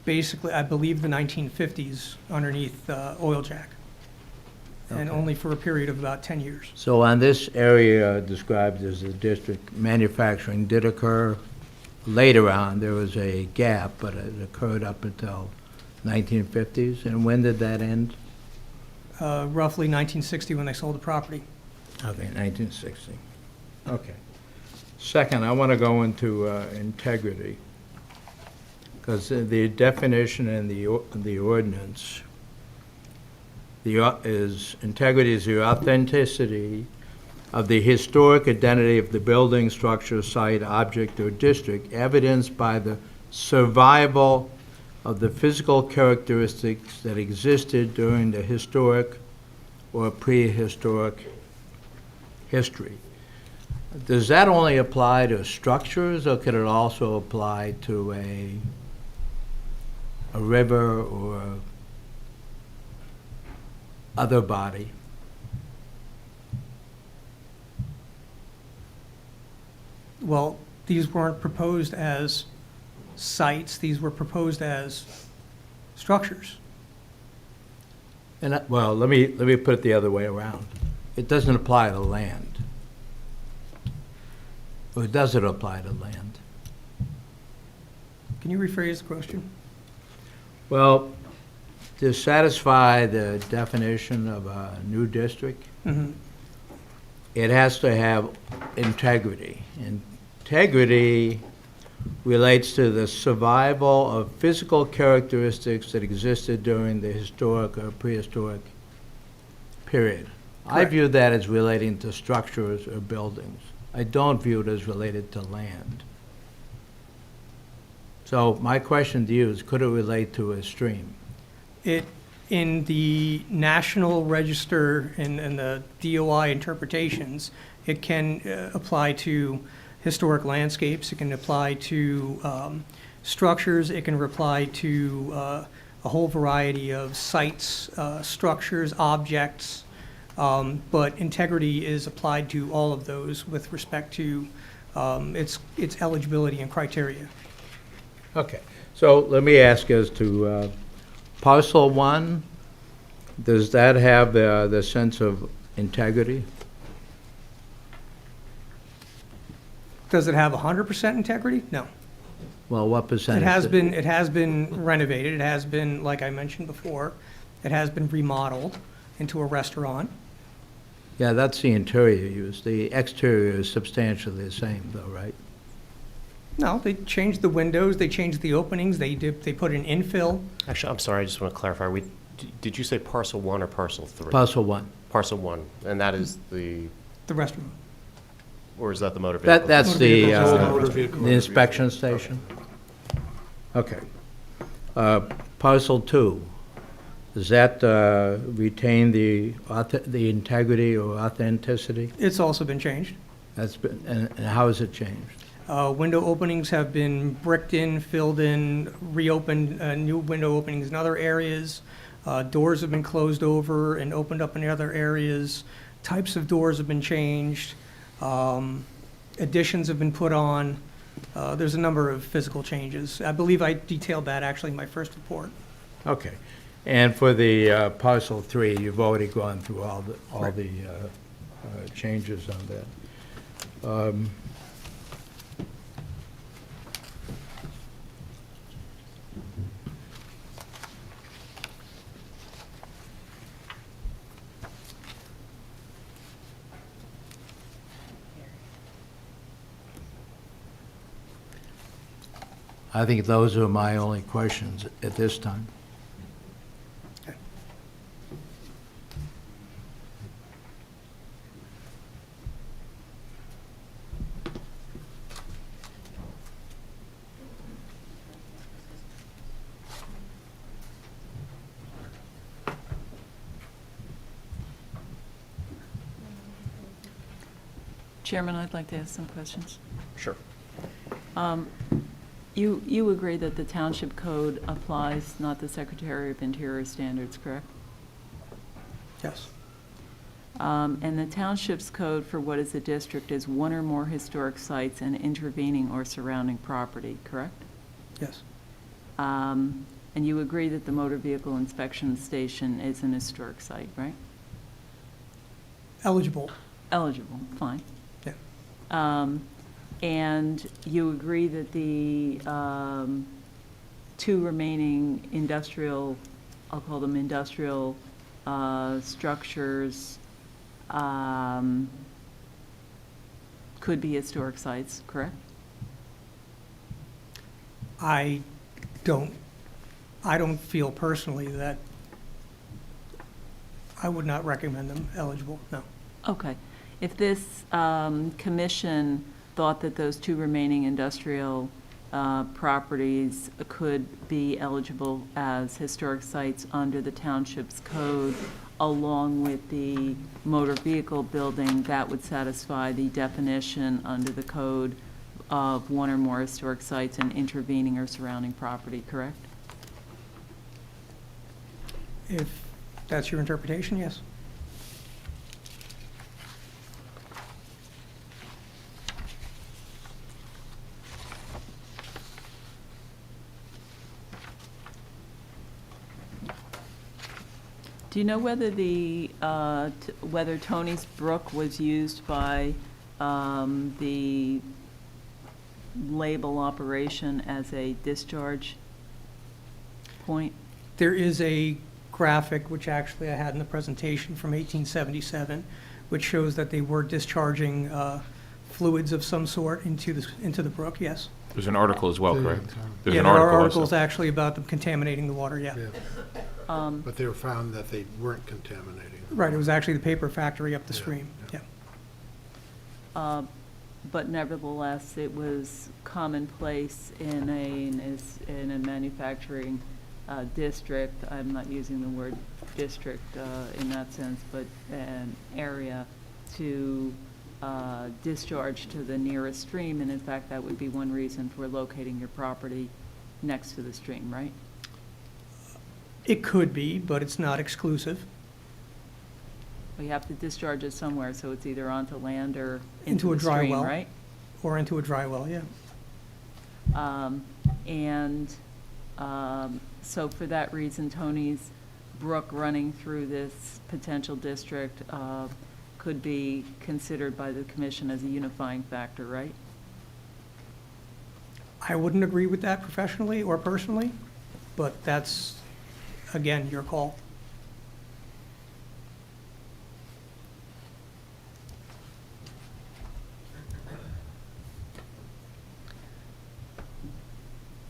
Basically, I believe the 1950s underneath Oil Jack, and Okay. only for a period of about 10 years. So on this area described as the district, manufacturing did occur later on. There was a gap, but it occurred up until 1950s. And when did that end? Roughly 1960 when they sold the property. Okay, 1960. Okay. Second, I want to go into integrity, because the definition in the ordinance, integrity is the authenticity of the historic identity of the building, structure, site, object, or district, evidenced by the survival of the physical characteristics that existed during the historic or prehistoric history. Does that only apply to structures, or could it also apply to a river or other body? Well, these weren't proposed as sites, these were proposed as structures. And well, let me put it the other way around. It doesn't apply to land. Or does it apply to land? Can you rephrase the question? Well, to satisfy the definition of a new district, Mhm. it has to have integrity. Integrity relates to the survival of physical characteristics that existed during the historic or prehistoric period. I Correct. view that as relating to structures or buildings. I don't view it as related to land. So my question to you is, could it relate to a stream? It, in the National Register and the DOI interpretations, it can apply to historic landscapes, it can apply to structures, it can apply to a whole variety of sites, structures, objects, but integrity is applied to all of those with respect to its eligibility and criteria. Okay, so let me ask as to parcel 1, does that have the sense of integrity? Does it have 100% integrity? No. Well, what percentage? It has been renovated, it has been, like I mentioned before, it has been remodeled into a restaurant. Yeah, that's the interior use. The exterior is substantially the same though, right? No, they changed the windows, they changed the openings, they put an infill. Actually, I'm sorry, I just want to clarify. Did you say parcel 1 or parcel 3? Parcel 1. Parcel 1, and that is the, restaurant. or is that the motor vehicle? That's the Motor vehicle. inspection station? Okay. Parcel 2, Does that retain the integrity or authenticity? It's also been changed. That's been, and how has it changed? Window openings have been bricked in, filled in, reopened, new window openings in other areas. Doors have been closed over and opened up in other areas. Types of doors have been changed. Additions have been put on. There's a number of physical changes. I believe I detailed that actually in my first report. Okay. And for the parcel 3, you've already gone through all the changes on that. I think those are my only questions at this time. Chairman, I'd like to ask some questions. Sure. You agree that the township code applies, not the Secretary of Interior standards, correct? Yes. And the township's code for what is a district is one or more historic sites and intervening or surrounding property, correct? Yes. And you agree that the motor vehicle inspection station is an historic site, right? Eligible. Eligible, fine. Yeah. And you agree that the 2 remaining industrial, I'll call them industrial structures, could be historic sites, correct? I don't feel personally that I would not recommend them eligible, no. Okay. If this commission thought that those 2 remaining industrial properties could be eligible as historic sites under the township's code, along with the motor vehicle building, that would satisfy the definition under the code of 1 or more historic sites and intervening or surrounding property, correct? If that's your interpretation, yes. Do you know whether whether Tony's Brook was used by the label operation as a discharge point? There is a graphic, which actually I had in the presentation from 1877, which shows that they were discharging fluids of some sort into the brook, yes. There's an article as well, correct? There's Yeah, an there are article articles also. actually about them contaminating the water, yeah. But they were found that they weren't contaminating. Right, it was actually the paper factory up the stream, yeah. But nevertheless, it was commonplace in a manufacturing district. I'm not using the word district in that sense, but an area to discharge to the nearest stream. And in fact, that would be one reason for locating your property next to the stream, right? It could be, but it's not exclusive. We have to discharge it somewhere, so it's either onto land or Into a the dry stream, well. right? Or into a dry well, yeah. So for that reason, Tony's Brook running through this potential district could be considered by the commission as a unifying factor, right? I wouldn't agree with that professionally or personally, but that's, again, your call.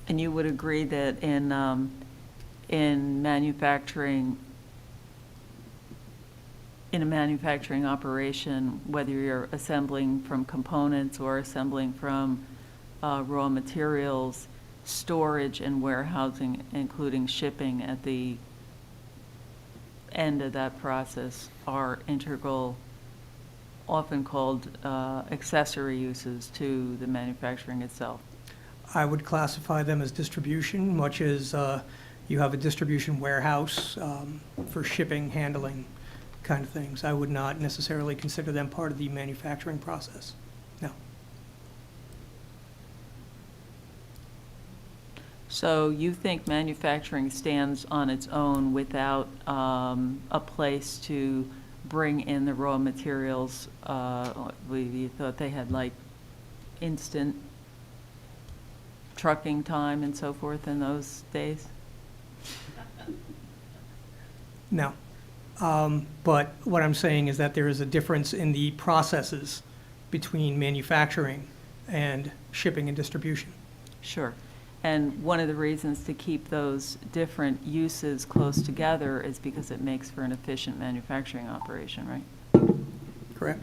And you would agree that in manufacturing, in a manufacturing operation, whether you're assembling from components or assembling from raw materials, storage and warehousing, including shipping at the end of that process are integral, often called accessory uses to the manufacturing itself? I would classify them as distribution, much as you have a distribution warehouse for shipping, handling kind of things. I would not necessarily consider them part of the manufacturing process. No. So you think manufacturing stands on its own without a place to bring in the raw materials? We thought they had like instant trucking time and so forth in those days? No. But what I'm saying is that there is a difference in the processes between manufacturing and shipping and distribution. Sure. And one of the reasons to keep those different uses close together is because it makes for an efficient manufacturing operation, right? Correct.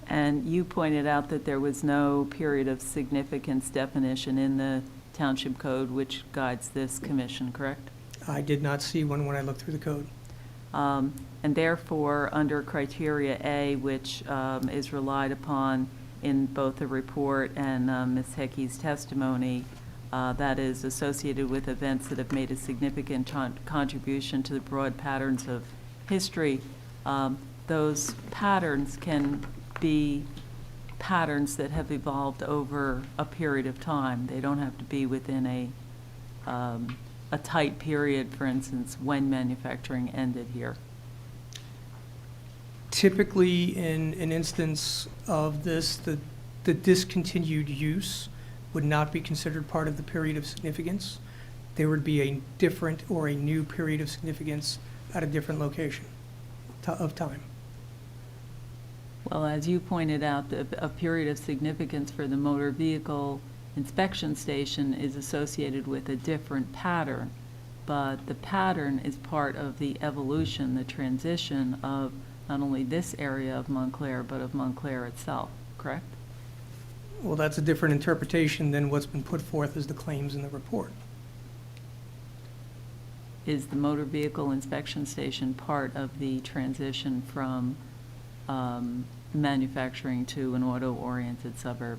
And you pointed out that there was no period of significance definition in the Township Code which guides this commission, correct? I did not see one when I looked through the code. And therefore, under criteria A, which is relied upon in both the report and Ms. Hickey's testimony, that is associated with events that have made a significant contribution to the broad patterns of history, those patterns can be patterns that have evolved over a period of time. They don't have to be within a tight period, for instance, when manufacturing ended here. Typically, in an instance of this, the discontinued use would not be considered part of the period of significance. There would be a different or a new period of significance at a different location of time. Well, as you pointed out, a period of significance for the motor vehicle inspection station is associated with a different pattern, but the pattern is part of the evolution, the transition of not only this area of Montclair, but of Montclair itself, correct? Well, that's a different interpretation than what's been put forth as the claims in the report. Is the motor vehicle inspection station part of the transition from manufacturing to an auto-oriented suburb?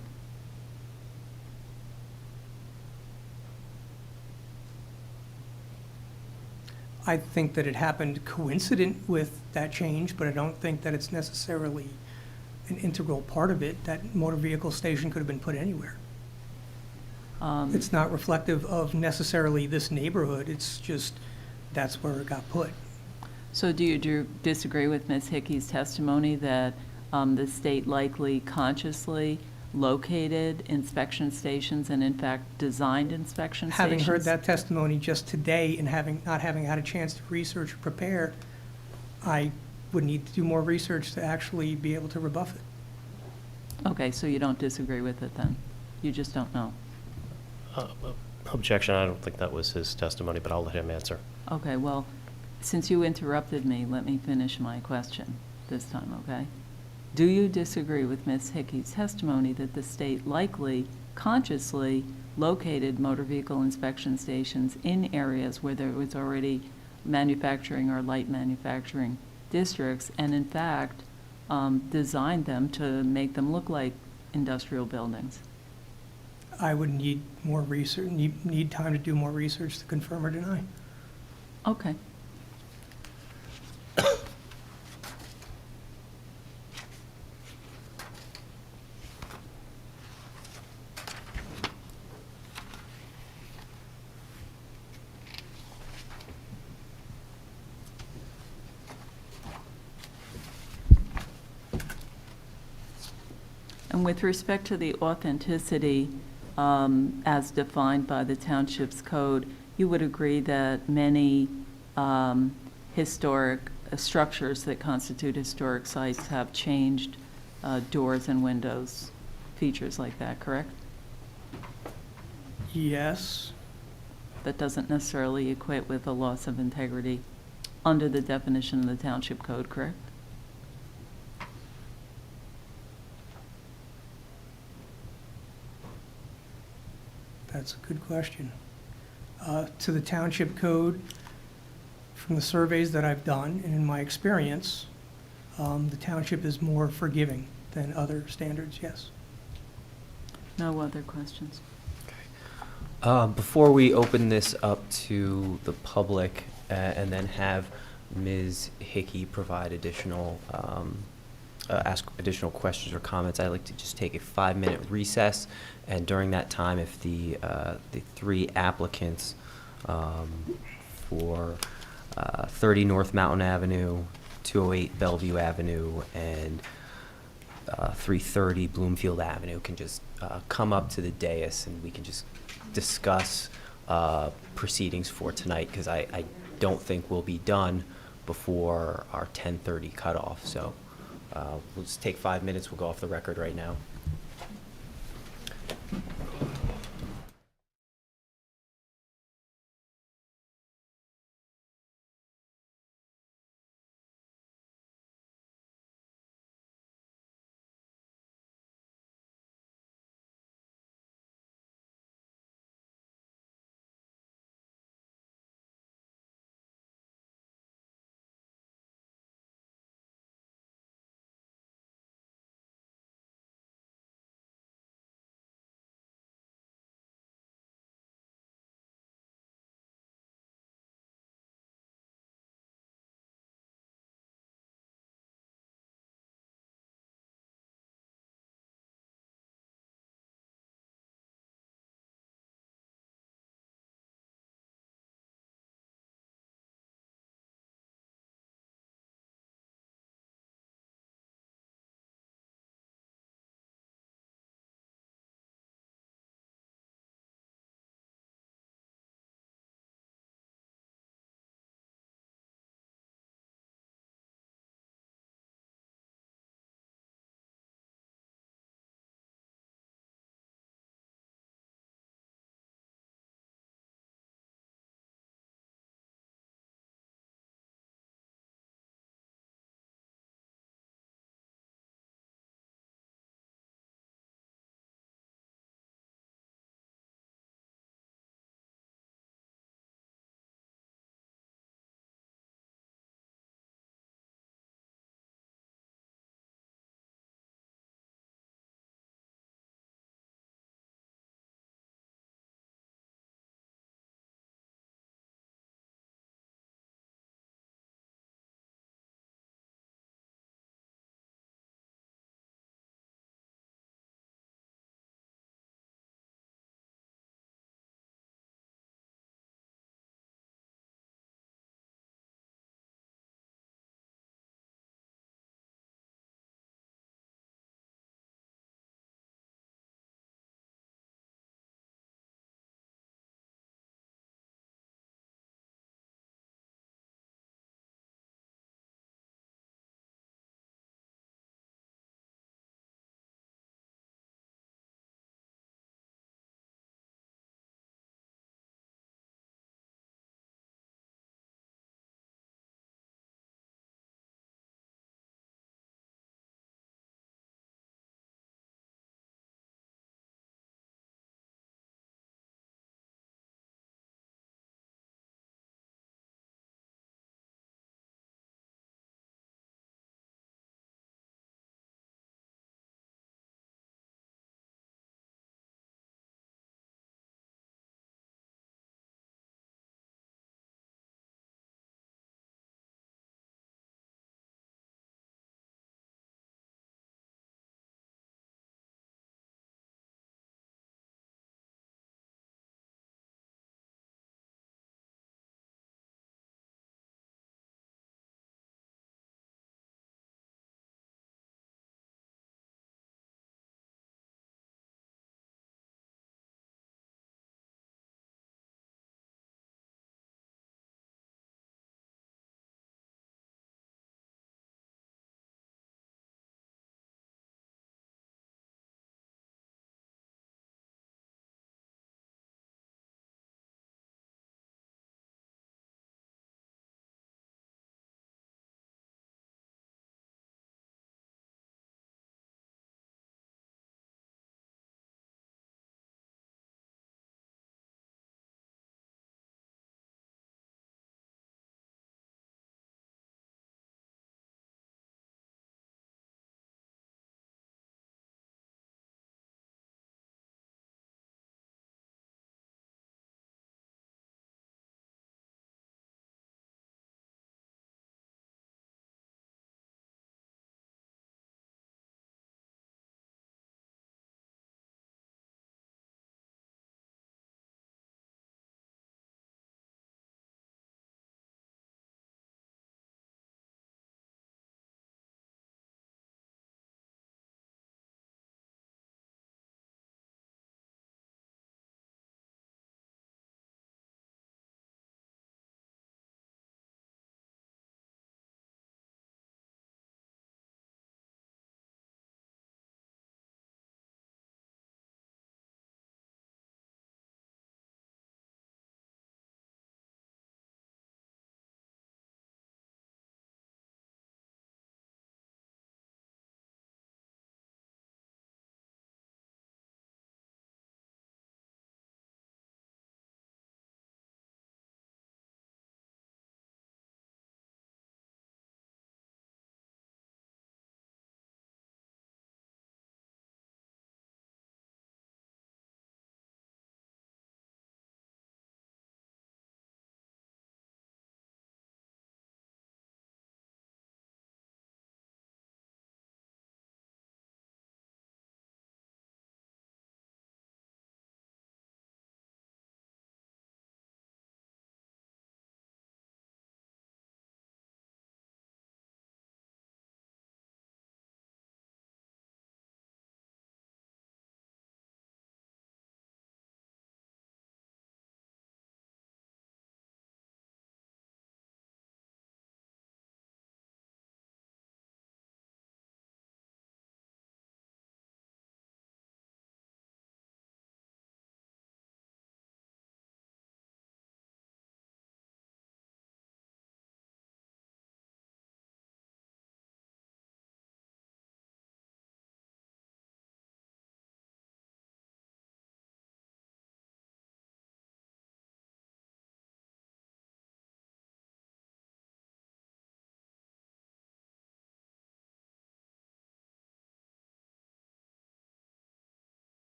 I think that it happened coincident with that change, but I don't think that it's necessarily an integral part of it. That motor vehicle station could have been put anywhere. It's not reflective of necessarily this neighborhood. It's just that's where it got put. So do you disagree with Ms. Hickey's testimony that the state likely consciously located inspection stations and in fact designed inspection stations? Having heard that testimony just today and not having had a chance to research or prepare, I would need to do more research to actually be able to rebuff it. Okay, so you don't disagree with it then? You just don't know? Objection, I don't think that was his testimony, but I'll let him answer. Okay, well, since you interrupted me, let me finish my question this time, okay? Do you disagree with Ms. Hickey's testimony that the state likely, consciously located motor vehicle inspection stations in areas where there was already manufacturing or light manufacturing districts, and in fact, designed them to make them look like industrial buildings? I would need more research, need time to do more research to confirm or deny. Okay. And with respect to the authenticity as defined by the township's code, you would agree that many historic structures that constitute historic sites have changed, doors and windows, features like that, correct? Yes. That doesn't necessarily equate with a loss of integrity under the definition of the township code, correct? That's a good question. To the township code, from the surveys that I've done and in my experience, the township is more forgiving than other standards, yes. No other questions? Before we open this up to the public and then have Ms. Hickey provide additional, ask additional questions or comments, I'd like to just take a 5-minute recess. And during that time, if the 3 applicants for 30 North Mountain Avenue, 208 Bellevue Avenue, and 330 Bloomfield Avenue can just come up to the dais and we can just discuss proceedings for tonight, because I don't think we'll be done before our 10:30 cutoff. So we'll just take 5 minutes. We'll go off the record right now.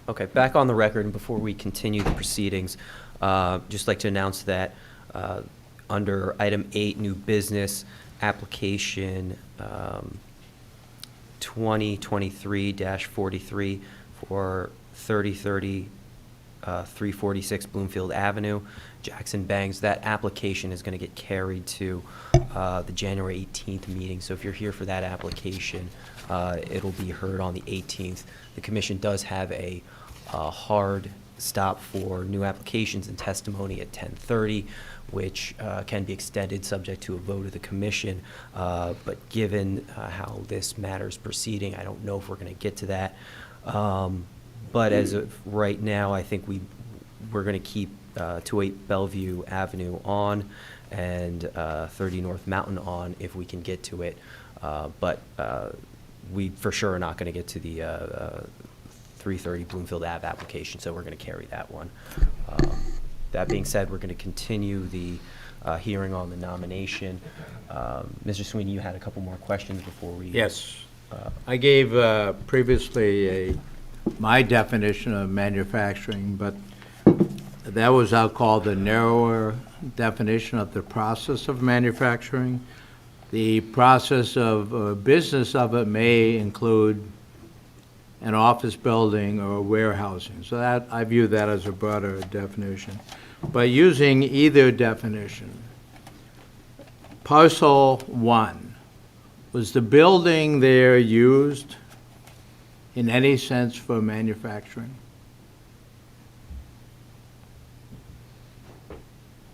Okay, back on the record, and before we continue the proceedings, just like to announce that under item 8, new business, application 2023-43 for 3030 346 Bloomfield Avenue, Jackson Bangs. That application is going to get carried to the January 18th meeting. So if you're here for that application, it'll be heard on the 18th. The commission does have a hard stop for new applications and testimony at 10:30, which can be extended subject to a vote of the commission. But given how this matter is proceeding, I don't know if we're going to get to that. But as of right now, I think we're going to keep 208 Bellevue Avenue on and 30 North Mountain on if we can get to it. But we for sure are not going to get to the 330 Bloomfield Ave application, so we're going to carry that one. That being said, we're going to continue the hearing on the nomination. Mr. Sweeney, you had a couple more questions before we... Yes. I gave previously my definition of manufacturing, but that was, I'll call, the narrower definition of the process of manufacturing. The process of business of it may include an office building or warehousing. So that, I view that as a broader definition. But using either definition, parcel 1, was the building there used in any sense for manufacturing?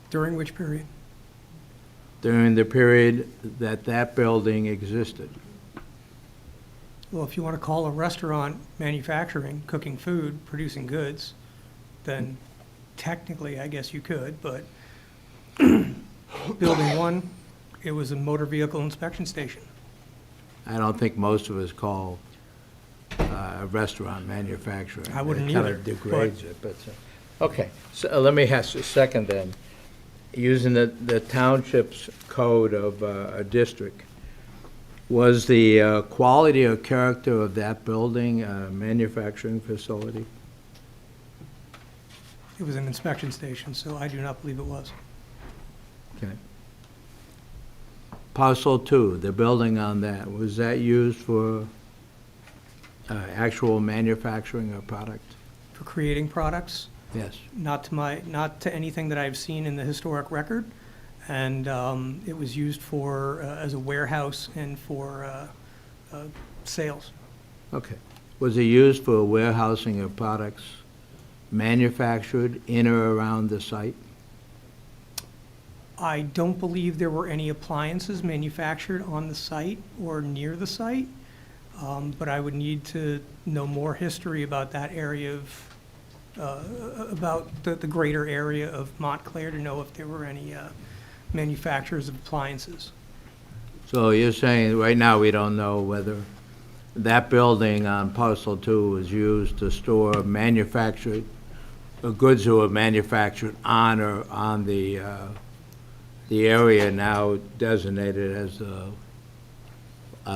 During which period? During the period that that building existed. Well, if you want to call a restaurant manufacturing, cooking food, producing goods, then technically, I guess you could, but building 1, it was a motor vehicle inspection station. I don't think most of us call restaurant manufacturing. I wouldn't It kind either, of degrades it, but, okay. So let me ask a second then. Using the township's code of a district, was the quality or character of that building a manufacturing facility? It was an inspection station, so I do not believe it was. Okay. Parcel 2, the building on that, was that used for actual manufacturing of product? For creating products? Yes. Not to anything that I've seen in the historic record, and it was used for as a warehouse and for sales. Okay. Was it used for warehousing of products manufactured in or around the site? I don't believe there were any appliances manufactured on the site or near the site, but I would need to know more history about that area of about the greater area of Montclair to know if there were any manufacturers of appliances. So you're saying right now we don't know whether that building on parcel 2 was used to store manufactured goods that were manufactured on or on the area now designated as a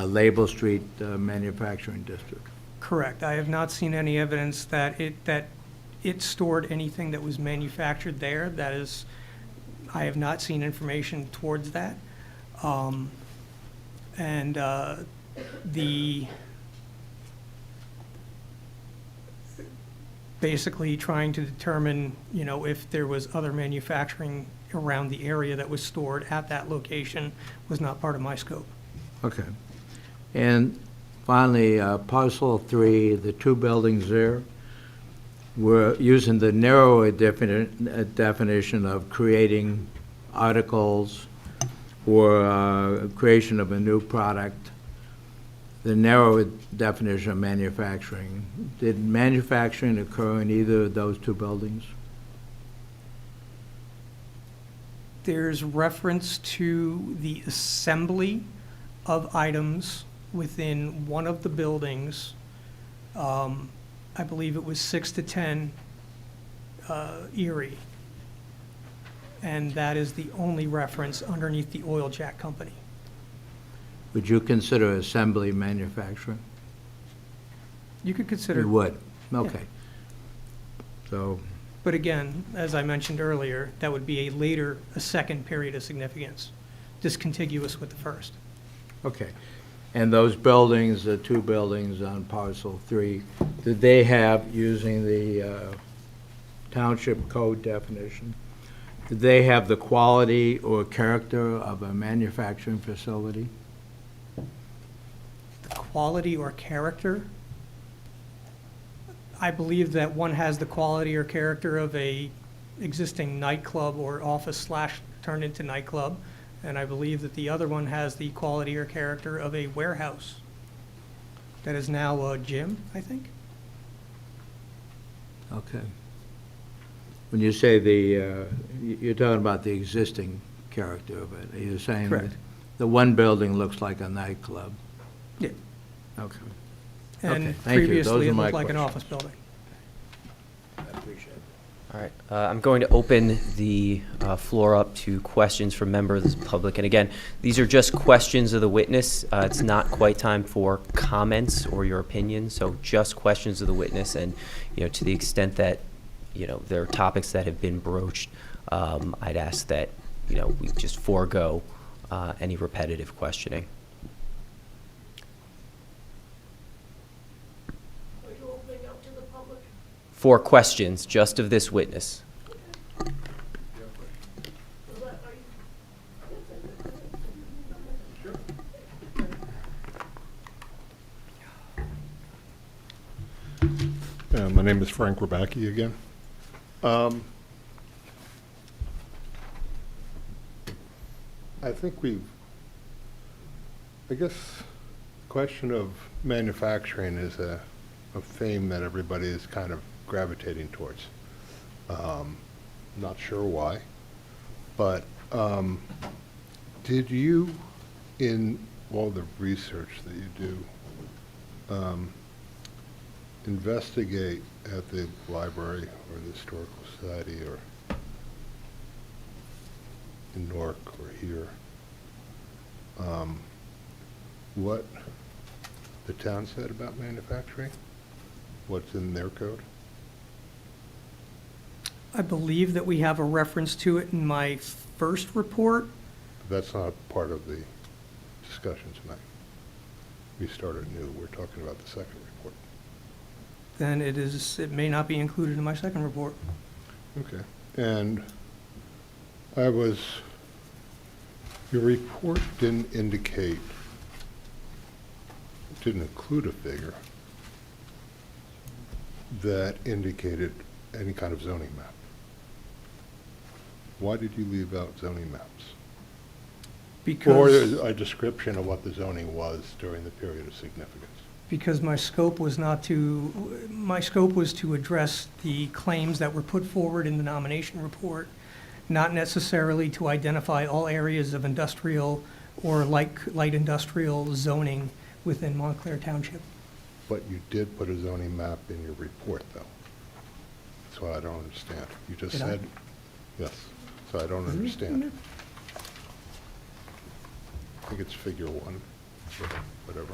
Label Street manufacturing district. Correct. I have not seen any evidence that it stored anything that was manufactured there. That is, I have not seen information towards that. Basically trying to determine, if there was other manufacturing around the area that was stored at that location was not part of my scope. Okay. And finally, parcel 3, the 2 buildings there, we're using the narrower definition of creating articles or creation of a new product, the narrower definition of manufacturing. Did manufacturing occur in either of those 2 buildings? There's reference to the assembly of items within one of the buildings. I believe it was 6 to 10 Erie. And that is the only reference underneath the oil jack company. Would you consider assembly manufacturing? You could consider. You would? Okay. So, But again, as I mentioned earlier, that would be a second period of significance, discontiguous with the first. okay. And those buildings, the two buildings on parcel 3, did they have, using the township code definition, did they have the quality or character of a manufacturing facility? The quality or character, I believe that one has the quality or character of a existing nightclub or office / turned into nightclub, and I believe that the other one has the quality or character of a warehouse that is now a gym, I think. Okay. When you say you're talking about the existing character of it, are you saying that Correct. the one building looks like a nightclub? Yeah. Okay. And Okay, thank you. Those previously are it my looked like an questions. office building. I appreciate it. All right, I'm going to open the floor up to questions from members of the public. And again, these are just questions of the witness. It's not quite time for comments or your opinion, so just questions of the witness. And, to the extent that, there are topics that have been broached, I'd ask that, we just forego any repetitive questioning. Are you opening up to the public? For questions, just of this witness. My name is Frank Rabacki again. I think I guess, the question of manufacturing is a theme that everybody is kind of gravitating towards. Not sure why, but did you, in all the research that you do, investigate at the library or the Historical Society or in Newark or here, what the town said about manufacturing? What's in their code? I believe that we have a reference to it in my first report. That's not part of the discussion tonight. We started new. We're talking about the second report. Then it may not be included in my second report. Okay. And your report didn't include a figure that indicated any kind of zoning map. Why did you leave out zoning maps? Or a description of what the zoning was during the period of significance? Because my scope was to address the claims that were put forward in the nomination report, not necessarily to identify all areas of industrial or light industrial zoning within Montclair Township. But you did put a zoning map in your report, though. That's what I don't understand. You just Did I? said, yes, so I don't understand. I think it's figure 1, whatever.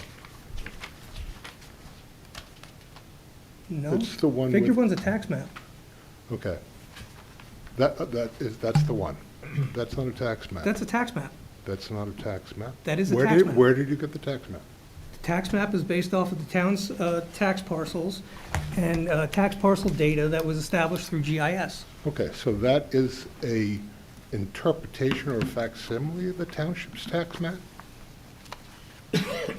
No. It's the one Figure with- 1's a tax map. Okay. That's the one. That's not a tax map. That's a tax map. That's not a tax map? That is a tax map. Where did you get the tax map? The tax map is based off of the town's tax parcels and tax parcel data that was established through GIS. Okay, so that is a interpretation or a facsimile of the township's tax map?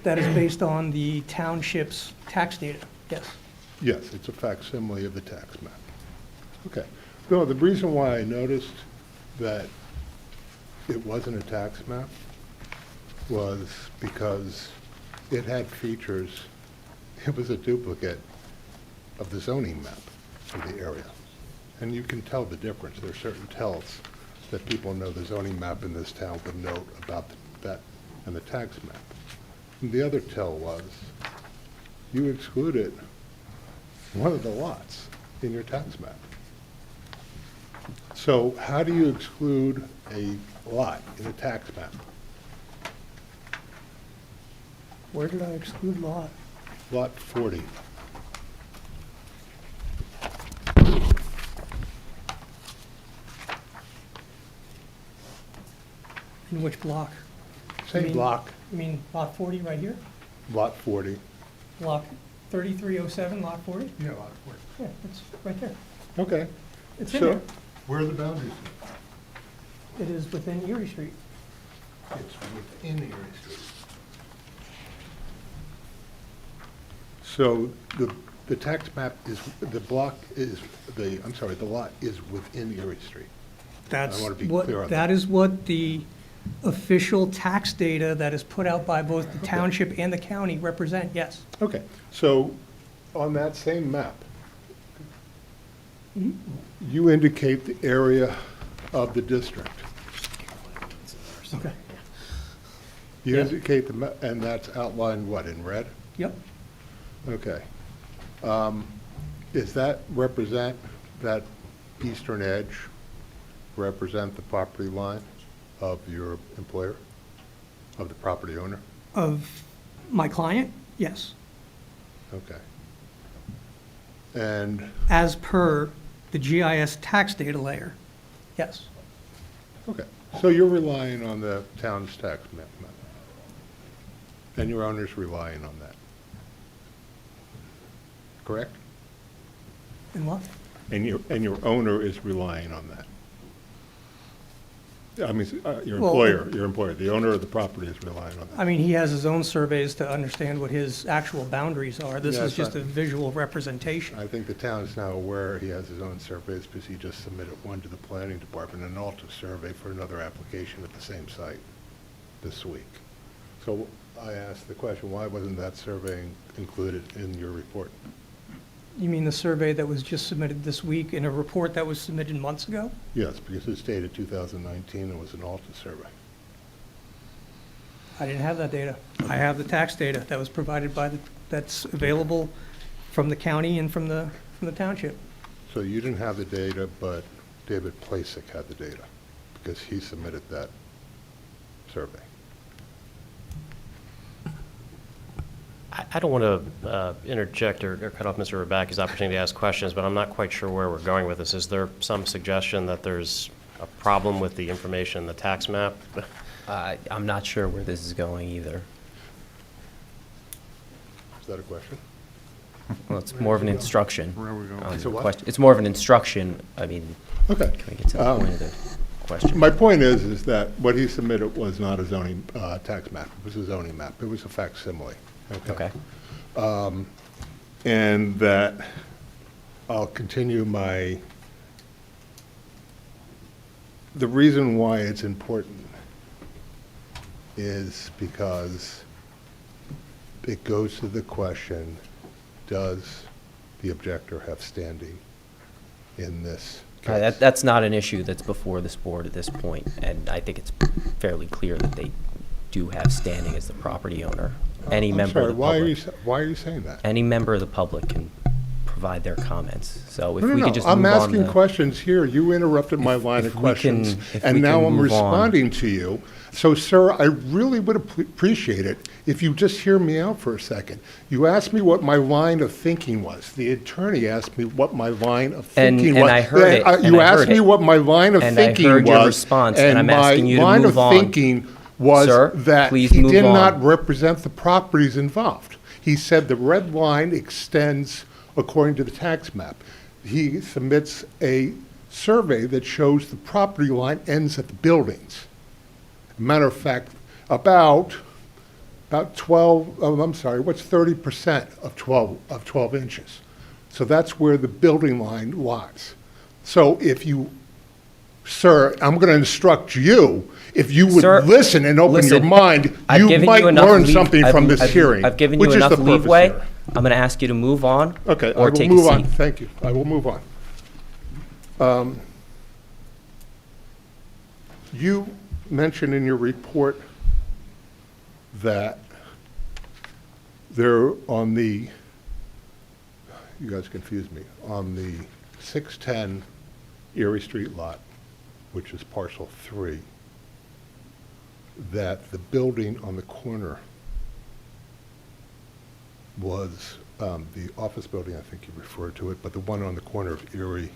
That is based on the township's tax data, yes. Yes, it's a facsimile of the tax map. Okay. No, the reason why I noticed that it wasn't a tax map was because it had features, it was a duplicate of the zoning map of the area. And you can tell the difference. There are certain tells that people know the zoning map in this town would note about that and the tax map. And the other tell was you excluded one of the lots in your tax map. So how do you exclude a lot in a tax map? Where did I exclude lot? Lot 40. In which block? Same block, You mean lot 40 right here? lot 40. Block 3307, lot 40? Yeah, lot 40. Yeah, it's right there. Okay. It's in So, there. where are the boundaries? It is within Erie Street. It's within Erie Street. So the tax map is, the block is, the lot is within Erie Street. That's I want to be what, clear on that that. is what the official tax data that is put out by both the township and the county represent, yes. Okay, so on that same map, you indicate the area of the district. Okay. You Yes. indicate and that's outlined what, in red? Yep. Okay. Is that represent, that eastern edge represent the property line of your employer, of the property owner? Of my client, yes. Okay. And, As per the GIS tax data layer, yes. okay, so you're relying on the town's tax map, and your owner's relying on that, correct? And what? And your owner is relying on that? I mean, your Well, employer, the owner of the property is relying on that. I mean, he has his own surveys to understand what his actual boundaries are. This Yeah, is it's just not- a visual representation. I think the town is now aware he has his own surveys because he just submitted one to the planning department, an alternative survey for another application at the same site this week. So I asked the question, why wasn't that survey included in your report? You mean the survey that was just submitted this week in a report that was submitted months ago? Yes, because it's dated 2019, it was an alternative survey. I didn't have that data. I have the tax data that was provided by that's available from the county and from the township. So you didn't have the data, but David Plasek had the data because he submitted that survey. I don't want to interject or cut off Mr. Rabaki's opportunity to ask questions, but I'm not quite sure where we're going with this. Is there some suggestion that there's a problem with the information in the tax map? I'm not sure where this is going either. Is that a question? Well, it's more of an instruction. Where are we going? on It's a the what? question. It's more of an instruction. I mean, Okay. can we get to the point of the question? My point is that what he submitted was not a zoning tax map. It was a zoning map. It was a facsimile. Okay. And that I'll continue the reason why it's important is because it goes to the question, does the objector have standing in this case? That's not an issue that's before this board at this point, and I think it's fairly clear that they do have standing as the property owner. Any I'm member sorry, of the public. why are you saying that? Any member of the public can provide their comments. So if No, we no, could just I'm move on asking the- questions here. You interrupted my line if of we can- questions, if and we now can I'm move on. responding to you. So, sir, I really would appreciate it if you just hear me out for a second. You asked me what my line of thinking was. The attorney asked me what my line of thinking was. And I heard it, and You I heard asked me it. what my line of And I thinking was. heard your response, and I'm asking you to my move on. line of thinking was Sir, that please he move did on. not represent the properties involved. He said the red line extends according to the tax map. He submits a survey that shows the property line ends at the buildings. Matter of fact, about 12, oh, I'm sorry, what's 30% of 12 inches? So that's where the building line lies. So if you, sir, I'm going to instruct you, if you would Sir, listen and open your listen, mind, I've you given might you enough learn something from this hearing. I've given you which is enough the purpose leeway. here. I'm going to ask you to move on Okay, I or will take a move on. seat. Thank you. I will move on. You mentioned in your report that there on the, you guys confused me, on the 610 Erie Street lot, which is parcel 3, that the building on the corner was the office building, I think you referred to it, but the one on the corner of Erie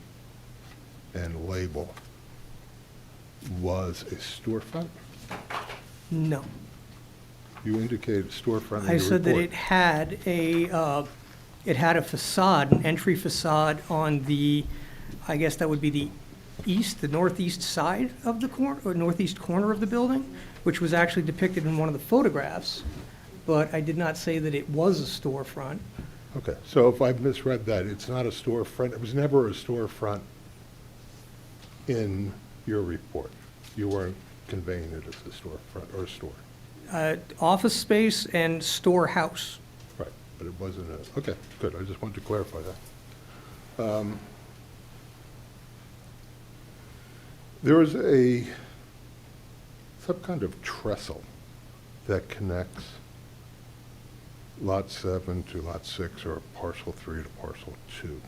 and Label was a storefront? No. You indicated storefront in your I said that report. it had a facade, an entry facade on the, I guess that would be the northeast side of the corner, or northeast corner of the building, which was actually depicted in one of the photographs, but I did not say that it was a storefront. Okay, so if I misread that, it's not a storefront, it was never a storefront in your report. You weren't conveying it as a storefront or a store. Office space and storehouse. Right, but it wasn't a, okay, good, I just wanted to clarify that. There is some kind of trestle that connects Lot 7 to Lot 6, or Parcel 3 to Parcel 2.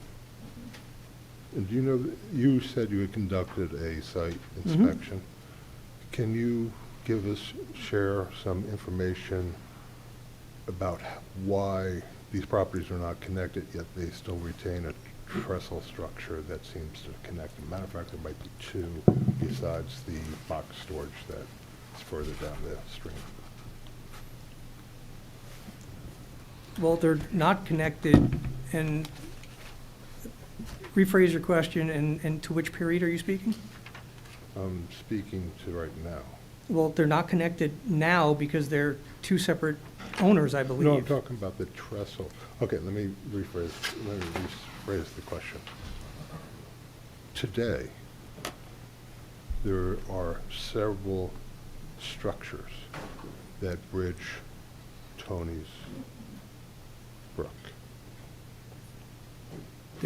And do you know, you said you had conducted a site inspection. Can you share some information about why these properties are not connected, yet they still retain a trestle structure that seems to connect? As a matter of fact, there might be two besides the box storage that's further down the stream. Well, they're not connected, and rephrase your question, and to which period are you speaking? I'm speaking to right now. Well, they're not connected now because they're two separate owners, I believe. No, I'm talking about the trestle. Okay, let me rephrase the question. Today, there are several structures that bridge Tony's Brook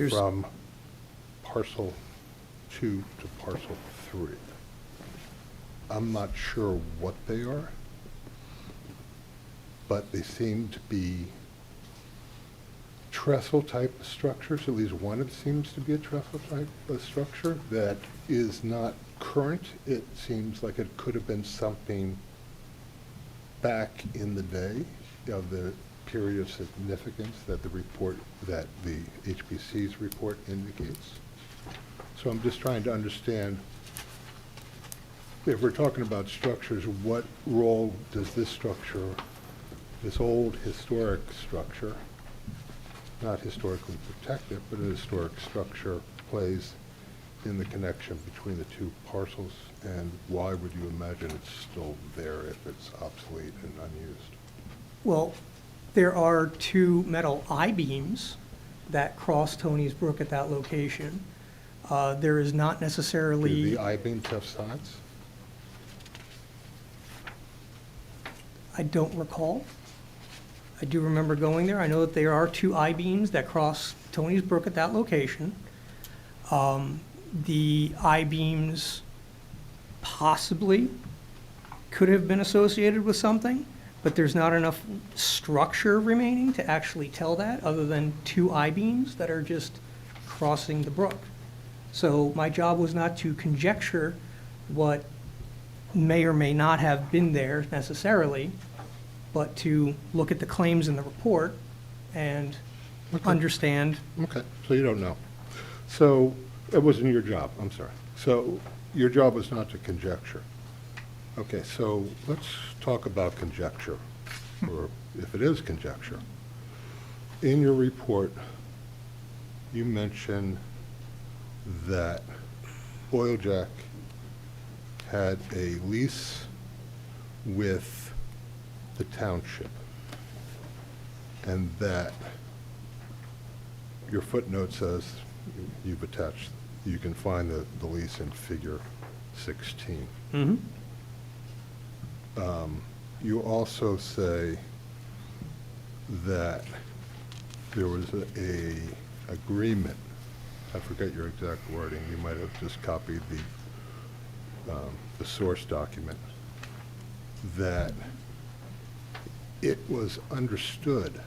from Parcel 2 to Parcel 3. I'm not sure what they are, but they seem to be trestle-type structures. At least one of them seems to be a trestle-type structure that is not current. It seems like it could have been something back in the day of the period of significance that the HPC's report indicates. So I'm just trying to understand, if we're talking about structures, what role does this structure, this old historic structure, not historically protected, but a historic structure, plays in the connection between the two parcels, and why would you imagine it's still there if it's obsolete and unused? Well, there are two metal I-beams that cross Tony's Brook at that location. There is not necessarily... Do the I-beams have sides? I don't recall. I do remember going there. I know that there are two I-beams that cross Tony's Brook at that location. The I-beams possibly could have been associated with something, but there's not enough structure remaining to actually tell that, other than two I-beams that are just crossing the brook. So my job was not to conjecture what may or may not have been there necessarily, but to look at the claims in the report and understand. Okay, so you don't know. So it wasn't your job, I'm sorry. So your job was not to conjecture. Okay, so let's talk about conjecture, or if it is conjecture. In your report, you mentioned that Wieczorek had a lease with the township, and that your footnote says, you've attached, you can find the lease in figure 16. Mm-hmm. You also say that there was a agreement, I forget your exact wording, you might have just copied the source document, that it was understood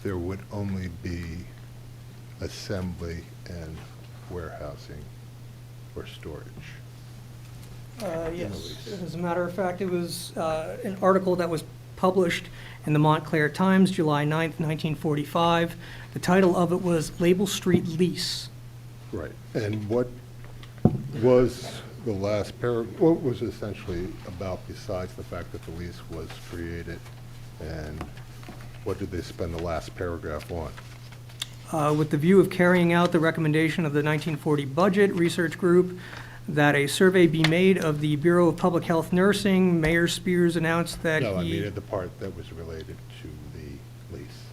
there would only be assembly and warehousing or storage. Yes, as a matter of fact, it was an article that was published in the Montclair Times, July 9th, 1945. The title of it was Label Street Lease. Right, and what was the last what was essentially about besides the fact that the lease was created, and what did they spend the last paragraph on? With the view of carrying out the recommendation of the 1940 Budget Research Group, that a survey be made of the Bureau of Public Health Nursing, Mayor Spears announced that No, I he... mean at the part that was related to the lease.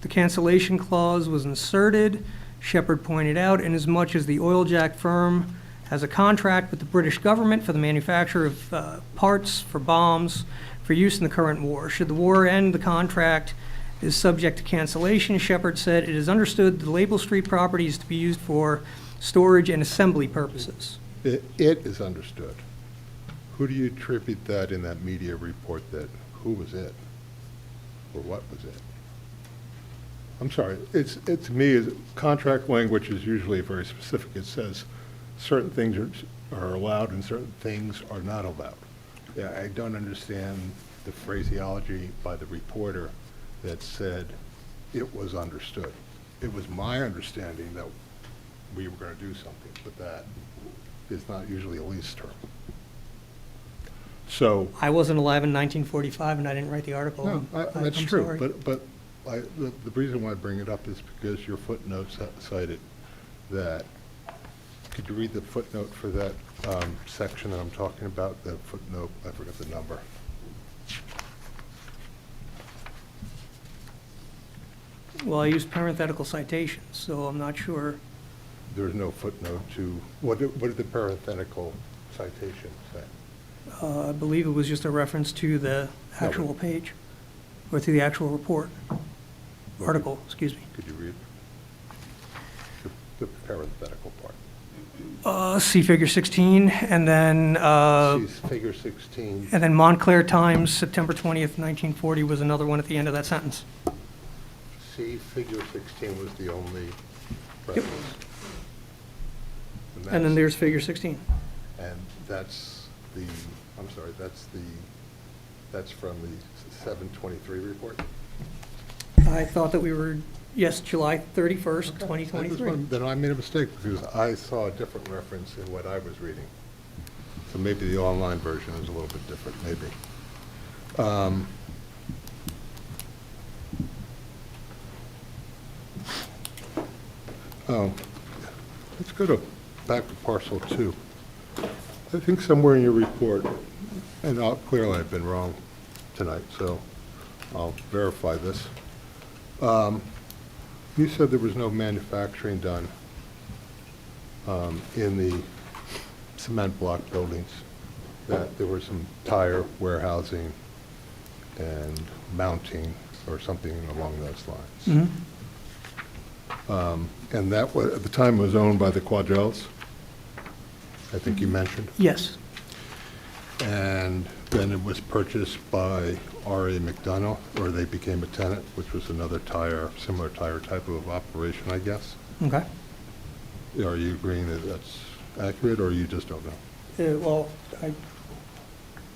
The cancellation clause was inserted. Shepard pointed out, inasmuch as the oil jack firm has a contract with the British government for the manufacture of parts for bombs for use in the current war. Should the war end, the contract is subject to cancellation. Shepard said, it is understood the Label Street property is to be used for storage and assembly purposes. It is understood. Who do you attribute that in that media report that, who was it? Or what was it? I'm sorry, it's to me, contract language is usually very specific. It says certain things are allowed and certain things are not allowed. Yeah, I don't understand the phraseology by the reporter that said it was understood. It was my understanding that we were going to do something, but that is not usually a lease term. So I wasn't alive in 1945 and I didn't write the article. no, that's I'm true. sorry. But the reason why I bring it up is because your footnotes cited that. Could you read the footnote for that section that I'm talking about? The footnote, I forgot the number. Well, I used parenthetical citations, so I'm not sure. There's no footnote to, what did the parenthetical citation say? I believe it was just a reference to the actual page, or to the actual report, article, excuse me. Could you read the parenthetical part? See figure 16, and then, See figure 16. and then Montclair Times, September 20th, 1940 was another one at the end of that sentence. See figure 16 was the only reference. And then there's figure 16. And that's the, I'm sorry, that's from the 723 report? I thought that we were, yes, July 31st, 2023. Then I made a mistake because I saw a different reference in what I was reading. So maybe the online version is a little bit different, maybe. Let's go back to parcel 2. I think somewhere in your report, and clearly I've been wrong tonight, so I'll verify this. You said there was no manufacturing done in the cement block buildings, that there was some tire warehousing and mounting or something along those lines. And that was, at the time, was owned by the Quadrells, I think you mentioned. Yes. And then it was purchased by R.A. McDonough, or they became a tenant, which was another similar tire type of operation, I guess. Okay. Are you agreeing that that's accurate, or you just don't know? Well, I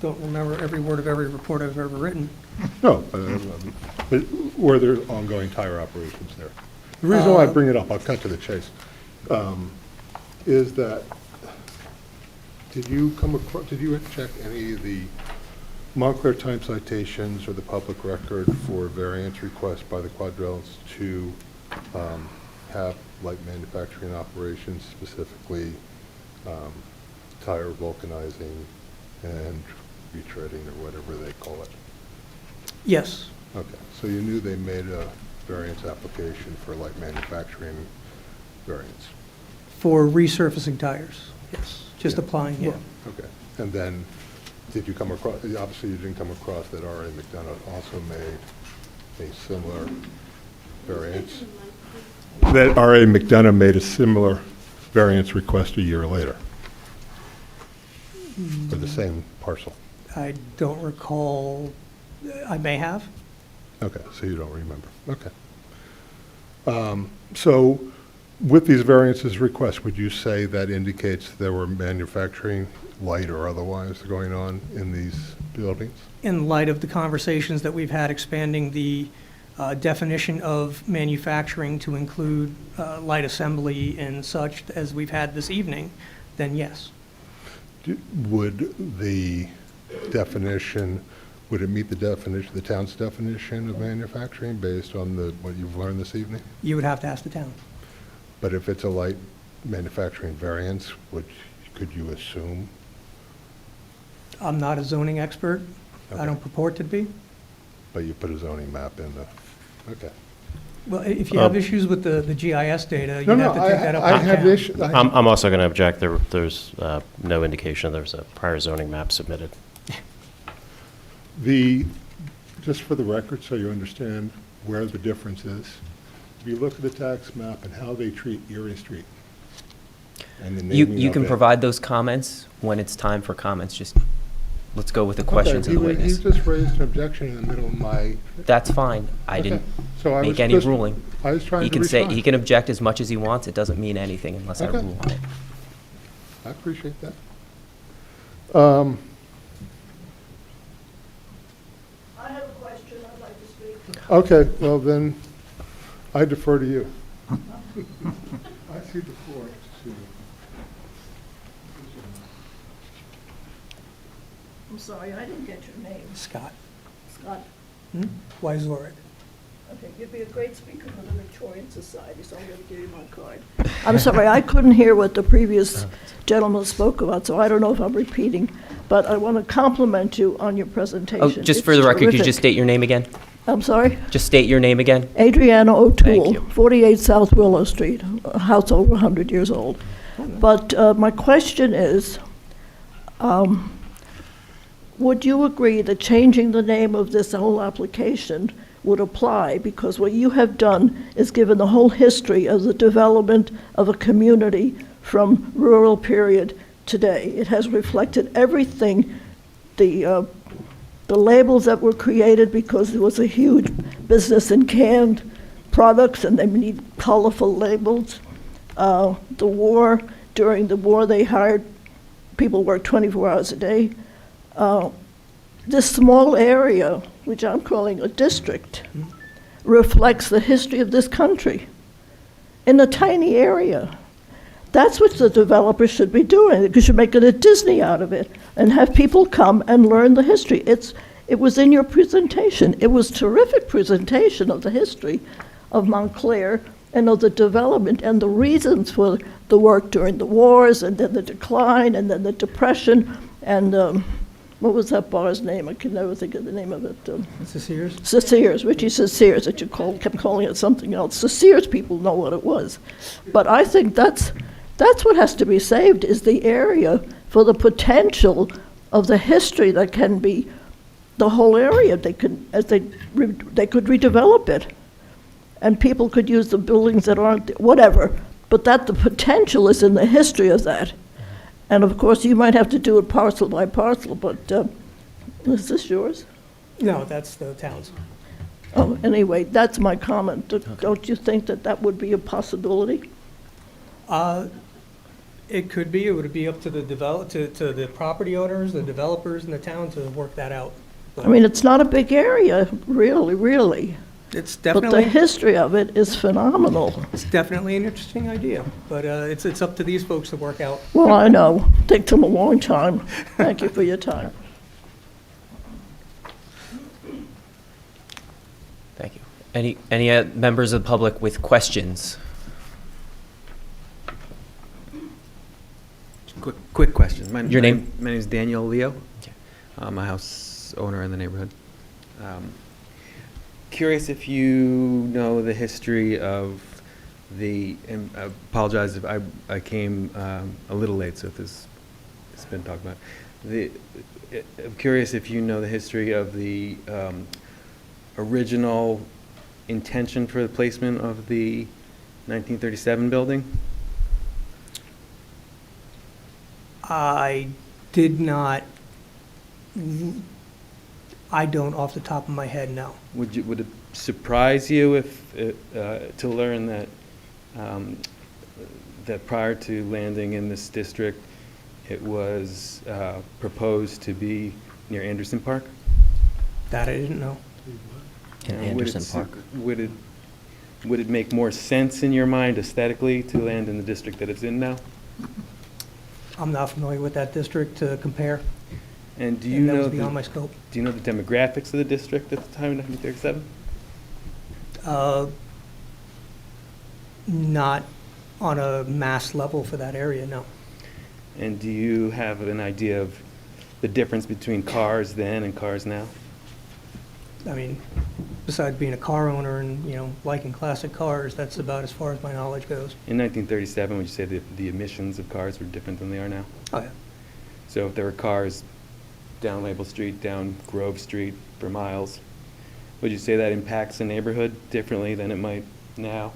don't remember every word of every report I've ever written. No, but were there ongoing tire operations there? The reason why I bring it up, I'll cut to the chase, is that did you check any of the Montclair time citations or the public record for variance requests by the Quadrells to have light manufacturing operations, specifically tire vulcanizing and retreading or whatever they call it? Yes. Okay, so you knew they made a variance application for light manufacturing variance? For resurfacing tires, yes. Just applying, yeah. Okay, and then did you come across, obviously you didn't come across that R.A. McDonough also made a similar variance? That R.A. McDonough made a similar variance request a year later for the same parcel? I don't recall, I may have. Okay, so you don't remember. Okay. So with these variances requests, would you say that indicates there were manufacturing, light or otherwise, going on in these buildings? In light of the conversations that we've had expanding the definition of manufacturing to include light assembly and such as we've had this evening, then yes. Would the definition, would it meet the definition, the town's definition of manufacturing based on what you've learned this evening? You would have to ask the town. But if it's a light manufacturing variance, could you assume? I'm not a zoning expert. Okay. I don't purport to be. But you put a zoning map in okay. Well, if you have issues with the GIS data, you No, have to take that up I with the have town. issues. I'm also going to object. There's no indication there's a prior zoning map submitted. Just for the record, so you understand where the difference is, if you look at the tax map and how they treat Erie Street, and the naming You of can it. provide those comments when it's time for comments. Just, let's go with the questions of the witness. He just raised an objection in the middle of my. That's fine. I Okay. didn't So I make was any just- ruling. I was trying He to can say, respond. he can object as much as he wants. It doesn't mean anything unless I Okay. rule on it. I appreciate that. I have a question I'd like to speak. Okay, well then, I defer to you. I see the floor. I'm sorry, I didn't get your name. Scott. Scott. Wieczorek. Okay, you'd be a great speaker for the Victorian Society, so I'm going to give you my card. I'm sorry, I couldn't hear what the previous gentleman spoke about, so I don't know if I'm repeating, but I want to compliment you on your presentation. Oh, just for It's the record, could you terrific. just state your name again? I'm sorry? Just state your name again. Adriana O'Toole, Thank you. 48 South Willow Street, a house over 100 years old. But my question is, would you agree that changing the name of this whole application would apply? Because what you have done is given the whole history of the development of a community from rural period today. It has reflected everything, the labels that were created because there was a huge business in canned products and they need colorful labels. The war, during the war they hired, people worked 24 hours a day. This small area, which I'm calling a district, reflects the history of this country in a tiny area. That's what the developers should be doing, because you're making a Disney out of it and have people come and learn the history. It was in your presentation. It was a terrific presentation of the history of Montclair and of the development and the reasons for the work during the wars and then the decline and then the Depression and what was that bar's name? I can never think of the name of it. It's the Sears? The Sears, Richie says Sears, that you kept calling it something else. The Sears people know what it was. But I think that's what has to be saved, is the area for the potential of the history that can be the whole area. They could redevelop it. And people could use the buildings that aren't, whatever. But that the potential is in the history of that. And of course, you might have to do it parcel by parcel, but is this yours? No, that's the town's. Oh, anyway, that's my comment. Don't you think that that would be a possibility? It could be. It would be up to the to the property owners, the developers, and the town to work that out. I mean, it's not a big area, really, really. It's But the definitely history of it is phenomenal. it's definitely an interesting idea, but it's up to these folks to work out. Well, I know. Takes them a long time. Thank you for your time. Thank you. Any members of the public with questions? Quick question. Your name? My name is Daniel Leo. Okay. I'm a house owner in the neighborhood. Curious if you know the history of and I apologize if I came a little late, so if this has been talked about. I'm curious if you know the history of the original intention for the placement of the 1937 building? I did not. I don't, off the top of my head, no. Would it surprise you if to learn that that prior to landing in this district, it was proposed to be near Anderson Park? That I didn't know. in Would Anderson it- Park. Would it make more sense in your mind aesthetically to land in the district that it's in now? I'm not familiar with that district to compare. And do you And that know, was beyond my scope. do you know the demographics of the district at the time in 1937? Not on a mass level for that area, no. And do you have an idea of the difference between cars then and cars now? I mean, besides being a car owner and, liking classic cars, that's about as far as my knowledge goes. In 1937, would you say that the emissions of cars were different than they are now? Oh, yeah. So if there were cars down Label Street, down Grove Street for miles, would you say that impacts the neighborhood differently than it might now?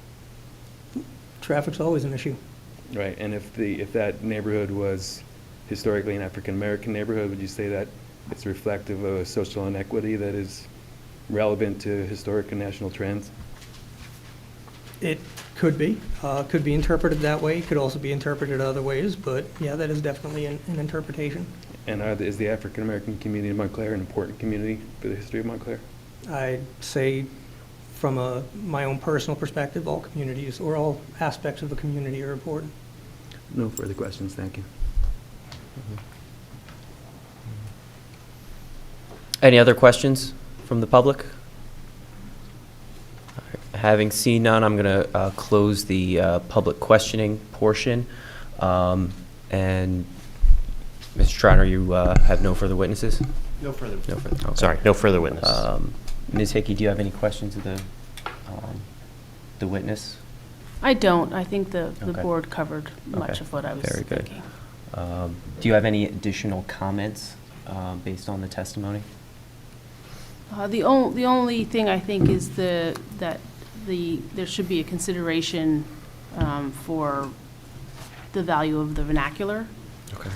Traffic's always an issue. Right, and if that neighborhood was historically an African-American neighborhood, would you say that it's reflective of a social inequity that is relevant to historic and national trends? It could be interpreted that way, could also be interpreted other ways, but yeah, that is definitely an interpretation. And is the African-American community in Montclair an important community for the history of Montclair? I'd say from my own personal perspective, all communities or all aspects of the community are important. No further questions, thank you. Any other questions from the public? All right, having seen none, I'm going to close the public questioning portion. And Mr. Schreiner, you have no further witnesses? No further. No further. Okay. Sorry, no further witness. Ms. Hickey, do you have any questions of the witness? I don't. I think the Okay. board covered much Okay. of what I was Very good. thinking. Do you have any additional comments based on the testimony? The only thing I think is there should be a consideration for the value of the vernacular. Okay.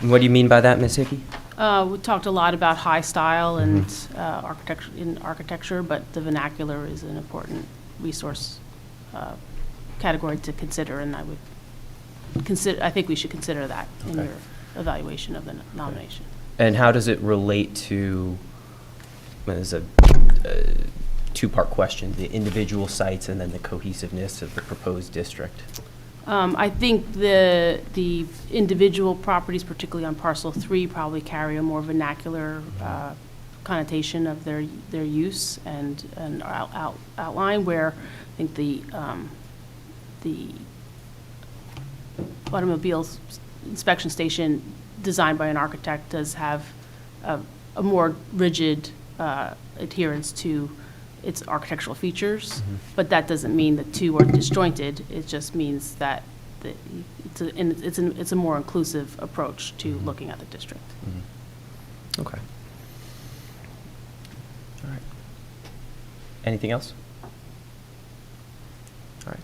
And what do you mean by that, Ms. Hickey? We talked a lot about high style and architecture, but the vernacular is an important resource category to consider, and I think we should consider that in Okay. your evaluation of the nomination. And how does it relate to, there's a two-part question, the individual sites and then the cohesiveness of the proposed district? I think the individual properties, particularly on parcel 3, probably carry a more vernacular connotation of their use and outline, where I think the automobile inspection station designed by an architect does have a more rigid adherence to its architectural features, but that doesn't mean the two are disjointed. It just means that it's a more inclusive approach to looking at the district. Okay. All right. Anything else? All right.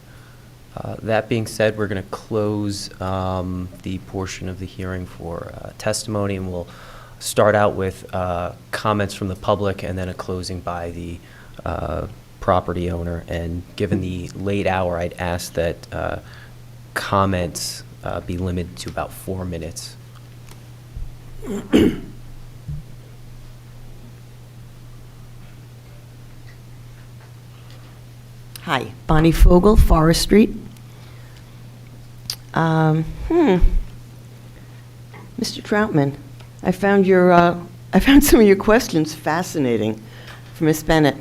That being said, we're going to close the portion of the hearing for testimony, and we'll start out with comments from the public and then a closing by the property owner. And given the late hour, I'd ask that comments be limited to about 4 minutes. Hi, Bonnie Fogel, Forest Street. Mr. Troutman, I found some of your questions fascinating for Ms. Bennett.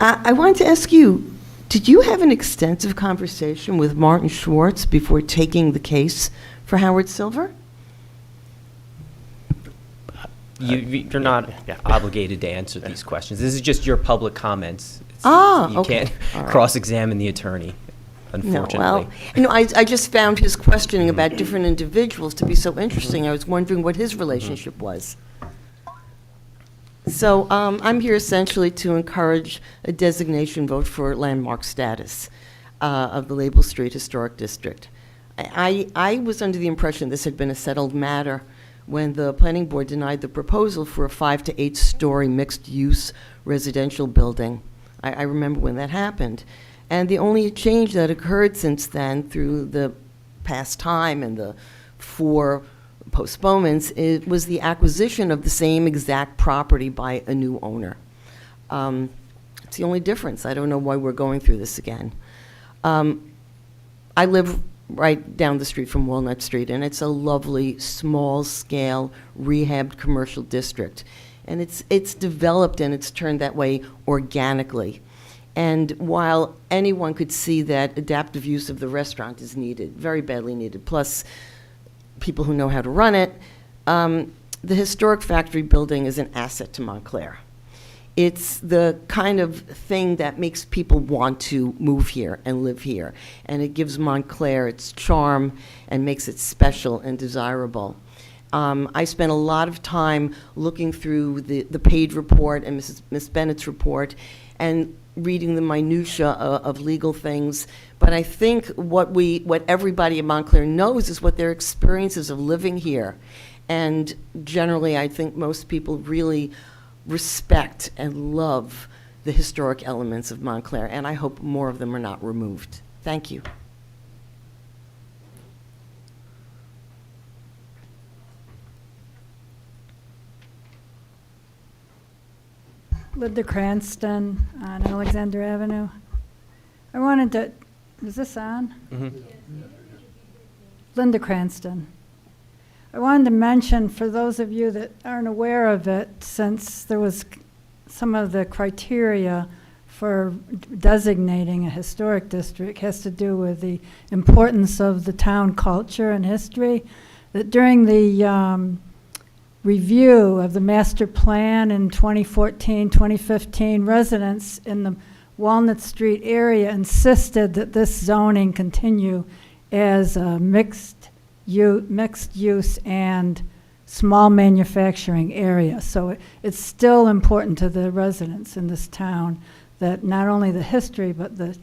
I wanted to ask you, did you have an extensive conversation with Martin Schwartz before taking the case for Howard Silver? You're not obligated to answer these questions. This is just your public comments. You okay. can't All right. cross-examine the attorney, unfortunately. No, well, I just found his questioning about different individuals to be so interesting. I was wondering what his relationship was. So I'm here essentially to encourage a designation vote for landmark status of the Label Street Historic District. I was under the impression this had been a settled matter when the planning board denied the proposal for a 5 to 8 story mixed-use residential building. I remember when that happened. And the only change that occurred since then through the past time and the 4 postponements was the acquisition of the same exact property by a new owner. It's the only difference. I don't know why we're going through this again. I live right down the street from Walnut Street, and it's a lovely, small-scale, rehabbed commercial district. And it's developed and it's turned that way organically. And while anyone could see that adaptive use of the restaurant is needed, very badly needed, plus people who know how to run it, the historic factory building is an asset to Montclair. It's the kind of thing that makes people want to move here and live here. And it gives Montclair its charm and makes it special and desirable. I spent a lot of time looking through the Page report and Ms. Bennett's report and reading the minutia of legal things. But I think what everybody in Montclair knows is what their experiences of living here. And generally, I think most people really respect and love the historic elements of Montclair, and I hope more of them are not removed. Thank you. Linda Cranston on Alexander Avenue. I wanted to, is this on? Mm-hmm. Linda Cranston. I wanted to mention, for those of you that aren't aware of it, since there was some of the criteria for designating a historic district has to do with the importance of the town culture and history, that during the review of the master plan in 2014, 2015, residents in the Walnut Street area insisted that this zoning continue as a mixed use and small manufacturing area. So it's still important to the residents in this town that not only the history but the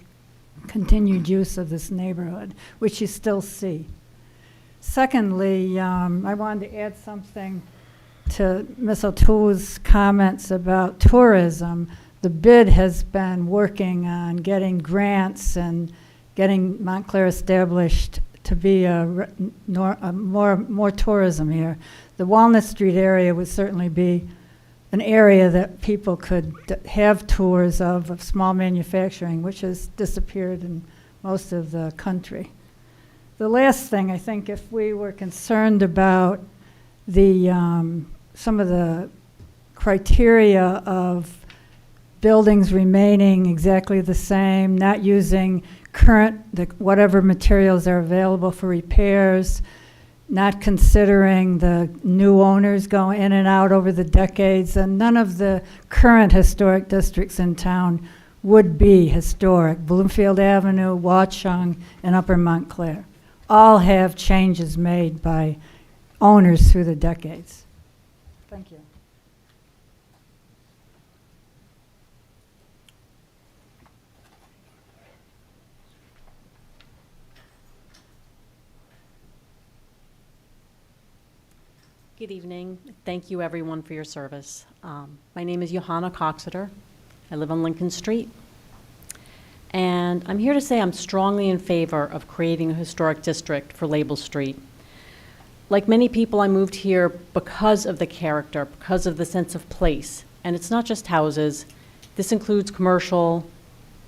continued use of this neighborhood, which you still see. Secondly, I wanted to add something to Ms. O'Toole's comments about tourism. The BID has been working on getting grants and getting Montclair established to be more tourism here. The Walnut Street area would certainly be an area that people could have tours of small manufacturing, which has disappeared in most of the country. The last thing, I think, if we were concerned about the some of the criteria of buildings remaining exactly the same, not using whatever materials are available for repairs, not considering the new owners going in and out over the decades, and none of the current historic districts in town would be historic. Bloomfield Avenue, Watchung, and Upper Montclair all have changes made by owners through the decades. Thank you. Good evening. Thank you, everyone, for your service. My name is Johanna Coxeter. I live on Lincoln Street. And I'm here to say I'm strongly in favor of creating a historic district for Label Street. Like many people, I moved here because of the character, because of the sense of place. And it's not just houses. This includes commercial,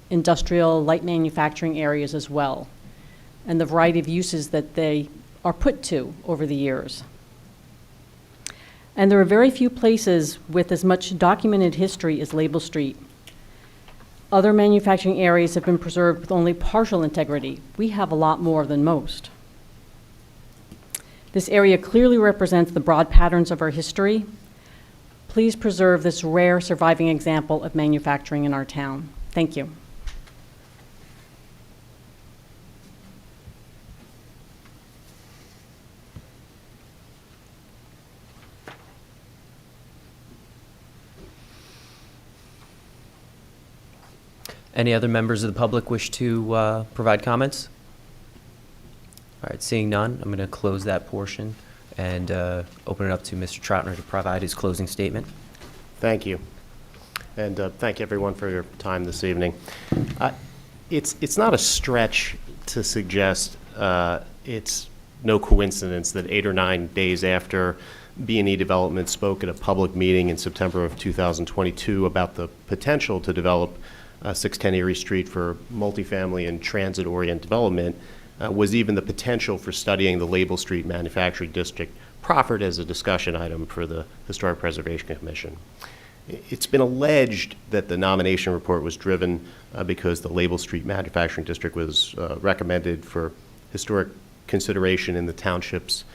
industrial, light manufacturing areas as well, and the variety of uses that they are put to over the years. And there are very few places with as much documented history as Label Street. Other manufacturing areas have been preserved with only partial integrity. We have a lot more than most. This area clearly represents the broad patterns of our history. Please preserve this rare surviving example of manufacturing in our town. Thank you. Any other members of the public wish to provide comments? All right, seeing none, I'm going to close that portion and open it up to Mr. Troutner to provide his closing statement. Thank you. And thank you, everyone, for your time this evening. It's not a stretch to suggest it's no coincidence that 8 or 9 days after B&E Development spoke at a public meeting in September of 2022 about the potential to develop 610 Erie Street for multifamily and transit-oriented development, was even the potential for studying the Label Street Manufacturing District proffered as a discussion item for the Historic Preservation Commission. It's been alleged that the nomination report was driven because the Label Street Manufacturing District was recommended for historic consideration in the township's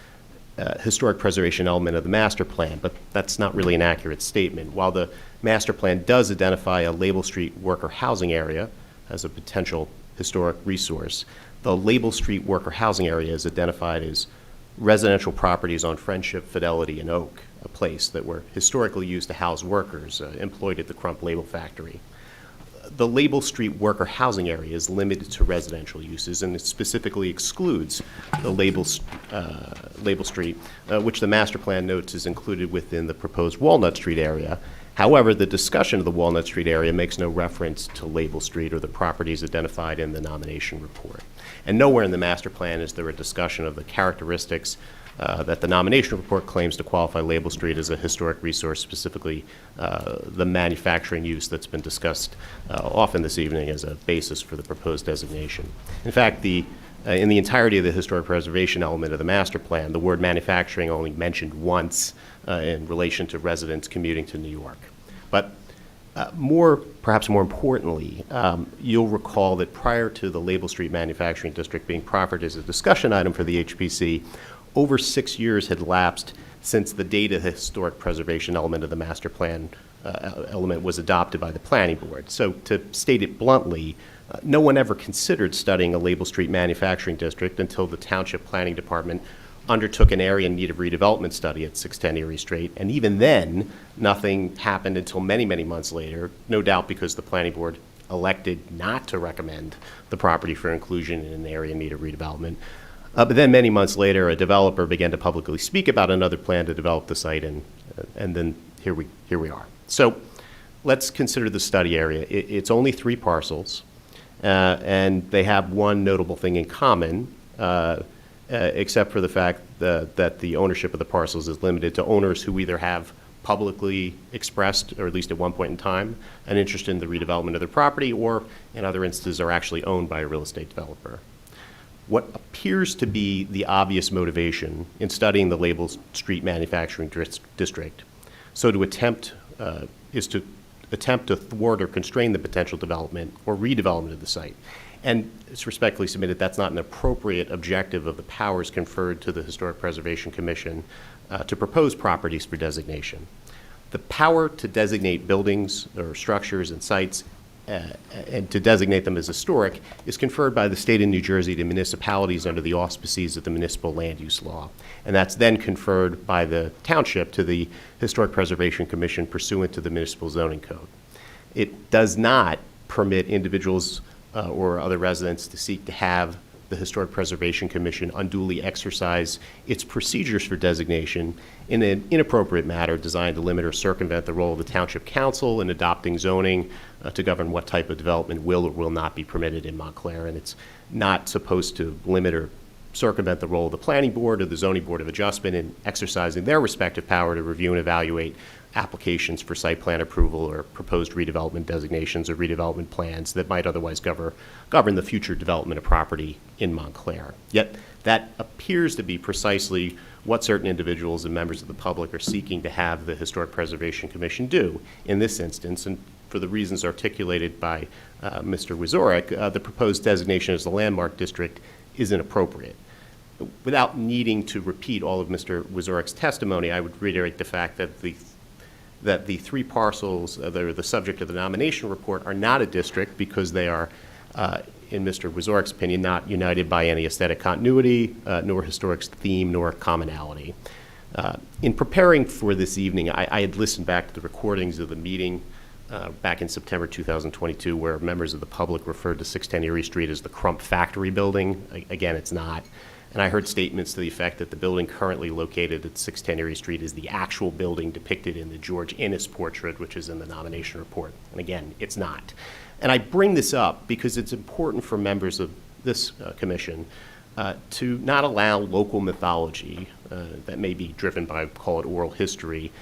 historic preservation element of the master plan, but that's not really an accurate statement. While the master plan does identify a Label Street worker housing area as a potential historic resource, the Label Street worker housing area is identified as residential properties on Friendship, Fidelity, and Oak, a place that were historically used to house workers employed at the Crump Label Factory. The Label Street worker housing area is limited to residential uses, and it specifically excludes the Label Street, which the master plan notes is included within the proposed Walnut Street area. However, the discussion of the Walnut Street area makes no reference to Label Street or the properties identified in the nomination report. And nowhere in the master plan is there a discussion of the characteristics that the nomination report claims to qualify Label Street as a historic resource, specifically the manufacturing use that's been discussed often this evening as a basis for the proposed designation. In fact, in the entirety of the historic preservation element of the master plan, the word manufacturing only mentioned once in relation to residents commuting to New York. But perhaps more importantly, you'll recall that prior to the Label Street Manufacturing District being proffered as a discussion item for the HPC, over 6 years had lapsed since the date of the historic preservation element of the master plan element was adopted by the planning board. So to state it bluntly, no one ever considered studying a Label Street Manufacturing District until the Township Planning Department undertook an area in need of redevelopment study at 610 Erie Street. And even then, nothing happened until many, many months later, no doubt because the planning board elected not to recommend the property for inclusion in an area in need of redevelopment. But then many months later, a developer began to publicly speak about another plan to develop the site, and then here we are. So let's consider the study area. It's only 3 parcels, and they have one notable thing in common, except for the fact that the ownership of the parcels is limited to owners who either have publicly expressed, or at least at one point in time, an interest in the redevelopment of their property, or in other instances are actually owned by a real estate developer. What appears to be the obvious motivation in studying the Label Street Manufacturing District is to attempt to thwart or constrain the potential development or redevelopment of the site. And it's respectfully submitted that's not an appropriate objective of the powers conferred to the Historic Preservation Commission to propose properties for designation. The power to designate buildings or structures and sites and to designate them as historic is conferred by the state of New Jersey to municipalities under the auspices of the municipal land use law. And that's then conferred by the township to the Historic Preservation Commission pursuant to the municipal zoning code. It does not permit individuals or other residents to seek to have the Historic Preservation Commission unduly exercise its procedures for designation in an inappropriate manner designed to limit or circumvent the role of the Township Council in adopting zoning to govern what type of development will or will not be permitted in Montclair. And it's not supposed to limit or circumvent the role of the Planning Board or the Zoning Board of Adjustment in exercising their respective power to review and evaluate applications for site plan approval or proposed redevelopment designations or redevelopment plans that might otherwise govern the future development of property in Montclair. Yet that appears to be precisely what certain individuals and members of the public are seeking to have the Historic Preservation Commission do in this instance, and for the reasons articulated by Mr. Wieczorek, the proposed designation as the landmark district is inappropriate. Without needing to repeat all of Mr. Wiezorek's testimony, I would reiterate the fact that the 3 parcels that are the subject of the nomination report are not a district because they are, in Mr. Wiezorek's opinion, not united by any aesthetic continuity, nor historic theme, nor commonality. In preparing for this evening, I had listened back to the recordings of the meeting back in September 2022 where members of the public referred to 610 Erie Street as the Crump Factory building. Again, it's not. And I heard statements to the effect that the building currently located at 610 Erie Street is the actual building depicted in the George Innes portrait, which is in the nomination report. And again, it's not. And I bring this up because it's important for members of this commission to not allow local mythology that may be driven by, call it oral history,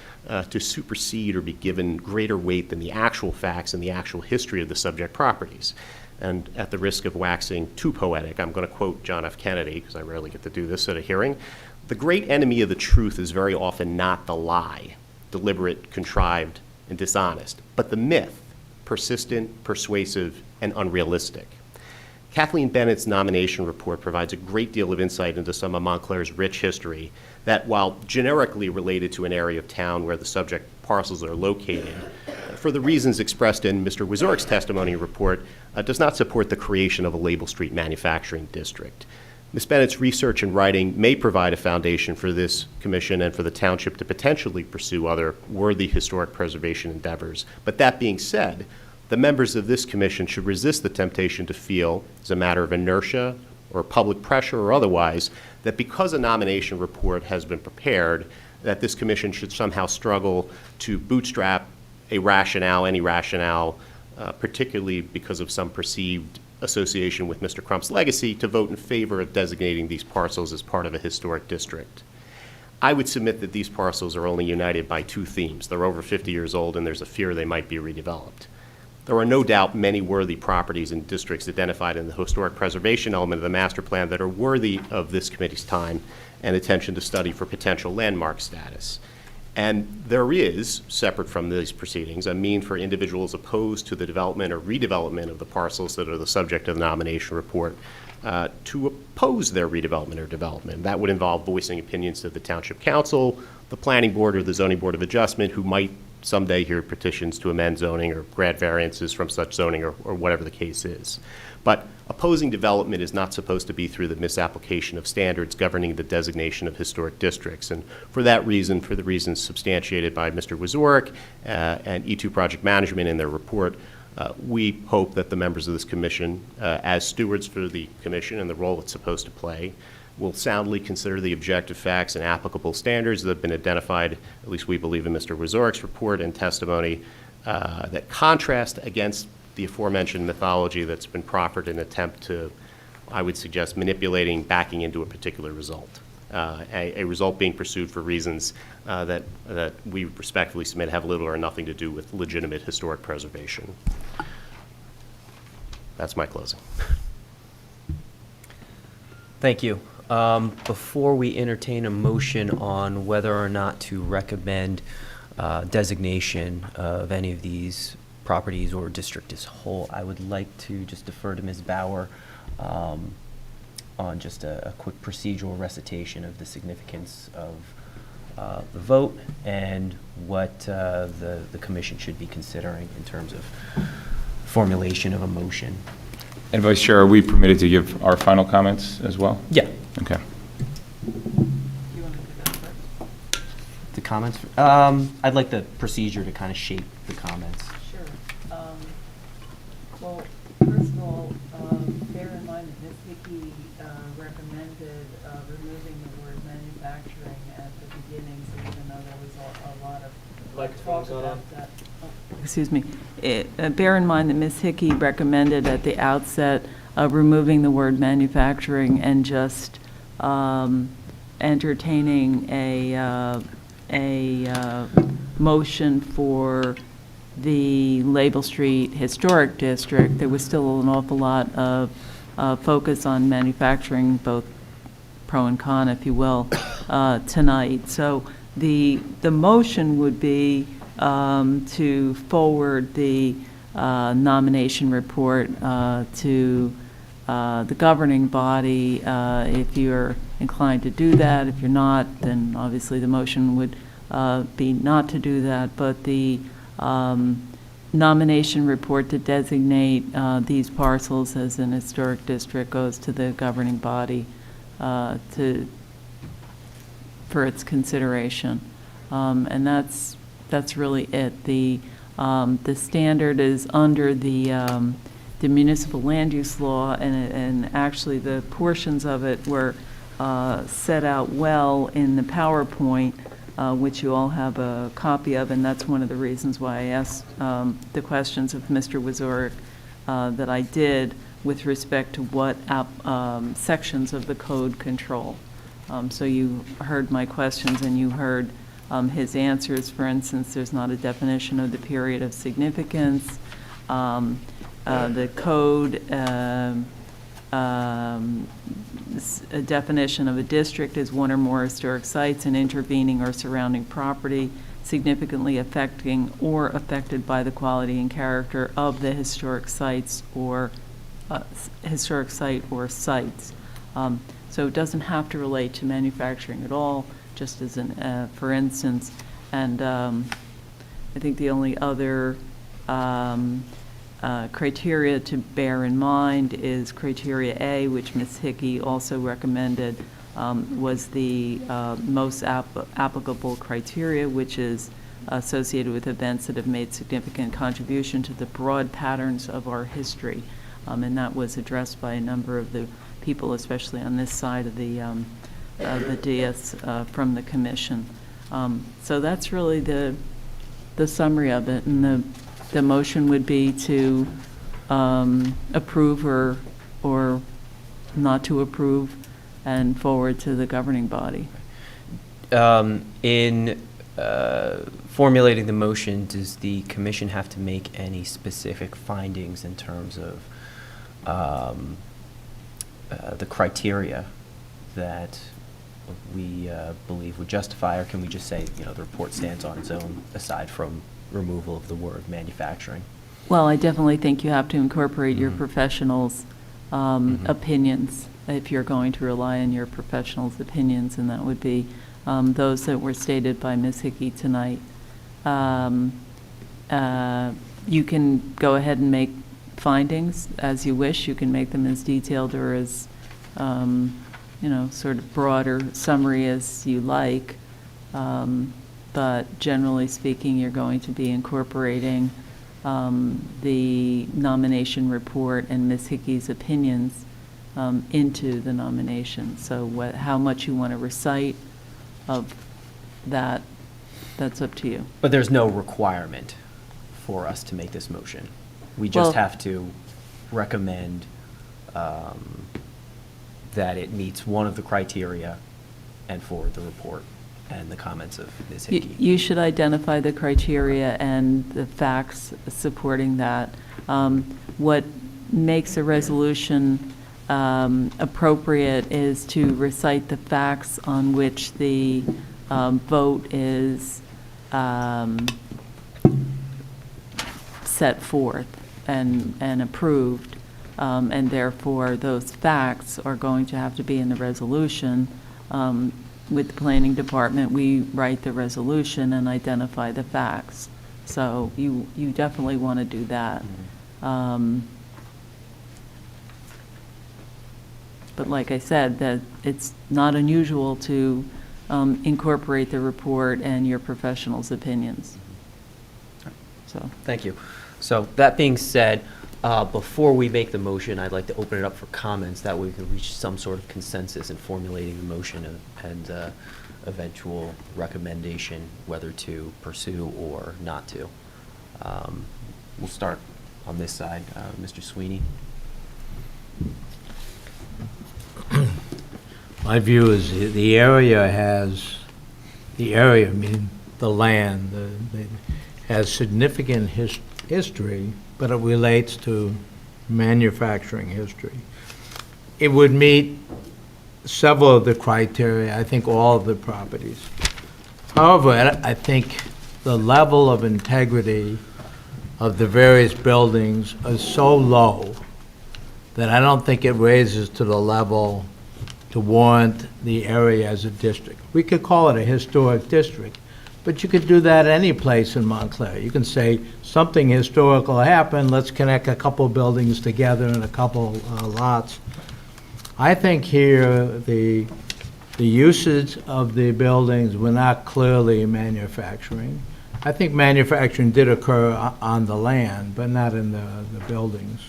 to supersede or be given greater weight than the actual facts and the actual history of the subject properties. And at the risk of waxing too poetic, I'm going to quote John F. Kennedy, because I rarely get to do this at a hearing. The great enemy of the truth is very often not the lie, deliberate, contrived, and dishonest, but the myth, persistent, persuasive, and unrealistic. Kathleen Bennett's nomination report provides a great deal of insight into some of Montclair's rich history that, while generically related to an area of town where the subject parcels are located, for the reasons expressed in Mr. Wiezorek's testimony report, does not support the creation of a Label Street manufacturing district. Ms. Bennett's research and writing may provide a foundation for this commission and for the township to potentially pursue other worthy historic preservation endeavors. But that being said, the members of this commission should resist the temptation to feel, as a matter of inertia or public pressure or otherwise, that because a nomination report has been prepared, that this commission should somehow struggle to bootstrap a rationale, any rationale, particularly because of some perceived association with Mr. Crump's legacy, to vote in favor of designating these parcels as part of a historic district. I would submit that these parcels are only united by two themes. They're over 50 years old, and there's a fear they might be redeveloped. There are no doubt many worthy properties and districts identified in the historic preservation element of the master plan that are worthy of this committee's time and attention to study for potential landmark status. And there is, separate from these proceedings, a mean for individuals opposed to the development or redevelopment of the parcels that are the subject of the nomination report to oppose their redevelopment or development. That would involve voicing opinions to the Township Council, the Planning Board, or the Zoning Board of Adjustment, who might someday hear petitions to amend zoning or grant variances from such zoning or whatever the case is. But opposing development is not supposed to be through the misapplication of standards governing the designation of historic districts. And for that reason, for the reasons substantiated by Mr. Wieczorek and E2 Project Management in their report, we hope that the members of this commission, as stewards for the commission and the role it's supposed to play, will soundly consider the objective facts and applicable standards that have been identified, at least we believe in Mr. Wiezorek's report and testimony, that contrast against the aforementioned mythology that's been proffered in an attempt to, I would suggest, manipulating, backing into a particular result. A result being pursued for reasons that we respectfully submit have little or nothing to do with legitimate historic preservation. That's my closing. Thank you. Before we entertain a motion on whether or not to recommend designation of any of these properties or district as a whole, I would like to just defer to Ms. Bauer on just a quick procedural recitation of the significance of the vote and what the commission should be considering in terms of formulation of a motion. And Vice Chair, are we permitted to give our final comments as well? Yeah. Okay. The comments? I'd like the procedure to kind of shape the comments. Sure. Well, first of all, bear in mind that Ms. Hickey recommended removing the word manufacturing at the beginning, so even though there was a lot of talk about that. Excuse me. Bear in mind that Ms. Hickey recommended at the outset removing the word manufacturing and just entertaining a motion for the Label Street Historic District. There was still an awful lot of focus on manufacturing, both pro and con, if you will, tonight. So the motion would be to forward the nomination report to the governing body. If you're inclined to do that, if you're not, then obviously the motion would be not to do that. But the nomination report to designate these parcels as an historic district goes to the governing body for its consideration, and that's really it. The standard is under the municipal land use law, and actually the portions of it were set out well in the PowerPoint, which you all have a copy of, and that's one of the reasons why I asked the questions of Mr. Wieczorek that I did, with respect to what sections of the code control. So you heard my questions and you heard his answers. For instance, there's not a definition of the period of significance. The code, a definition of a district is one or more historic sites and intervening or surrounding property significantly affecting or affected by the quality and character of the historic sites or historic site or sites. So it doesn't have to relate to manufacturing at all, just as an, for instance. And I think the only other criteria to bear in mind is criteria A, which Ms. Hickey also recommended, was the most applicable criteria, which is associated with events that have made significant contribution to the broad patterns of our history. And that was addressed by a number of the people, especially on this side of the dais from the commission. So that's really the summary of it. And the motion would be to approve or not to approve and forward to the governing body. In formulating the motion, does the commission have to make any specific findings in terms of the criteria that we believe would justify, or can we just say, the report stands on its own aside from removal of the word manufacturing? Well, I definitely think you have to incorporate your professionals' opinions if you're going to rely on your professionals' opinions, and that would be those that were stated by Ms. Hickey tonight. You can go ahead and make findings as you wish. You can make them as detailed or as, sort of broader summary as you like. But generally speaking, you're going to be incorporating the nomination report and Ms. Hickey's opinions into the nomination. So how much you want to recite of that, that's up to you. But there's no requirement for us to make this motion. We just have to recommend that it meets one of the criteria and forward the report and the comments of Ms. Hickey. You should identify the criteria and the facts supporting that. What makes a resolution appropriate is to recite the facts on which the vote is set forth and approved, and therefore those facts are going to have to be in the resolution. With the planning department, we write the resolution and identify the facts. So you definitely want to do that. But like I said, that it's not unusual to incorporate the report and your professionals' opinions. So thank you. So that being said, before we make the motion, I'd like to open it up for comments. That way we can reach some sort of consensus in formulating the motion and eventual recommendation whether to pursue or not to. We'll start on this side. Mr. Sweeney. My view is the area meaning the land, has significant history, but it relates to manufacturing history. It would meet several of the criteria, I think all of the properties. However, I think the level of integrity of the various buildings is so low that I don't think it raises to the level to warrant the area as a district. We could call it a historic district, but you could do that any place in Montclair. You can say something historical happened, let's connect a couple buildings together in a couple lots. I think here the usage of the buildings were not clearly manufacturing. I think manufacturing did occur on the land, but not in the buildings.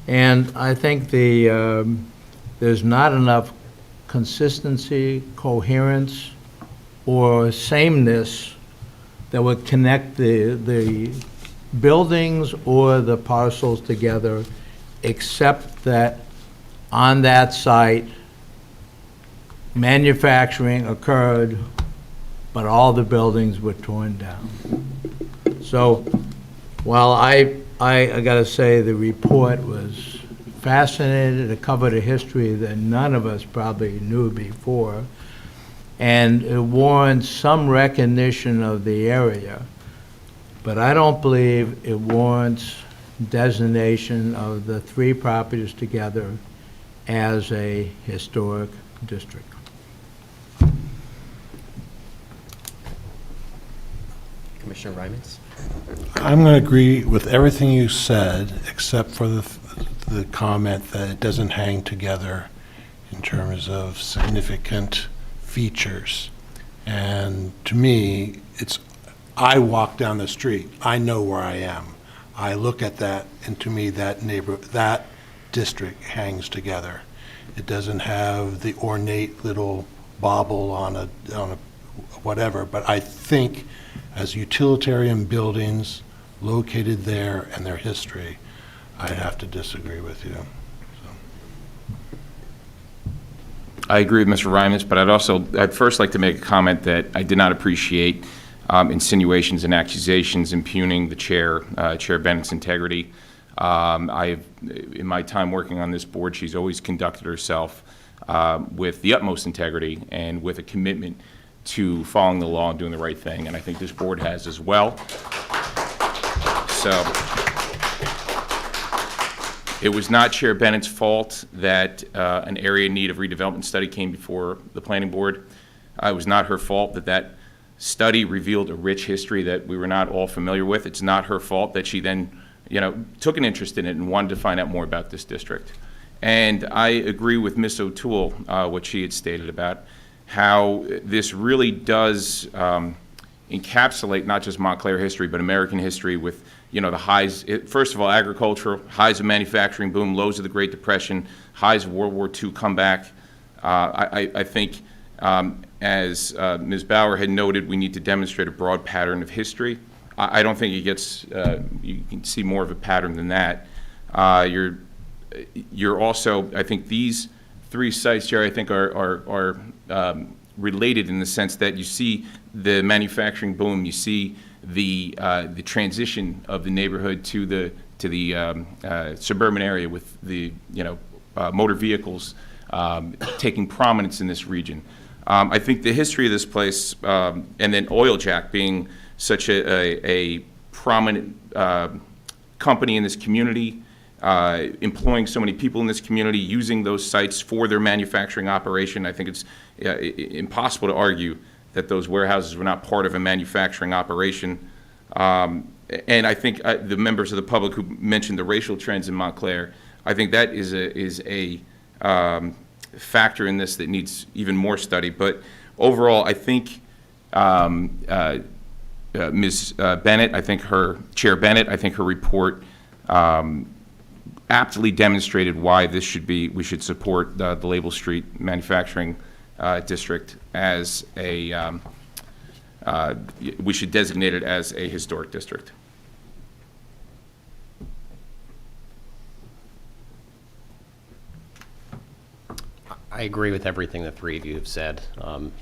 And I think there's not enough consistency, coherence, or sameness that would connect the buildings or the parcels together except that on that site, manufacturing occurred, but all the buildings were torn down. So while I gotta say the report was fascinating, it covered a history that none of us probably knew before, and it warrants some recognition of the area, but I don't believe it warrants designation of the three properties together as a historic district. Commissioner Ryman's? I'm going to agree with everything you said, except for the comment that it doesn't hang together in terms of significant features. And to me, I walk down the street, I know where I am. I look at that, and to me, that district hangs together. It doesn't have the ornate little bauble on a whatever, but I think as utilitarian buildings located there and their history, I'd have to disagree with you. I agree with Mr. Rymus, but I'd first like to make a comment that I did not appreciate insinuations and accusations impugning the chair, Chair Bennett's integrity. In my time working on this board, she's always conducted herself with the utmost integrity and with a commitment to following the law and doing the right thing, and I think this board has as well. So it was not Chair Bennett's fault that an area in need of redevelopment study came before the planning board. It was not her fault that that study revealed a rich history that we were not all familiar with. It's not her fault that she then, took an interest in it and wanted to find out more about this district. And I agree with Ms. O'Toole, what she had stated about how this really does encapsulate not just Montclair history, but American history with, the highs, first of all, agricultural, highs of manufacturing boom, lows of the Great Depression, highs of World War II comeback. I think, as Ms. Bauer had noted, we need to demonstrate a broad pattern of history. I don't think it gets, you can see more of a pattern than that. You're also, I think these three sites here, I think are related in the sense that you see the manufacturing boom, you see the transition of the neighborhood to the suburban area with the motor vehicles taking prominence in this region. I think the history of this place, and then Oil Jack being such a prominent company in this community, employing so many people in this community, using those sites for their manufacturing operation. I think it's impossible to argue that those warehouses were not part of a manufacturing operation. And I think the members of the public who mentioned the racial trends in Montclair, I think that is a factor in this that needs even more study. But overall, I think Ms. Bennett, Chair Bennett, I think her report aptly demonstrated why we should support the Label Street Manufacturing District as we should designate it as a historic district. I agree with everything the three of you have said,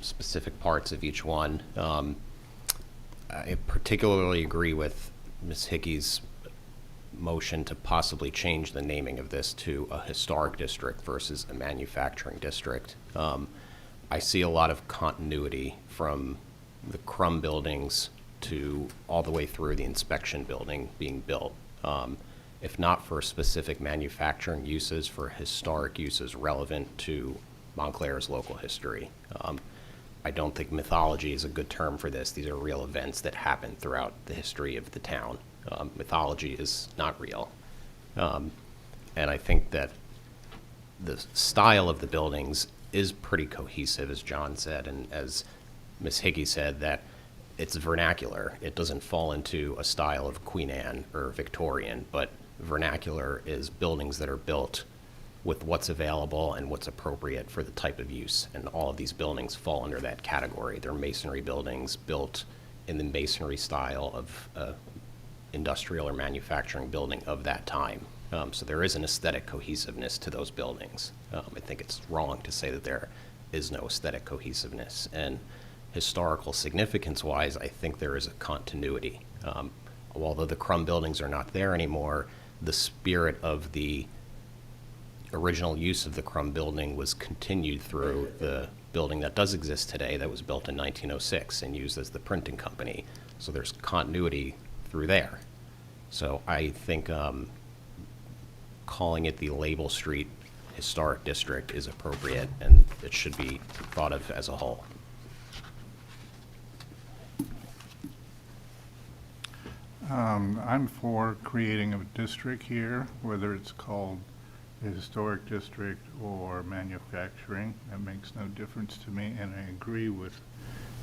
specific parts of each one. I particularly agree with Ms. Hickey's motion to possibly change the naming of this to a historic district versus a manufacturing district. I see a lot of continuity from the Crum buildings to all the way through the inspection building being built. If not for specific manufacturing uses, for historic uses relevant to Montclair's local history. I don't think mythology is a good term for this. These are real events that happen throughout the history of the town. Mythology is not real. And I think that the style of the buildings is pretty cohesive, as John said, and as Ms. Hickey said, that it's vernacular. It doesn't fall into a style of Queen Anne or Victorian, but vernacular is buildings that are built with what's available and what's appropriate for the type of use. And all of these buildings fall under that category. They're masonry buildings built in the masonry style of industrial or manufacturing building of that time. So there is an aesthetic cohesiveness to those buildings. I think it's wrong to say that there is no aesthetic cohesiveness. And historical significance-wise, I think there is a continuity. Although the Crum buildings are not there anymore, the spirit of the original use of the Crum building was continued through the building that does exist today that was built in 1906 and used as the printing company. So there's continuity through there. So I think calling it the Label Street Historic District is appropriate, and it should be thought of as a whole. I'm for creating a district here, whether it's called a historic district or manufacturing. That makes no difference to me, and I agree with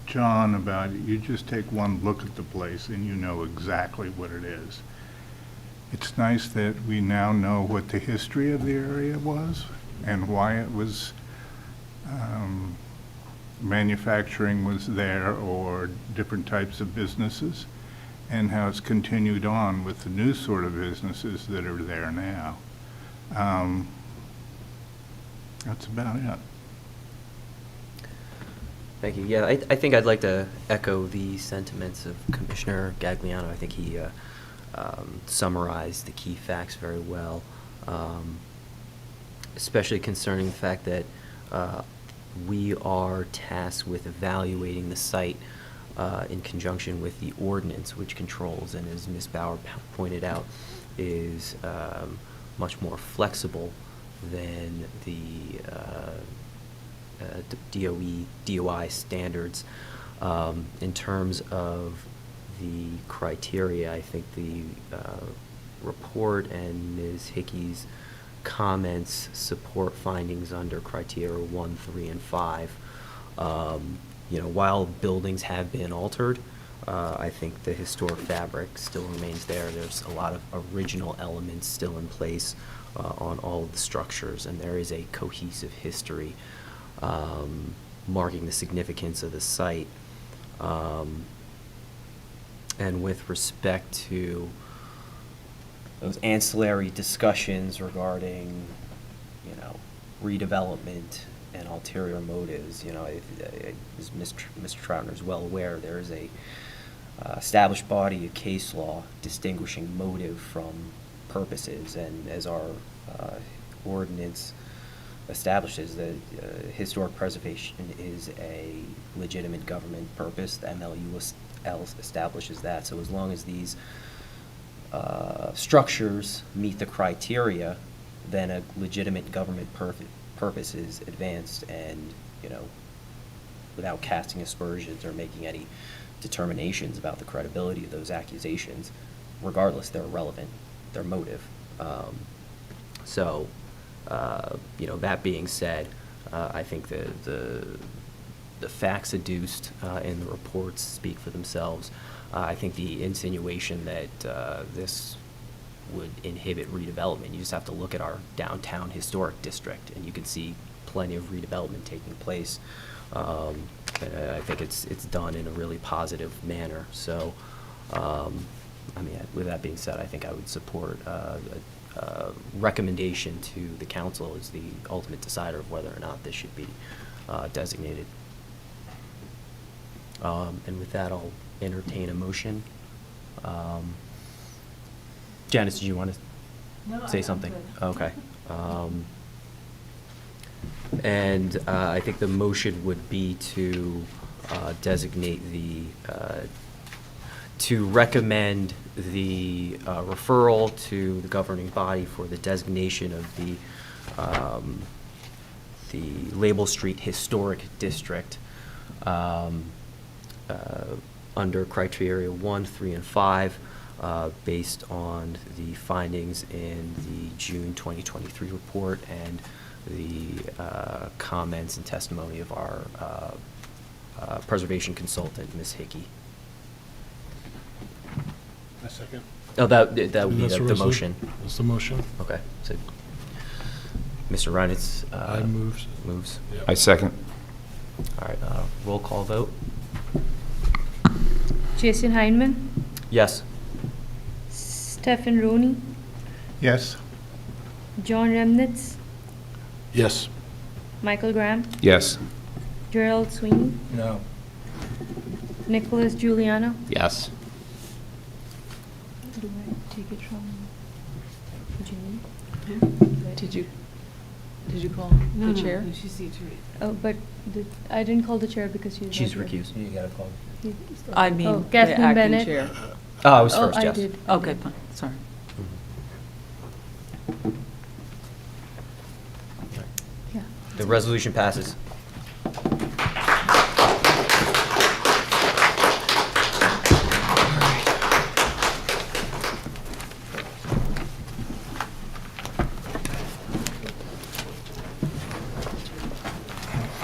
John about it. You just take one look at the place and you know exactly what it is. It's nice that we now know what the history of the area was and why it was manufacturing was there, or different types of businesses, and how it's continued on with the new sort of businesses that are there now. That's about it. Thank you. Yeah, I think I'd like to echo the sentiments of Commissioner Gagliano. I think he summarized the key facts very well, especially concerning the fact that we are tasked with evaluating the site in conjunction with the ordinance, which controls, and as Ms. Bauer pointed out, is much more flexible than the DOI standards. In terms of the criteria, I think the report and Ms. Hickey's comments support findings under criteria 1, 3, and 5. You know, while buildings have been altered, I think the historic fabric still remains there. There's a lot of original elements still in place on all of the structures, and there is a cohesive history marking the significance of the site. And with respect to those ancillary discussions regarding, you know, redevelopment and ulterior motives, you know, as Mr. Troutner is well aware, there is a established body of case law distinguishing motive from purposes, and as our ordinance establishes, that historic preservation is a legitimate government purpose. The MLU establishes that. So as long as these structures meet the criteria, then a legitimate government purpose is advanced, and, you know, without casting aspersions or making any determinations about the credibility of those accusations, regardless, they're irrelevant, their motive. You know, that being said, I think the facts adduced in the reports speak for themselves. I think the insinuation that this would inhibit redevelopment, you just have to look at our downtown historic district, and you can see plenty of redevelopment taking place. And I think it's done in a really positive manner. So, I mean, with that being said, I think I would support a recommendation to the council as the ultimate decider of whether or not this should be designated. And with that, I'll entertain a motion. Janice, did you want to say something? Okay. And I think the motion would be to designate to recommend the referral to the governing body for the designation of the Label Street Historic District under criteria 1, 3, and 5, based on the findings in the June 2023 report and the comments and testimony of our preservation consultant, Ms. Hickey. A second. Oh, that would be That's the motion. That's the motion. Okay. So, Mr. Reinitz I moves. Yep. I second. All right. Roll call vote. Jason Heineman, Yes. Stephen Rooney, Yes. John Remnitz, Yes. Michael Graham, Yes. Gerald Sweeney, No. Nicholas Giuliano. Yes. Do I take it from Jean? Did you call the chair? No, she's the attorney. Oh, but I didn't call the chair because she's. She's not here. recused. You gotta call. I mean, Oh, the Kathleen acting Bennett. chair. Oh, I was Oh, first, I yes. did. Okay, fine, sorry. Yeah. The resolution passes.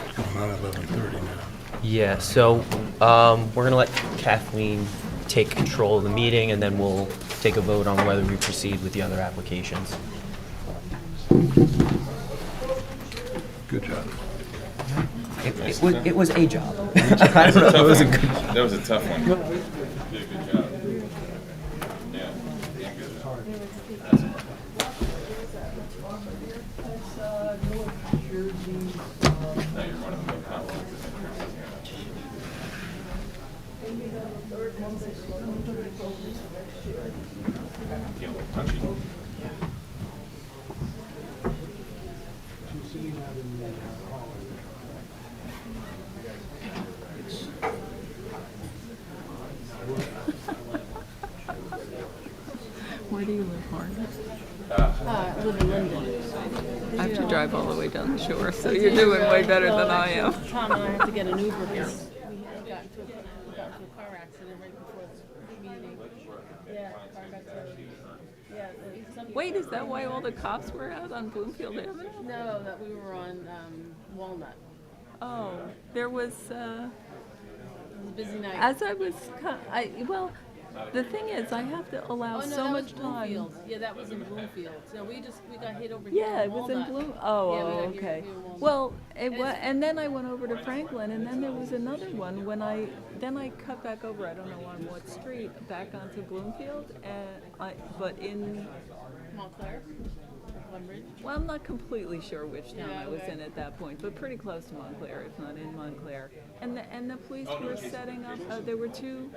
It's going on at 11:30 now. Yeah, so we're going to let Kathleen take control of the meeting, and then we'll take a vote on whether we proceed with the other applications. Good job. It was a job. I don't know if it was a good job. That was a tough one. You did a good job. Yeah. Damn good job. Now you're one of the more confident. Yeah, a little punchy. Where do you live, Mark? I live in Linden. I have to drive all the way down the shore, so you're doing way better than I am. Tom and I have to get an Uber because we got into a car accident right before the meeting. Yeah, car got towed. Yeah. Wait, is that why all the cops were out on Bloomfield Avenue? No, that we were on Walnut. Oh, there was, It was a busy night. as I was, well, the thing is, I have to allow Oh, no, so that much was time. Bloomfield. Yeah, that was in Bloomfield. No, we got hit over here. Yeah, in it was in Walnut. Bloom, Yeah, oh, we got hit okay. here in Walnut. Well, and then I went over to Franklin, and then there was another one when then I cut back over, I don't know on what street, back onto Bloomfield, but in, Montclair, Glenbridge. well, I'm not completely sure which town Yeah, I was okay. in at that point, but pretty close to Montclair, if not in Montclair. And the police were setting up, there were two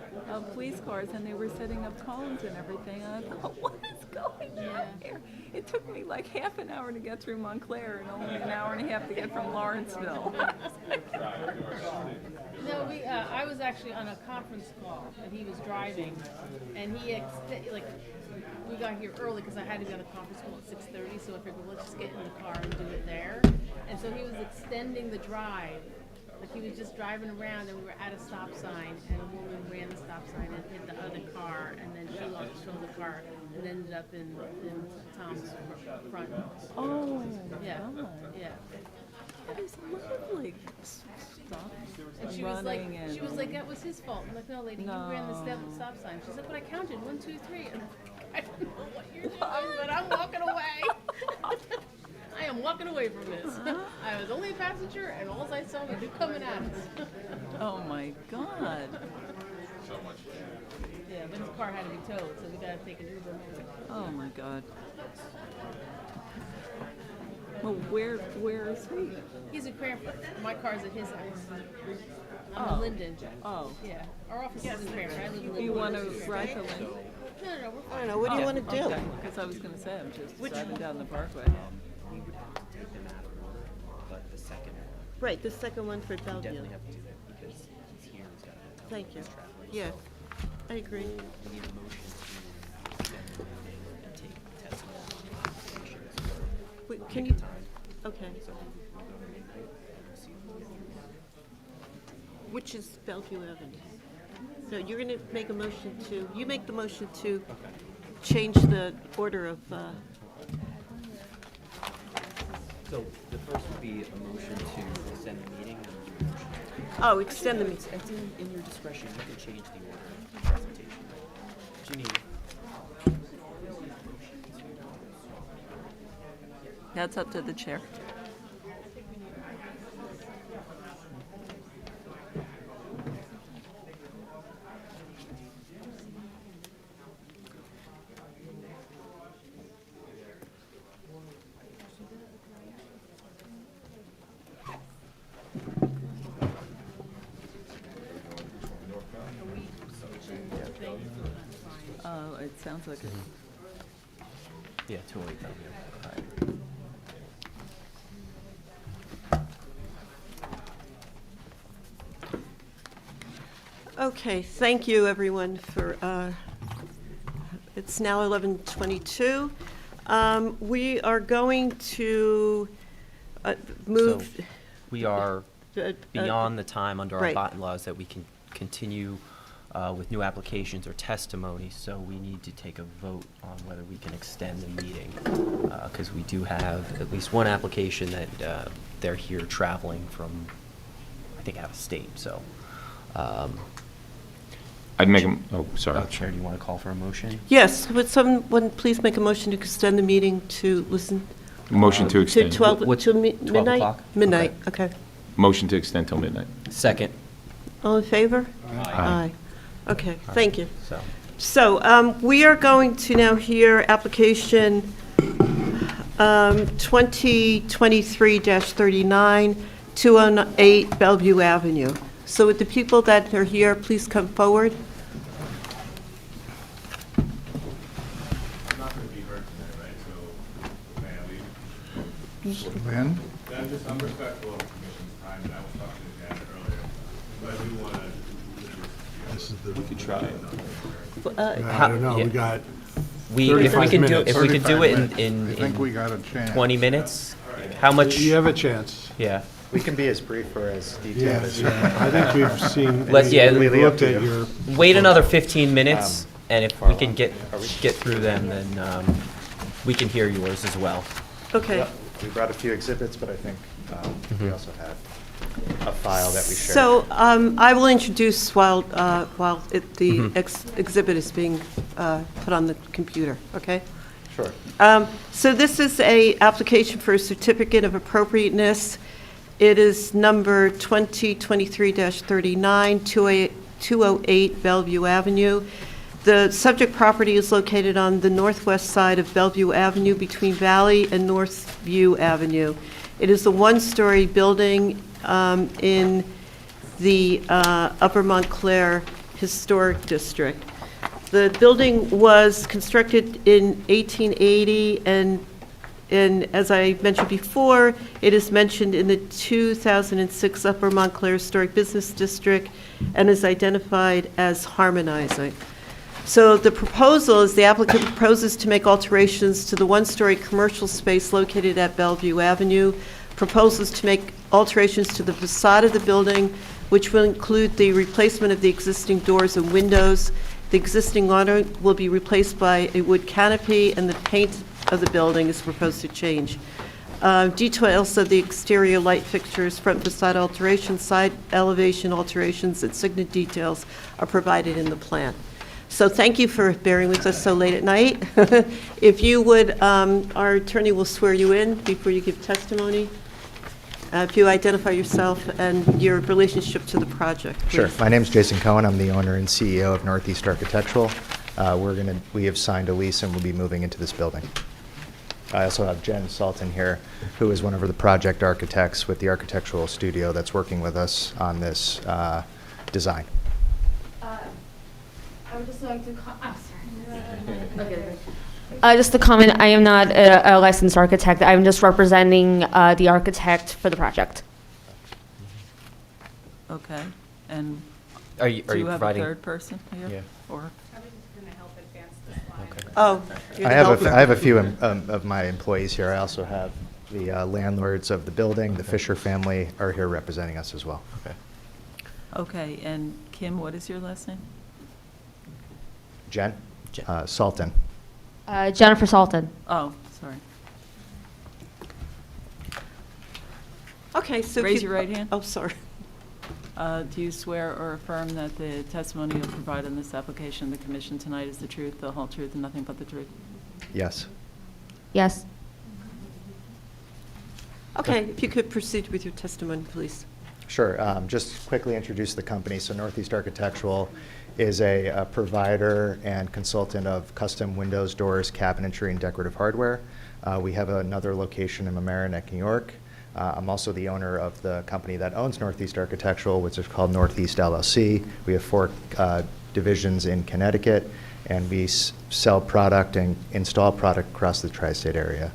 police cars, and they were setting up cones and everything, and I thought, what is going on here? It took me like half an hour to get through Montclair, and only an hour and a half to get from Lawrenceville. No, I was actually on a conference call, and he was driving, and we got here early because I had to be on a conference call at 6:30, so I figured, well, let's just get in the car and do it there. And so he was extending the drive. Like he was just driving around, and we were at a stop sign, and a woman ran the stop sign and hit the other car, and then she lost control of the car and ended up in Tom's front. Oh, Yeah, God. yeah. That is lovely. Stop And she was like, running that was his fault. I'm like, no, lady, you ran the stop sign. She's like, but I counted 1, 2, 3. And I don't know what you're doing, but I'm walking away. I am walking away from this. I was only a passenger, and all I saw was you coming at us. Oh my God. So much. Yeah, but his car had to be towed, so we gotta take an Uber home. Oh my God. Well, where is he? He's in Cranford. My car's at his house. I'm in Linden. Oh. Yeah. Our office is in Cranford. I live in Linden. You want to ride the link? No, we're fine. I don't know, what do you want to do? Because I was going to say, I'm just driving down the parkway. We would have to take them out of order, but the second one, Right, the second one for we Bellevue. definitely have to do that because he's here, he's got to. Thank you. Yeah, I agree. We need a motion to extend the meeting and take testimony on applications. Wait, Pick can a you, time. okay, So we'll go to midnight and see if we can do that. which is Bellevue Avenue. So you're going to make a motion to, you make the motion to change the order of, So the first would be a motion to extend the meeting. oh, extend the Actually, meeting. It's in your discretion, you can change the order of the presentation. Do you need? That's up to the chair. sounds like it. Yeah, 208 Bellevue. Okay, thank you, everyone, for, it's now 11:22. We are going to move. So we are beyond the time under our right. bylaws that we can continue with new applications or testimony, so we need to take a vote on whether we can extend the meeting, because we do have at least one application that they're here traveling from, I think, out of state, so. I'd make a, oh, sorry. Chair, do you want to call for a motion? Yes, would someone please make a motion to extend the meeting to listen? Motion to extend. To 12, What- to 12 midnight? o'clock? Midnight, okay. Motion to extend till midnight. Second. All in favor? Aye. Okay, thank you. So. So we are going to now hear application 2023-39, 208 Bellevue Avenue. So would the people that are here please come forward? Lynn? I'm respectful of the commission's time, and I was talking to Janet earlier, but I do want to. We could try. I don't know, we got If we 35 can do, minutes. if we could do it 35 in I think we got a chance. 20 minutes, how much? You have a chance. Yeah. We can be as brief or as detailed Yeah, as you yeah. I think we've seen, Let's- yeah, we've completely up looked to at you. your. Wait another 15 minutes, and if we far can along? get through them, then we can hear yours as well. Okay. Yep. We brought a few exhibits, but I think we also had a file that we shared. So I will introduce while the exhibit is being put on the computer, okay? Sure. So this is a application for a certificate of appropriateness. It is number 2023-39, 208 Bellevue Avenue. The subject property is located on the northwest side of Bellevue Avenue between Valley and Northview Avenue. It is a one-story building in the Upper Montclair Historic District. The building was constructed in 1880, and as I mentioned before, it is mentioned in the 2006 Upper Montclair Historic Business District and is identified as harmonizing. So the proposal is the applicant proposes to make alterations to the one-story commercial space located at Bellevue Avenue, proposes to make alterations to the facade of the building, which will include the replacement of the existing doors and windows. The existing awning will be replaced by a wood canopy, and the paint of the building is proposed to change. Details of the exterior light fixtures, front facade alterations, side elevation alterations, and signet details are provided in the plan. So thank you for bearing with us so late at night. If you would, our attorney will swear you in before you give testimony. If you identify yourself and your relationship to the project, please. Sure. My name's Jason Cohen. I'm the owner and CEO of Northeast Architectural. We have signed a lease and we'll be moving into this building. I also have Jen Salton here, who is one of the project architects with the architectural studio that's working with us on this design. I would just like to just to comment, I am not a licensed architect. I'm just representing the architect for the project. Okay, and Are you do you have a providing? third person here? Yeah. Or? Oh, you're I the have helper. I have a few of my employees here. I also have the landlords of the building. The Fisher family are here representing us as well. Okay. Okay, and Kim, what is your last name? Jen? Salton. Jennifer Salton. Oh, sorry. Okay, so if Raise you- your right hand. Oh, sorry. Do you swear or affirm that the testimony you'll provide on this application, the commission tonight, is the truth, the whole truth, and nothing but the truth? Yes. Yes. Okay, if you could proceed with your testimony, please. Sure. Just quickly introduce the company. So Northeast Architectural is a provider and consultant of custom windows, doors, cabinetry, and decorative hardware. We have another location in Mamaroneck, New York. I'm also the owner of the company that owns Northeast Architectural, which is called Northeast LLC. We have 4 divisions in Connecticut, and we sell product and install product across the tri-state area.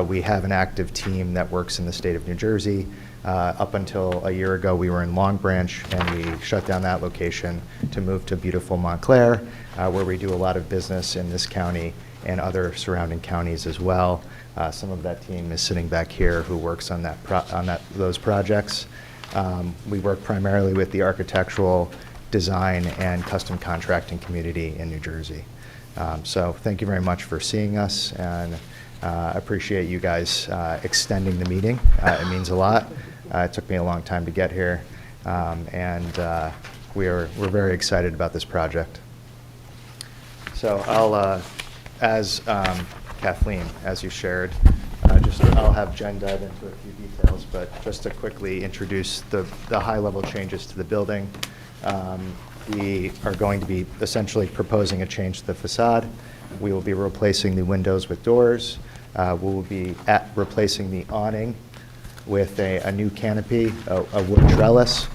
We have an active team that works in the state of New Jersey. Up until a year ago, we were in Long Branch, and we shut down that location to move to beautiful Montclair, where we do a lot of business in this county and other surrounding counties as well. Some of that team is sitting back here who works on those projects. We work primarily with the architectural design and custom contracting community in New Jersey. So thank you very much for seeing us, and I appreciate you guys extending the meeting. It means a lot. It took me a long time to get here, and we're very excited about this project. So I'll, as Kathleen, as you shared, I'll have Jen dive into a few details, but just to quickly introduce the high-level changes to the building. We are going to be essentially proposing a change to the facade. We will be replacing the windows with doors. We will be replacing the awning with a new canopy, a wood trellis.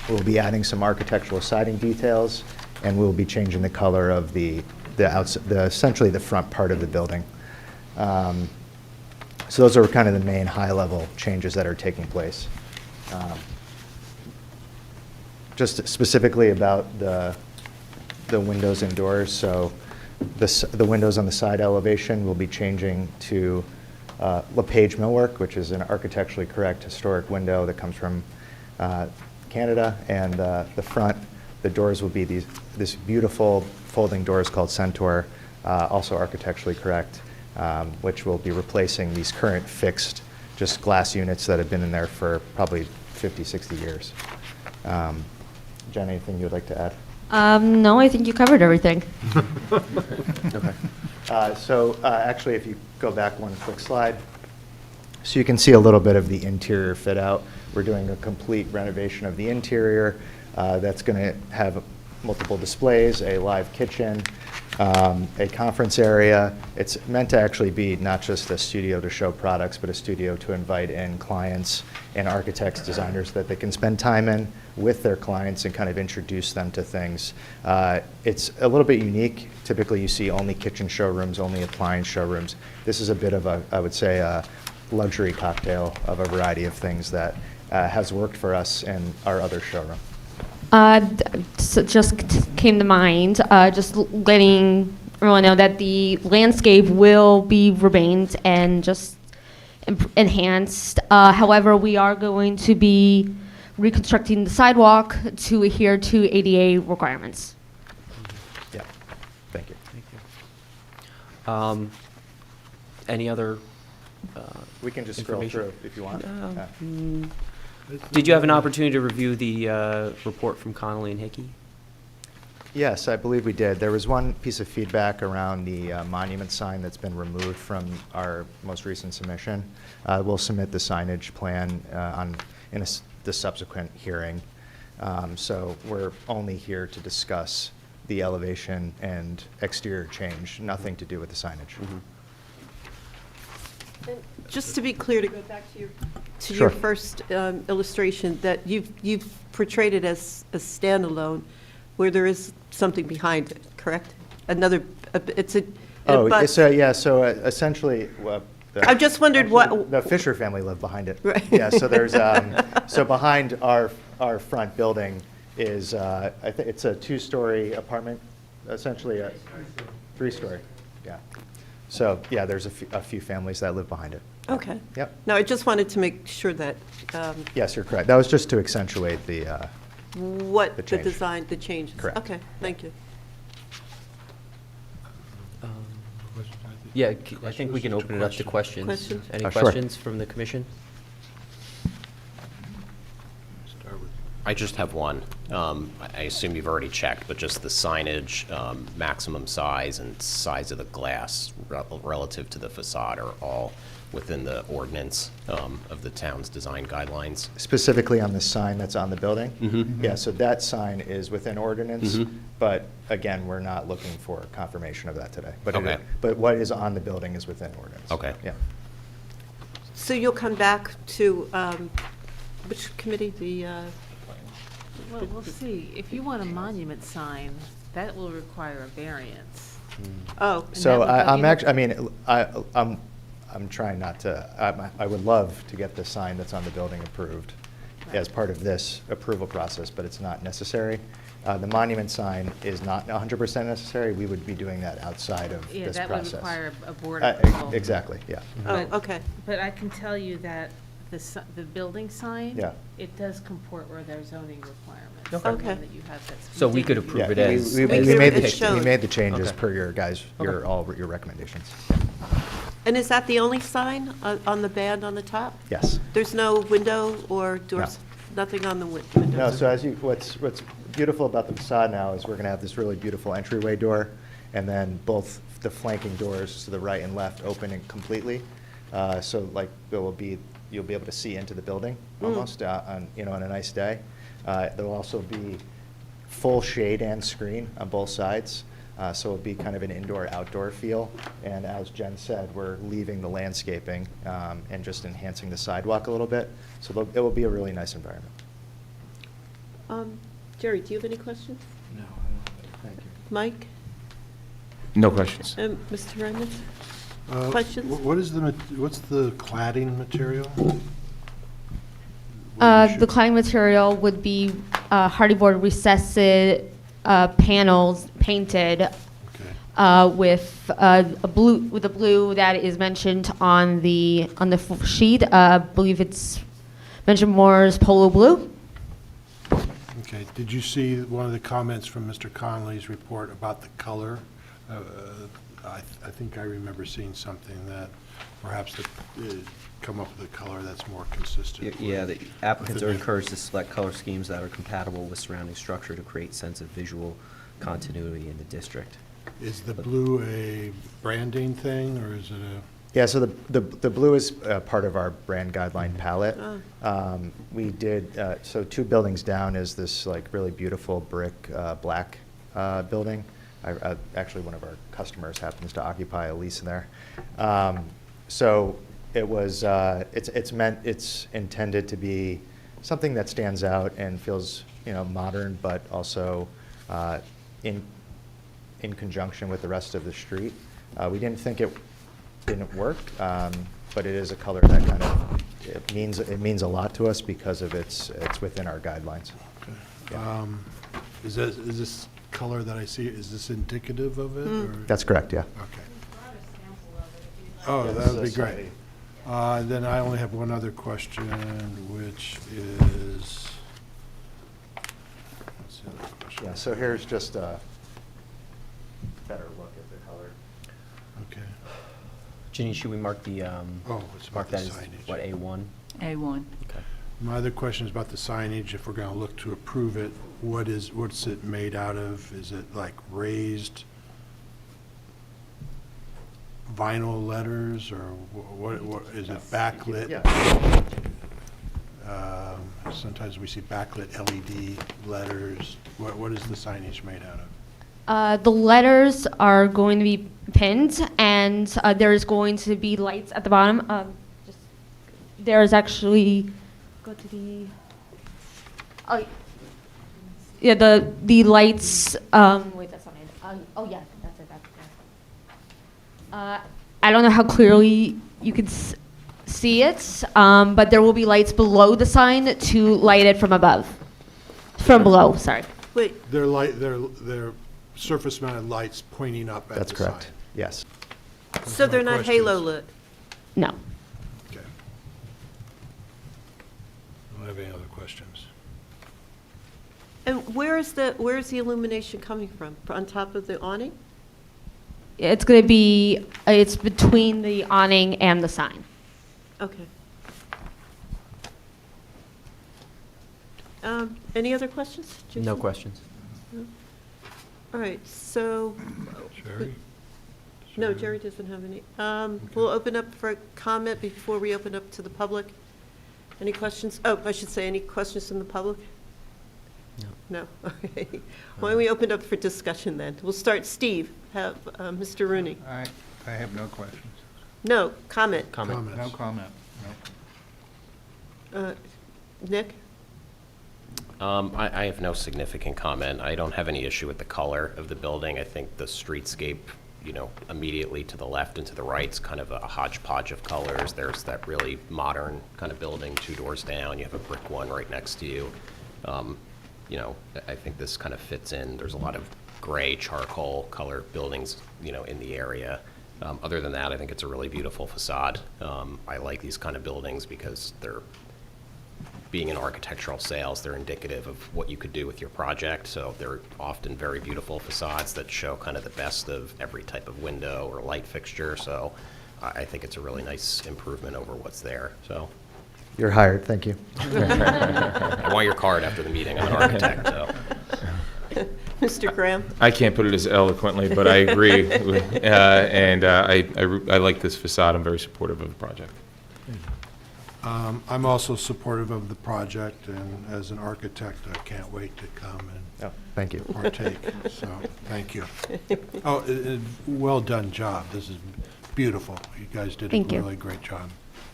We'll be adding some architectural siding details, and we'll be changing the color of essentially the front part of the building. So those are kind of the main high-level changes that are taking place. Just specifically about the windows and doors, so the windows on the side elevation will be changing to LePage millwork, which is an architecturally correct historic window that comes from Canada, and the front, the doors will be this beautiful folding doors called Centaur, also architecturally correct, which will be replacing these current fixed just glass units that have been in there for probably 50, 60 years. Jen, anything you would like to add? No, I think you covered everything. Okay. Actually, if you go back one quick slide, so you can see a little bit of the interior fit out. We're doing a complete renovation of the interior that's going to have multiple displays, a live kitchen, a conference area. It's meant to actually be not just a studio to show products, but a studio to invite in clients and architects, designers that they can spend time in with their clients and kind of introduce them to things. It's a little bit unique. Typically you see only kitchen showrooms, only appliance showrooms. This is a bit of I would say, a luxury cocktail of a variety of things that has worked for us in our other showroom. So just came to mind, just letting everyone know that the landscape will be remained and just enhanced. However, we are going to be reconstructing the sidewalk to adhere to ADA requirements. Yeah, thank you. Any other we can just scroll through if you want. Did you have an opportunity to review the report from Connolly and Hickey? Yes, I believe we did. There was one piece of feedback around the monument sign that's been removed from our most recent submission. We'll submit the signage plan in the subsequent hearing. So we're only here to discuss the elevation and exterior change, nothing to do with the signage. Mm-hmm. Just to be clear, to go back to your Sure. first illustration, that you've portrayed it as a standalone, where there is something behind it, correct? So essentially, I just wondered what the Fisher family lived behind it. Right. Yeah, so there's so behind our front building is I think it's a 2-story apartment, essentially a 3-story. Yeah. So yeah, there's a few families that live behind it. Okay. Yep. No, I just wanted to make sure that Yes, you're correct. That was just to accentuate the change. design, the changes. Correct. Okay, thank you. Yeah, I think we can open it up to questions. Questions? Any Sure. questions from the commission? I just have one. I assume you've already checked, but just the signage, maximum size and size of the glass relative to the facade are all within the ordinance of the town's design guidelines. Specifically on the sign that's on the building? Mm-hmm. Yeah, so that sign is within ordinance, Mhm. but again, we're not looking for confirmation of that today. But Okay. but what is on the building is within ordinance. Okay. Yeah. So you'll come back to, which committee, Well, we'll see. If you want a monument sign that will require a variance. Oh. And So that would- I'm actually, I mean, I'm trying not to, I would love to get the sign that's on the building approved as part of this approval process, but it's not necessary. The monument sign is not 100% necessary. We would be doing that outside of Yeah, this that would process. require a board approval. Exactly, yeah. Oh, But- okay. But I can tell you that the building sign, Yeah. it does comport with our zoning requirements. Okay. The one Okay. that you have that's So we could ridiculous. approve Yeah, it we- as. we as made it's shown. we made the changes Okay. per your guys, Okay. all your recommendations. And is that the only sign on the band on the top? Yes. There's no window or doors, nothing on the windows? No, so what's beautiful about the facade now is we're going to have this really beautiful entryway door, and then both the flanking doors to the right and left open completely. So like you'll be able to see into the building almost on a nice day. There'll also be full shade and screen on both sides. So it'll be kind of an indoor-outdoor feel. And as Jen said, we're leaving the landscaping and just enhancing the sidewalk a little bit. So it will be a really nice environment. Jerry, do you have any questions? No, I don't. Thank you. Mike? No questions. Mr. Reynolds? Questions? What's the cladding material? The cladding material would be hardyboard recessed panels painted with a blue that is mentioned on the sheet. I believe it's mentioned more as polo blue. Okay, did you see one of the comments from Mr. Connolly's report about the color? I think I remember seeing something that perhaps come up with a color that's more consistent. Yeah, the with applicants the are new- encouraged to select color schemes that are compatible with surrounding structure to create sense of visual continuity in the district. Is the blue a branding thing, or is it a? Yeah, so the blue is part of our brand guideline palette. We did, so 2 buildings down is this like really beautiful brick black building. Actually, one of our customers happens to occupy a lease in there. So it was, it's intended to be something that stands out and feels, modern, but also in conjunction with the rest of the street. We didn't think it didn't work, but it is a color that kind of, it means a lot to us because of it's within our guidelines. Okay. Is this color that I see, is this indicative of it? Or? That's correct, yeah. Okay. Oh, that would be great. Then I only have one other question, which is, what's the other question? Yeah, so here's just a better look at the color. Okay. Ginny, should we mark the, it's mark about the that as, signage. what, A1? A1. Okay. My other question is about the signage. If we're going to look to approve it, what's it made out of? Is it like raised vinyl letters, or what is it backlit? Yeah. Sometimes we see backlit LED letters. What is the signage made out of? The letters are going to be pinned, and there's going to be lights at the bottom. There's actually, go to the, oh, yeah, the lights, wait, that's not it. Oh, yeah, that's it. I don't know how clearly you can see it, but there will be lights below the sign to light it from above. From below, sorry. Wait, They're surface-mounted lights pointing up at That's the correct, sign. yes. so they're not questions. halo lit? No. Okay. I don't have any other questions. And where is the illumination coming from? On top of the awning? It's going to be, it's between the awning and the sign. Okay. Any other questions? No Jason? questions. No? All right, so. Jerry? No, Jerry doesn't have any. We'll open up for comment before we open up to the public. Any questions? Oh, I should say, any questions from the public? No. No, okay. Why don't we open up for discussion then? We'll start, Steve, have Mr. Rooney. I have no questions. No, comment. No comment, no. Nick? I have no significant comment. I don't have any issue with the color of the building. I think the streetscape, you know, immediately to the left and to the right is kind of a hodgepodge of colors. There's that really modern kind of building 2 doors down. You have a brick one right next to you. You know, I think this kind of fits in. There's a lot of gray charcoal color buildings, you know, in the area. Other than that, I think it's a really beautiful facade. I like these kind of buildings because they're, being in architectural sales, they're indicative of what you could do with your project. So they're often very beautiful facades that show kind of the best of every type of window or light fixture. So I think it's a really nice improvement over what's there. So You're hired, thank you. I want your card after the meeting. I'm an architect, so. Mr. Graham? I can't put it as eloquently, but I agree. I like this facade. I'm very supportive of the project. I'm also supportive of the project, and as an architect, I can't wait to come and thank you. partake. So, thank you. Oh, well done job. This is beautiful. You guys did Thank a you. really great job.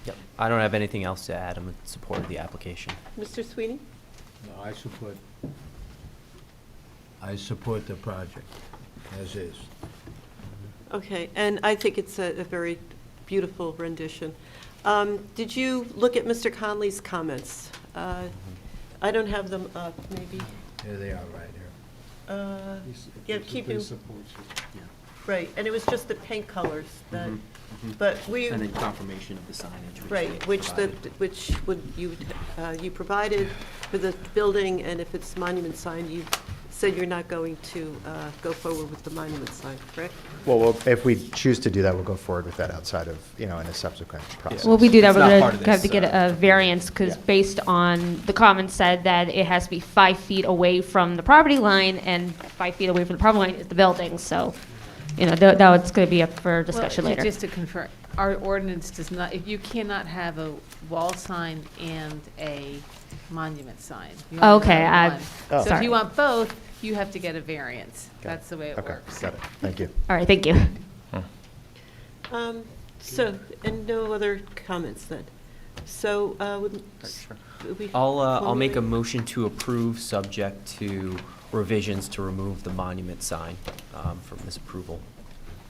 Yep. I don't have anything else to add. I'm in support of the application. Mr. Sweeney? No, I support the project as is. Okay, and I think it's a very beautiful rendition. Did you look at Mr. Conley's comments? I don't have them up, maybe. Here they are, right here. Yeah, keep him. Right, and it was just the paint colors that, but we. And then confirmation of the signage. Right, which would you provided for the building, and if it's monument sign, you said you're not going to go forward with the monument sign, correct? Well, if we choose to do that, we'll go forward with that outside of, in a subsequent process. Well, we do that, It's we're not part going of to have this, to get a variance, because based on the comments said that it has to be 5 feet away from the property line, and 5 feet away from the property line is the building, so, that's going to be up for discussion Well, later. Just to confirm, our ordinance does not, if you cannot have a wall sign and a monument sign. You only Okay, have one. So if sorry. you want both, you have to get a variance. That's the way it Okay, works. got it. Thank you. All right, thank you. So, and no other comments then? So, would we I'll make a formulate- motion to approve, subject to revisions to remove the monument sign from this approval.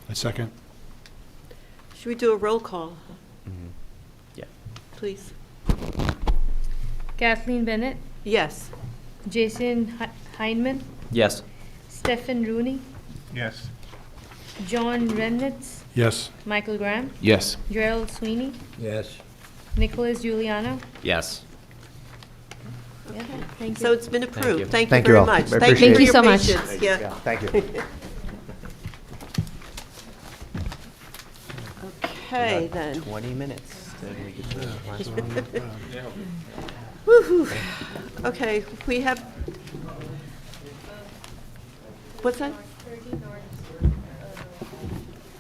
A second. Should we do a roll call, Yeah. please? Kathleen Bennett, Yes. Jason Heineman, Yes. Stephen Rooney, Yes. John Remnitz, Yes. Michael Graham, Yes. Gerald Sweeney, Yes. Nicholas Giuliano. Yes. Okay, thank you. So it's been approved. you. Thank you Thank you very all. much. I Thank appreciate you for it. your Thank you so patience. much. Yeah. Thank you. Okay, then. 20 minutes. Then we get to the last one. Woo-hoo. Okay, we have, what's that?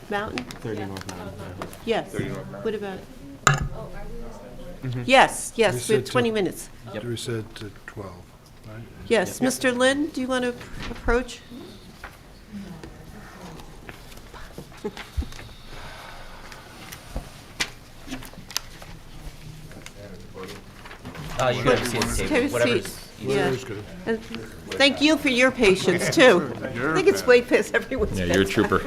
Mountain? 30 North Mountain. Yes. What about it? Yes, yes, we have said 20 to- minutes. We said to 12, right? Yes, Mr. Lin, do you want to approach? You can have a seat at the Have table, a whatever's seat. easier. Yeah. Whatever's good. And thank you for your patience, too. I think it's way past everyone's Yeah, you're a bedtime. trooper.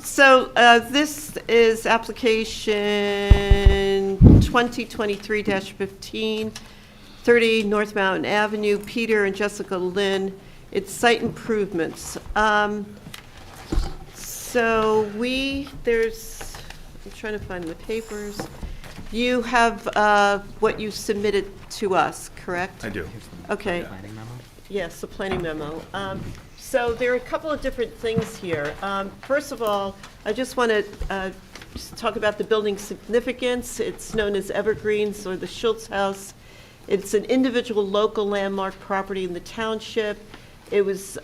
So this is application 2023-15, 30 North Mountain Avenue, Peter and Jessica Lin. It's site improvements. So I'm trying to find the papers. You have what you submitted to us, correct? I do. Okay. Planning memo? Yes, the planning memo. So there are a couple of different things here. First of all, I just want to just talk about the building significance. It's known as Evergreens or the Schultz House. It's an individual local landmark property in the township. It was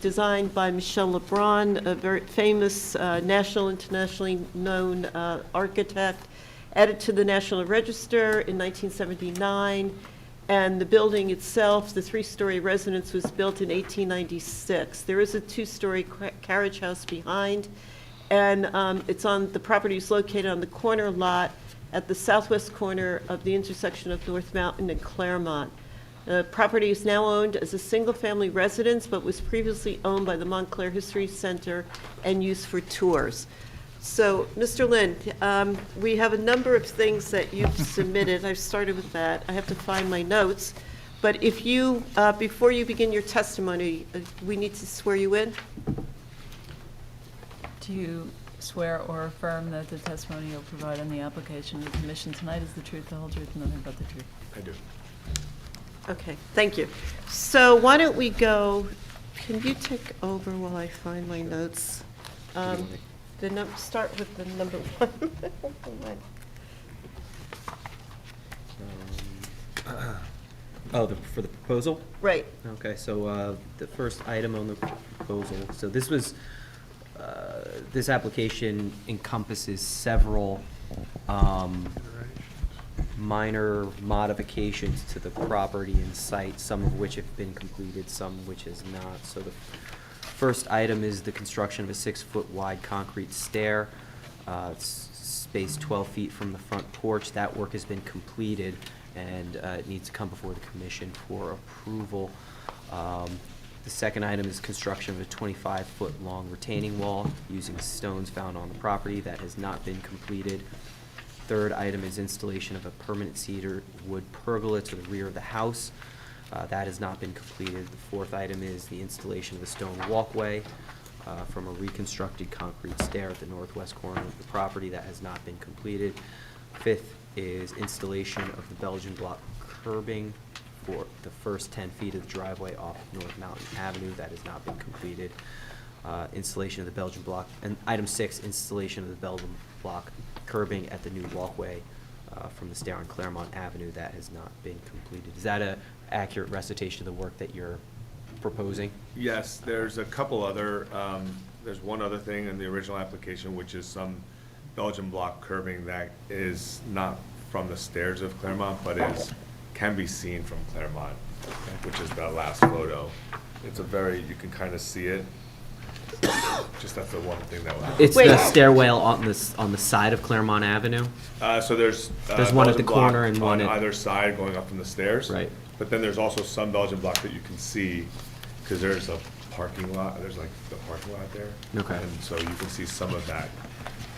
designed by Michel Lebrun, a very famous national, internationally known architect, added to the National Register in 1979. And the building itself, the 3-story residence, was built in 1896. There is a 2-story carriage house behind, and the property is located on the corner lot at the southwest corner of the intersection of North Mountain and Claremont. The property is now owned as a single-family residence, but was previously owned by the Montclair History Center and used for tours. So, Mr. Lin, we have a number of things that you've submitted. I've started with that. I have to find my notes. But if you, before you begin your testimony, we need to swear you in. Do you swear or affirm that the testimony you'll provide on the application of the commission tonight is the truth, the whole truth, and nothing but the truth? I do. Okay, thank you. So why don't we go, can you take over while I find my notes? Start with the number one. For the proposal? Right. Okay, so the first item on the proposal, so this was, this application encompasses several minor modifications to the property and site, some of which have been completed, some which has not. So the first item is the construction of a 6-foot wide concrete stair. It's spaced 12 feet from the front porch. That work has been completed, and it needs to come before the commission for approval. The second item is construction of a 25-foot long retaining wall using stones found on the property. That has not been completed. Third item is installation of a permanent cedar wood pergola to the rear of the house. That has not been completed. The fourth item is the installation of a stone walkway from a reconstructed concrete stair at the northwest corner of the property. That has not been completed. Fifth is installation of the Belgian block curbing for the first 10 feet of the driveway off North Mountain Avenue. That has not been completed. Installation of the Belgian block. And item 6, installation of the Belgian block curbing at the new walkway from the stair on Claremont Avenue. That has not been completed. Is that an accurate recitation of the work that you're proposing? Yes, there's a couple other, there's one other thing in the original application, which is some Belgian block curbing that is not from the stairs of Claremont, but can be seen from Claremont, which is the last photo. It's you can kind of see it. Just that's the one thing that was. It's the stairwell on the side of Claremont Avenue? So there's one at the Belgian corner block and one on at either side going up from the stairs. Right. But then there's also some Belgian block that you can see, because there's a parking lot, there's like the parking lot there. Okay. And so you can see some of that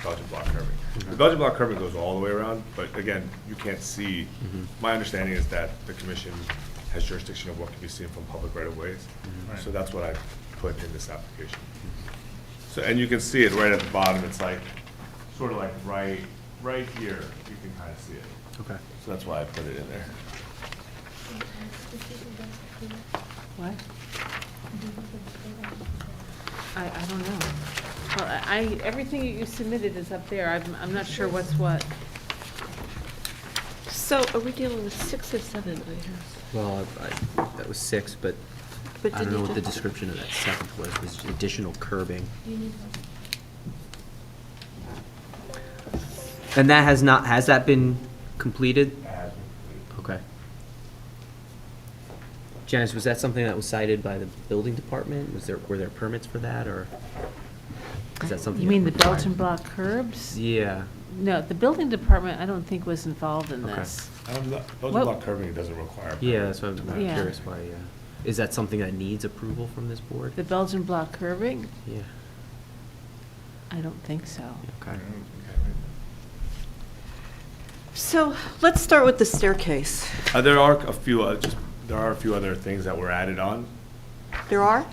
Belgian block curbing. The Belgian block curbing goes all the way around, but again, you can't see. My understanding is that the commission has jurisdiction of what can be seen from public right-of-ways. So that's what I put in this application. So, and you can see it right at the bottom. It's like, sort of like right here, you can kind of see it. Okay. So that's why I put it in there. What? I don't know. Well, everything you submitted is up there. I'm not sure what's what. So are we dealing with 6 or 7 items? Well, that was 6, but But I did don't know you what the just- description of that seventh was additional curbing. And that has that been completed? Okay. Janice, was that something that was cited by the building department? Were there permits for that, or is that something? You mean the that required? Belgian block curbs? Yeah. No, the building department, I don't think was involved in Okay. this. Belgian What- block curbing doesn't require. Yeah, that's what I'm Yeah. curious why, is that something that needs approval from this board? The Belgian block curbing? Yeah. I don't think so. Okay. So let's start with the staircase. There are a few other things that were added on. There are?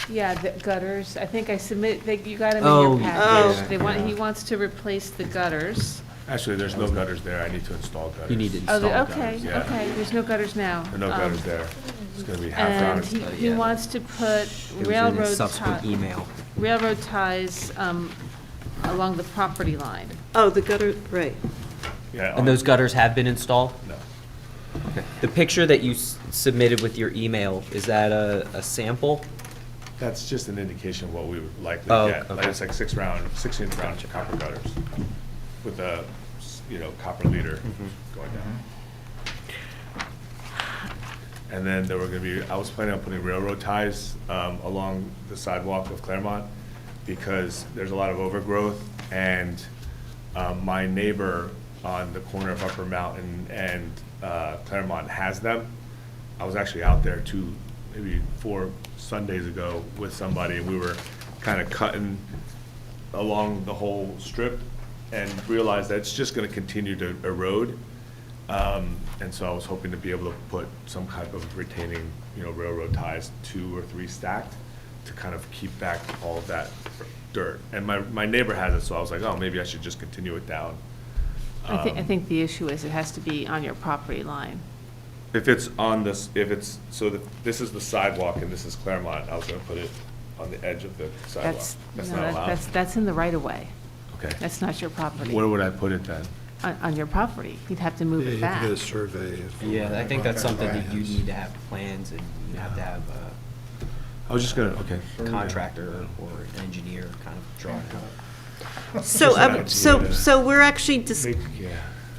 Yeah, the gutters, I think you got them in Oh, your package. yeah. He wants to replace the gutters. Actually, there's no gutters there. I need to install gutters. You need to Oh, install okay, gutters. Yeah. okay, there's no gutters now. There are no gutters there. It's gonna be half And round. he wants to put It was in railroad his subsequent email. ties along the property line. Oh, the gutter, right. Yeah. And those gutters have been installed? No. Okay. The picture that you submitted with your email, is that a sample? That's just an indication of what we would likely Oh, get. Like, okay. it's like 6-inch round copper gutters with a, copper leader going down. And then there were gonna be, I was planning on putting railroad ties along the sidewalk of Claremont because there's a lot of overgrowth, and my neighbor on the corner of Upper Mountain and Claremont has them. I was actually out there maybe 4 Sundays ago with somebody, and we were kind of cutting along the whole strip and realized that it's just going to continue to erode. And so I was hoping to be able to put some type of retaining, railroad ties, 2 or 3 stacked, to kind of keep back all of that dirt. And my neighbor has it, so I was like, oh, maybe I should just continue it down. I think the issue is it has to be on your property line. If it's on this, this is the sidewalk and this is Claremont, I was gonna put it on the edge of the sidewalk. That's not allowed? That's in the right of way. Okay. That's not your property. Where would I put it then? On your property. You'd have to move it back. You have to get a survey. Yeah, I think that's something that you need to have plans, and you have to have I was just gonna, okay. a contractor or an engineer kind of draw it out. So we're actually Yeah.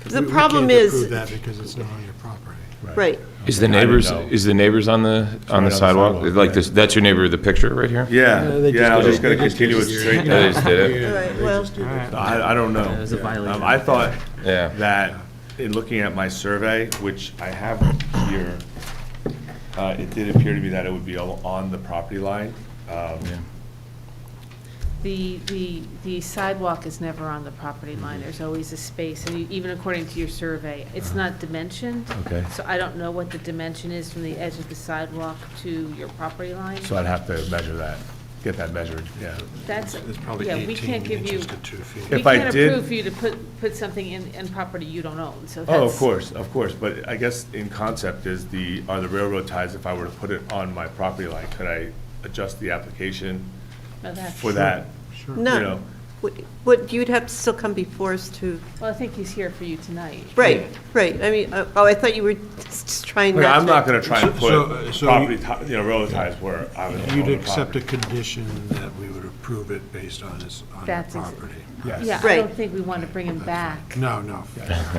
the problem is. We can't approve that because it's not on your property. Right. Is the neighbors on the sidewalk? Like this, that's your neighbor, the picture right here? Yeah, I was just gonna continue it straight They down. just did it? All right, well, I don't know. It was a violation. I thought Yeah. that in looking at my survey, which I have here, it did appear to me that it would be on the property line. The sidewalk is never on the property line. There's always a space, and even according to your survey, it's not dimensioned. Okay. So I don't know what the dimension is from the edge of the sidewalk to your property line. So I'd have to measure that, get that measured, yeah. That's, It's probably yeah, we 18 can't give you, inches to 2 feet. we If I can't did- approve for you to put something in property you don't own, so Oh, that's. of course, but I guess in concept are the railroad ties, if I were to put it on my property line, could I adjust the application No, that's- for that? Sure. You no. know. What, you'd have to still come before us to, Well, I think he's here for you tonight. right. I mean, I thought you were just trying not to. I'm not gonna try and So- put so property, railroad ties where I would own You'd the accept a property. condition that we would approve it based on his, on your That's ex- property. Yes. Yeah, I Right. don't think we want to bring him back. No. All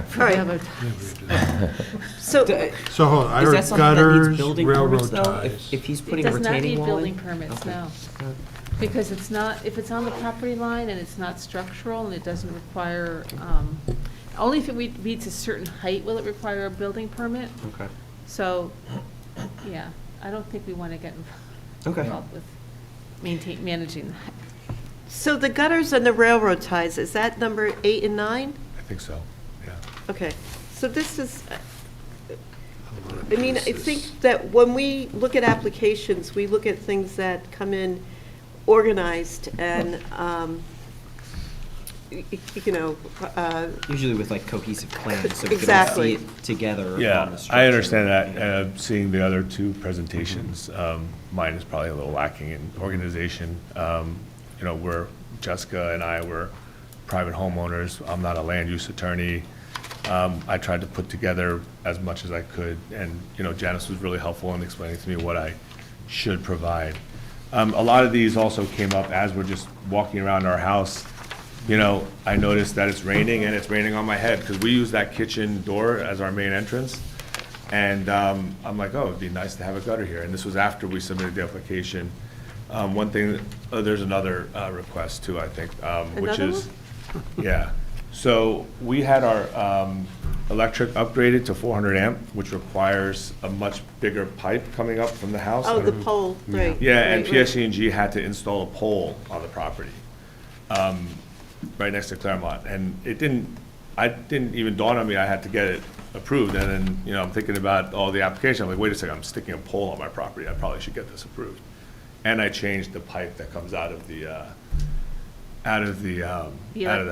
for right. the other- So, So hold on, I Is that heard something that needs gutters, building railroad permits, though? ties. If he's It putting a does not retaining need wall building in? permits, Okay. no. Because it's not, if it's on the property line and it's not structural and it doesn't require, only if it meets a certain height will it require a building permit. Okay. So, yeah, I don't think we want to get Okay. involved with managing that. so the gutters and the railroad ties, is that number 8 and 9? I think so, yeah. Okay, so this is, I mean, I think that when we look at applications, we look at things that come in organized and, Usually with like cohesive plans, so we can all Exactly. see it together on Yeah, the I structure. understand that. Seeing the other 2 presentations, mine is probably a little lacking in organization. Where Jessica and I were private homeowners. I'm not a land use attorney. I tried to put together as much as I could, and, Janice was really helpful in explaining to me what I should provide. A lot of these also came up as we're just walking around our house. I noticed that it's raining, and it's raining on my head, because we use that kitchen door as our main entrance. And I'm like, oh, it'd be nice to have a gutter here. And this was after we submitted the application. One thing, there's another request too, I think, which Another is, yeah. So we had our electric upgraded to 400 amp, which requires a much bigger pipe coming up from the house. oh, the pole, right. Yeah, and right, right. PSE&G had to install a pole on the property, right next to Claremont. And it didn't even dawn on me I had to get it approved. And then, I'm thinking about all the application. I'm like, wait a second, I'm sticking a pole on my property. I probably should get this approved. And I changed the pipe that comes out of the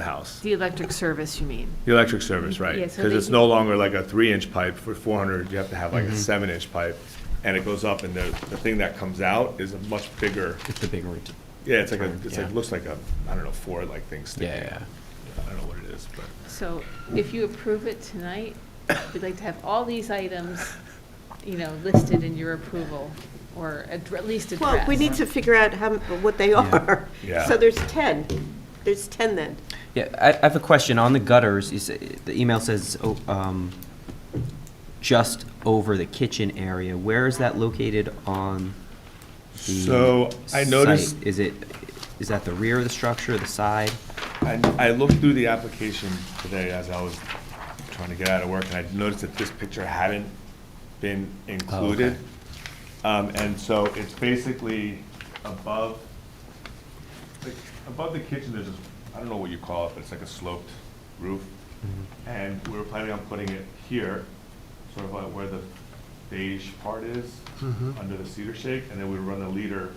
house. The electric service, you mean? The electric service, right? Yeah, so Because they- it's no longer like a 3-inch pipe for 400, you have to have like a 7-inch pipe, and it goes up, and the thing that comes out is a much bigger. It's the bigger. Yeah, it's like Yeah. looks like a, I don't know, 4 like thing sticking. Yeah. I don't know what it is, but. So if you approve it tonight, we'd like to have all these items, listed in your approval, or at least addressed. Well, we need to figure out what they are. Yeah. So there's 10. There's 10 then. Yeah, I have a question on the gutters. The email says, just over the kitchen area. Where is that located on the So I noticed. site? Is that the rear of the structure, the side? I looked through the application today as I was trying to get out of work, and I noticed that this picture hadn't been included. And so it's basically above the kitchen, there's this, I don't know what you call it, but it's like a sloped roof. And we were planning on putting it here, sort of like where the beige part is, under the cedar shake, and then we run the leader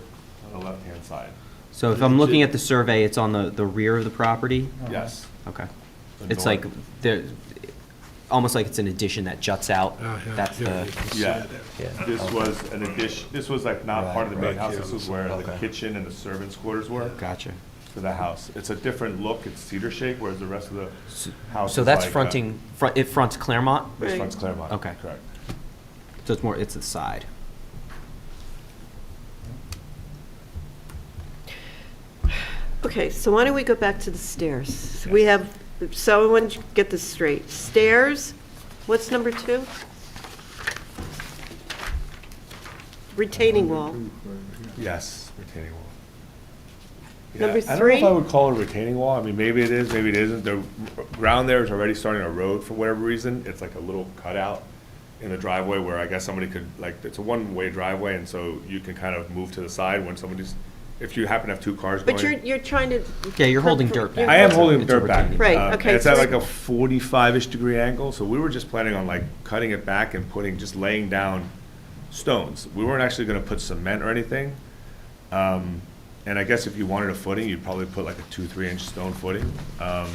on the left-hand side. So if I'm looking at the survey, it's on the rear of the property? Yes. Okay. The It's north. like, there, almost like it's an addition that juts out. Yeah, That's yeah, the. you can see Yeah, it. Yeah. this was an addition, this was like not part of the main Right, house, yeah, this was where the kitchen and the servants' quarters were. Gotcha. For the house. It's a different look, it's cedar shake, whereas the rest of the house So is that's like, fronting, it fronts Claremont? This Right. front's Claremont. Okay. Correct. So it's more, it's the side. Okay, so why don't we go back to the stairs? We have, so I want to get this straight. Stairs, what's number 2? Retaining wall. Yes, retaining wall. Number I don't know 3? if I would call it a retaining wall. I mean, maybe it is, maybe it isn't. The ground there is already starting a road for whatever reason. It's like a little cutout in the driveway where I guess somebody could, like, it's a one-way driveway, and so you can kind of move to the side when somebody's, if you happen to have 2 cars going. But you're trying to. Yeah, you're holding dirt back. I am It's a- holding it's a dirt back. retaining Right, and okay, it's at so- like a 45-ish degree angle, so we were just planning on like cutting it back and just laying down stones. We weren't actually gonna put cement or anything. And I guess if you wanted a footing, you'd probably put like a 2-3 inch stone footing. But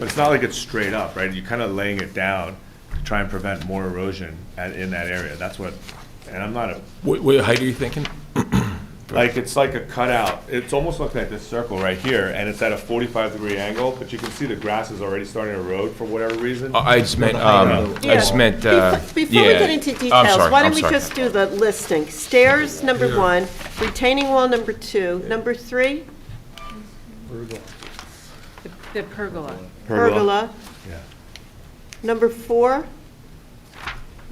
it's not like it's straight up, right? You're kind of laying it down to try and prevent more erosion in that area. That's what, and I'm not a, What height are you thinking? like, it's like a cutout. It's almost looking like this circle right here, and it's at a 45-degree angle, but you can see the grass is already starting to erode for whatever reason. I just meant, I just meant, Before we get into I'm details, sorry, why don't I'm we sorry. just do the listing? Stairs, number 1, retaining wall, number 2, number 3, The pergola, pergola, Yeah. number 4,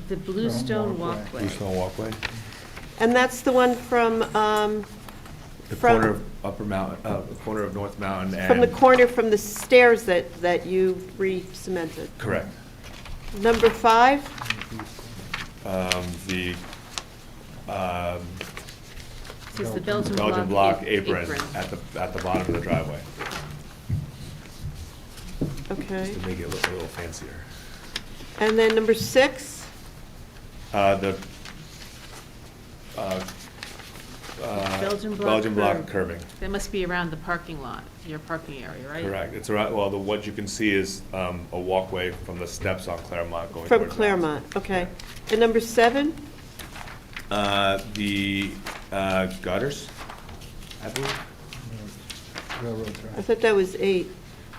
the bluestone walkway. Bluestone walkway. and that's the one from, The From- corner of Upper Mountain, the corner of North Mountain and. from the corner from the stairs that you re-cemented. Correct. Number 5, The This is the Belgian Belgian block block apron at the bottom of the driveway, okay. to make it look a little fancier. And then number 6, The Belgian block Belgian block curb. curbing, That must be around the parking lot, your parking area, right? correct. It's around, well, what you can see is a walkway from the steps on Claremont going from towards the house. Claremont, okay. And number 7, The gutters, I believe. I thought that was 8.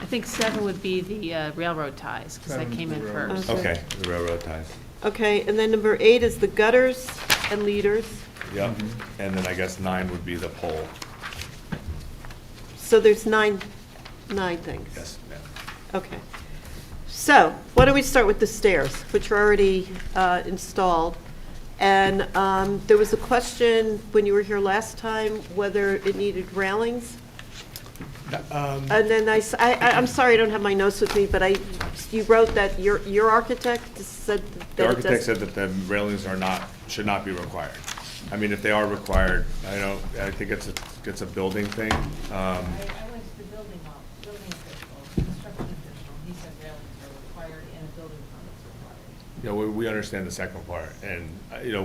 I think 7 would be the railroad ties, because that came in first. Okay. Okay, the railroad ties. Okay, and then number 8 is the gutters and leaders. Yep, and then I guess 9 would be the pole. So there's nine things. Yes, ma'am. Okay. So, why don't we start with the stairs, which are already installed? And there was a question when you were here last time, whether it needed railings. And then I'm sorry, I don't have my notes with me, but you wrote that your architect said that. The architect said that the railings should not be required. I mean, if they are required, I think it's a building thing. I went to the building official, construction official, he said railings are required and a building permit's required. We understand the second part, and,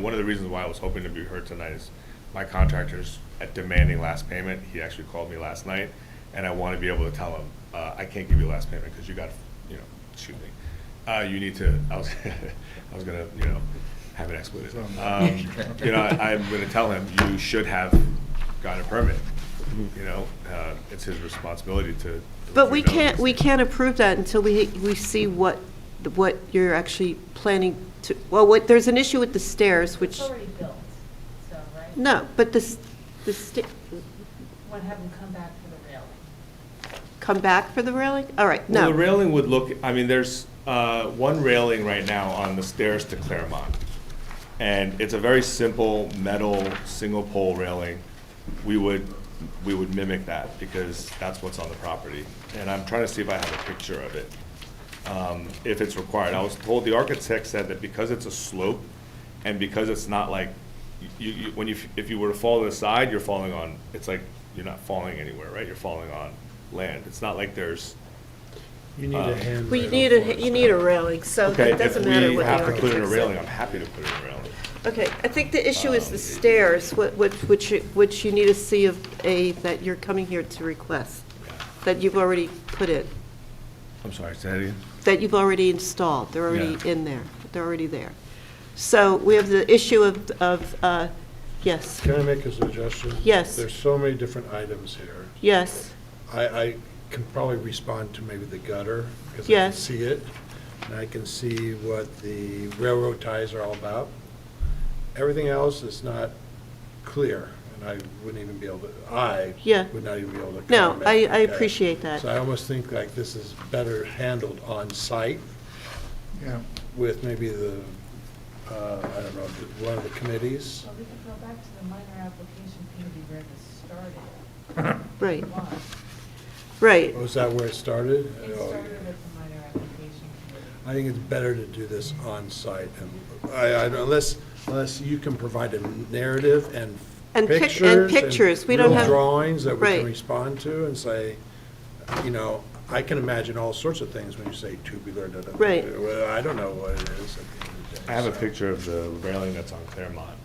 one of the reasons why I was hoping to be heard tonight is my contractor's at demanding last payment. He actually called me last night, and I want to be able to tell him, I can't give you last payment because you got, shoot me. You need to, I was gonna, have it expletive. I'm gonna tell him, you should have gotten a permit. It's his responsibility to. But we can't approve that until we see what you're actually planning to, there's an issue with the stairs, which. It's already built, so, right? No, but the Want to have them come back for the railing. come back for the railing? All right, Well, no. the railing would look, there's one railing right now on the stairs to Claremont. And it's a very simple metal, single pole railing. We would mimic that because that's what's on the property. And I'm trying to see if I have a picture of it. if it's required. I was told, the architect said that because it's a slope, and because it's not like, if you were to fall to the side, you're falling on, it's like, you're not falling anywhere, right? You're falling on land. It's not like there's. You need a handrail. Well, you need a railing, so Okay, it doesn't matter what the if we have to put in a architect railing, said. I'm happy to put in a railing. Okay, I think the issue is the stairs, which you need to see that you're coming here to request, that you've already put in, I'm sorry, say that again? that you've already installed. They're already Yeah. in there. They're already there. So we have the issue of yes, Can I make a suggestion? Yes. There's so many different items here. yes, I can probably respond to maybe the gutter, because I can Yes. see it, and I can see what the railroad ties are all about. Everything else is not clear, and I wouldn't even be able to, Yeah. would not even be able to No, comment. I okay? appreciate that. So I almost think like this is better handled on site Yeah. with maybe the, I don't know, one of the committees. Well, we could go back to the minor application committee where this started. right, It was. right. Was that where it started? It started with the minor application committee. I think it's better to do this on site, and unless you can provide a narrative and And pictures. pictures. We don't real have- drawings that we Right. can respond to and say, I can imagine all sorts of things when you say tubular, da, da, da, Right. da. Well, I don't know what it is at the end of the day. I have a so. picture of the railing that's on Claremont.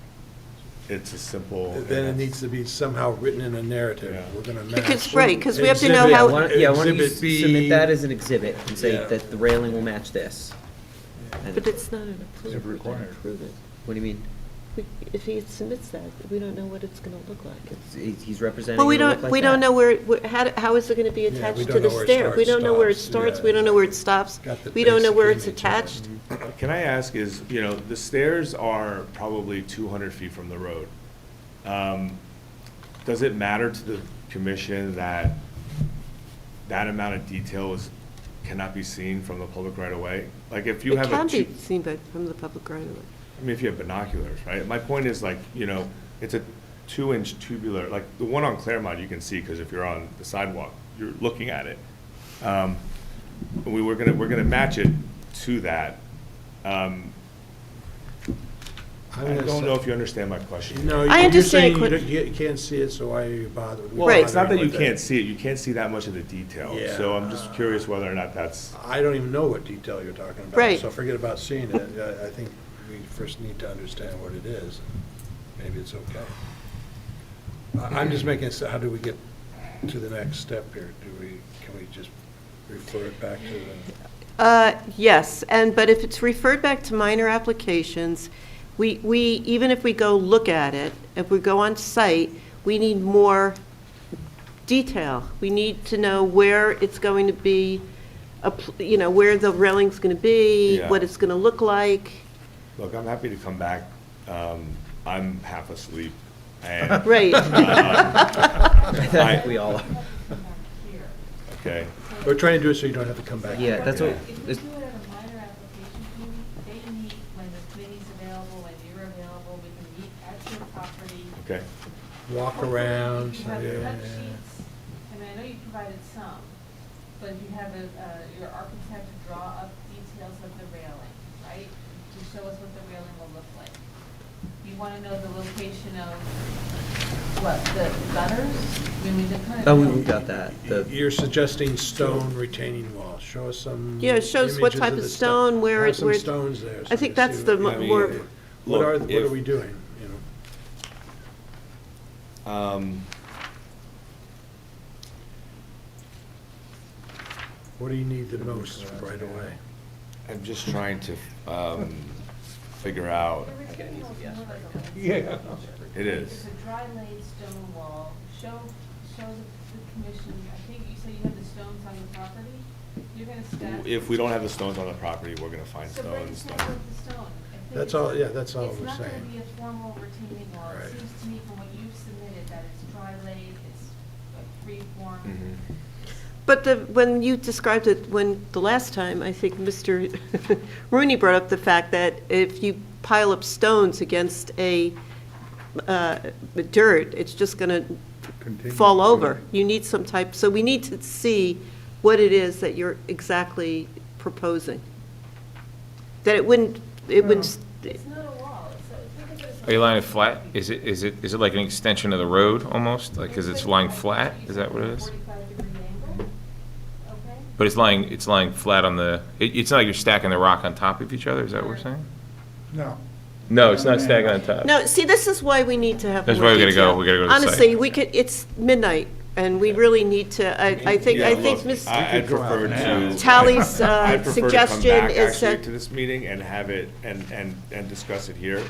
It's a simple. Then it needs to be somehow written in a narrative. Yeah. We're gonna match. Because, right, 'cause we have to know Exhibit- how- Why don't you Exhibit B. submit that as an exhibit and say Yeah. that the railing will match this? And- But it's not an approval. It's We can't required. approve it. What do you mean? If he submits that, we don't know what it's going to look like. He's representing Well, we it to look don't, like we don't that? know how is it going to be Yeah, attached we to don't the know where it stair? We don't know where it starts, starts, yeah. we don't know where it stops, Got the we don't know basic where it's image of it. attached. Can I ask is, the stairs are probably 200 feet from the road. Does it matter to the commission that that amount of detail cannot be seen from the public right away? Like if you It have can be seen from the public right away. I mean, if you have binoculars, right? My point is like, it's a 2-inch tubular, like the one on Claremont you can see, because if you're on the sidewalk, you're looking at it. We're gonna match it to that. I don't know if you understand my question. No, I you're understand saying you can't see it, so why are you bothering? Well, it's not that you can't see it, you can't see that much of the detail. Yeah. So I'm just curious whether or not that's. I don't even know what detail you're talking about. Right. So forget about seeing it. I think we first need to understand what it is. Maybe it's okay. I'm just making, how do we get to the next step here? Can we just refer it back to the? Yes, but if it's referred back to minor applications, we even if we go look at it, if we go on site, we need more detail. We need to know where it's going to be, where the railing's going to be, Yeah. what it's going to look like. Look, I'm happy to come back. I'm half asleep. And, Right. I think we all are. Okay. We're trying to do it so you don't have to come back. Yeah, that's what, If you do it at a minor application committee, they meet when the committee's available, when you're available, we can meet at your property. Okay. Walk around. You have yeah, cut yeah. sheets, I mean, I know you provided some, but you have your architect draw up details of the railing, right? To show us what the railing will look like. You want to know the location of, what, the gutters? I mean, the kind of. oh, we got that. You're suggesting stone retaining wall. Show us some. Yeah, it shows what images type of the stone, where Have it, some where. stones there. I think so we that's see the what- more. What are Look, we doing, What do you need the most right away? I'm just trying to figure out. Yeah. It is. It's a dry laid stone wall. Show the commission, I think you said you have the stones on the property? You're gonna stack. If we don't have the stones on the property, we're gonna find So bring stones. some of the stone. I think That's it's- all, yeah, that's all It's we're not gonna saying. be a formal retaining wall. Right. It seems to me from what you've submitted that it's dry laid, it's like free form. Mhm. But when you described it, the last time, I think Mr. Rooney brought up the fact that if you pile up stones against a dirt, it's just going to fall over. You need some type, so we need to see what it is that you're exactly proposing? That it wouldn't, It's not a wall, think of it as. Are you lying it flat? Is it like an extension of the road almost? Like, because it's lying flat? Is that what it is? 45-degree angle, okay? But it's lying flat on the, it's not like you're stacking the rock on top of each other, is that what we're saying? No. No, it's not stacking on top. no, see, this is why we need to have That's more why we gotta detail. go. We gotta go to the site. Honestly, we could, it's midnight, and we really need to, I think Ms. I'd prefer to. Tally's I'd prefer to come suggestion back is actually that. to this meeting and have it, and discuss it here.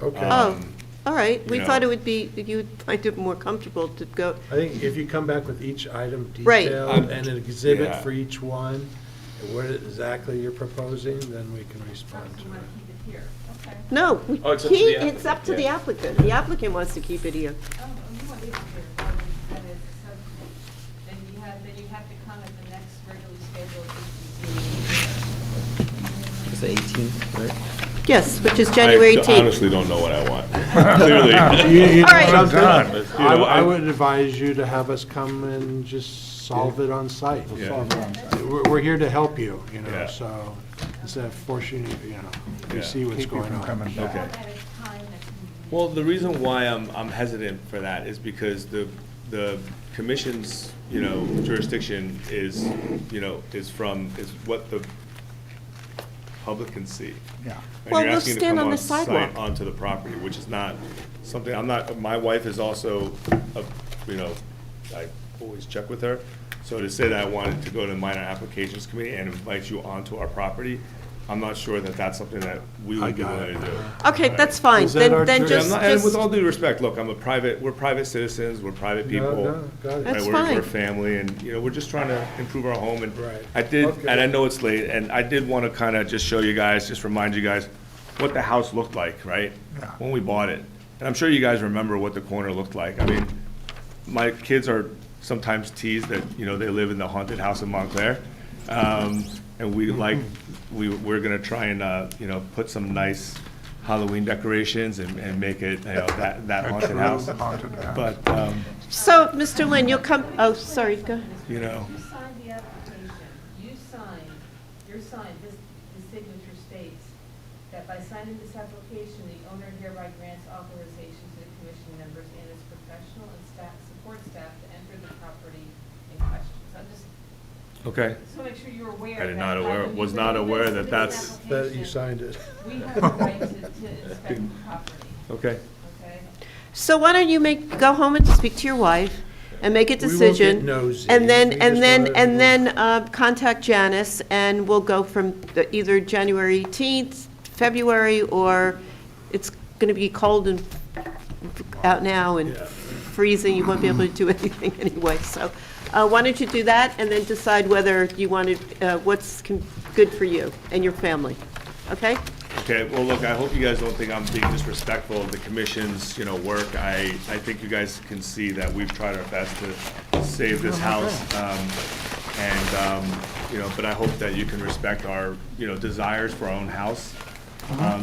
Okay. Oh, all right, we you thought know. it would be, you would find it more comfortable to go, I think if you come back with each item Right. detailed and an exhibit Yeah. for each one, and what exactly you're proposing, then we can respond to it. Keep it here, okay. no, Oh, it's up to the it's up to applicant, the yeah. applicant. The applicant wants to keep it here. Oh, you want to leave it here, then it's a subject. Then you have to come at the next regularly scheduled meeting. It's the 18th, right? Yes, which is January I 18th. honestly don't know what I want, clearly. You know All right. something? Done. You know, I would advise you to have us come and just solve it on site. Yeah. Solve it on site. We're here to help you, you know, Yeah. so instead of forcing you, you know, we Yeah. see what's Keep you going from on. coming back. Okay. At a time that's convenient. Well, the reason why I'm hesitant for that is because the commission's, jurisdiction is what the public can see. Yeah. And Well, you're we'll asking to stand come on the site sidewalk. onto the property, which is not something, my wife is also, I always check with her. So to say that I wanted to go to the minor applications committee and invite you onto our property, I'm not sure that that's something that we would be willing to do. Okay, that's fine. Is that our Then jury? just, And with all due respect, look, we're private citizens, we're private people. No, got it. Right, That's we're fine. family, and, we're just trying to improve our home, and Right. and I know it's late, and I did want to kind of just show you guys, just remind you guys what the house looked like, right? Yeah. When we bought it. And I'm sure you guys remember what the corner looked like. I mean, my kids are sometimes teased that, they live in the haunted house in Montclair. And we're gonna try and, put some nice Halloween decorations and make it, that haunted house. Haunted house. But, so, Mr. Lin, you'll come, oh, sorry, go ahead. you know, You signed the application, your signature states that by signing this application, the owner hereby grants authorization to the commission members and its professional and support staff to enter the property in question. So I'm just okay. want to make sure you're aware. Was not aware that that's, That you signed it. We have the right to inspect the property, okay. okay? So why don't you go home and speak to your wife and make a We won't decision? get nosy. And We then, just and wanna- then contact Janice, and we'll go from either January 18th, February, or it's going to be cold and out now and freezing, you won't be able to do anything anyway. So why don't you do that, and then decide whether you wanted, what's good for you and your family, okay? Okay, well, look, I hope you guys don't think I'm being disrespectful of the commission's, work. I think you guys can see that we've tried our best to save this house. But I hope that you can respect our, desires for our own house,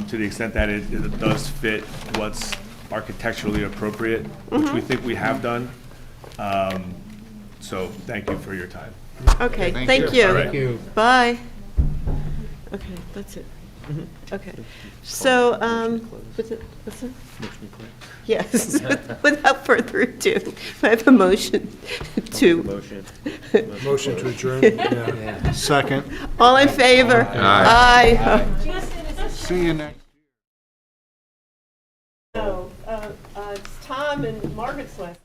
to the extent that it does fit what's architecturally appropriate, which we think we have done. So thank you for your time. Okay, Thank thank you. you. All right. Thank you. Bye. Okay, that's it. Okay, so, what's it? Yes, without further ado, I have a motion to, Motion to adjourn, yeah. Second. all in favor? Aye. See you next. So, it's Tom and Margaret's last.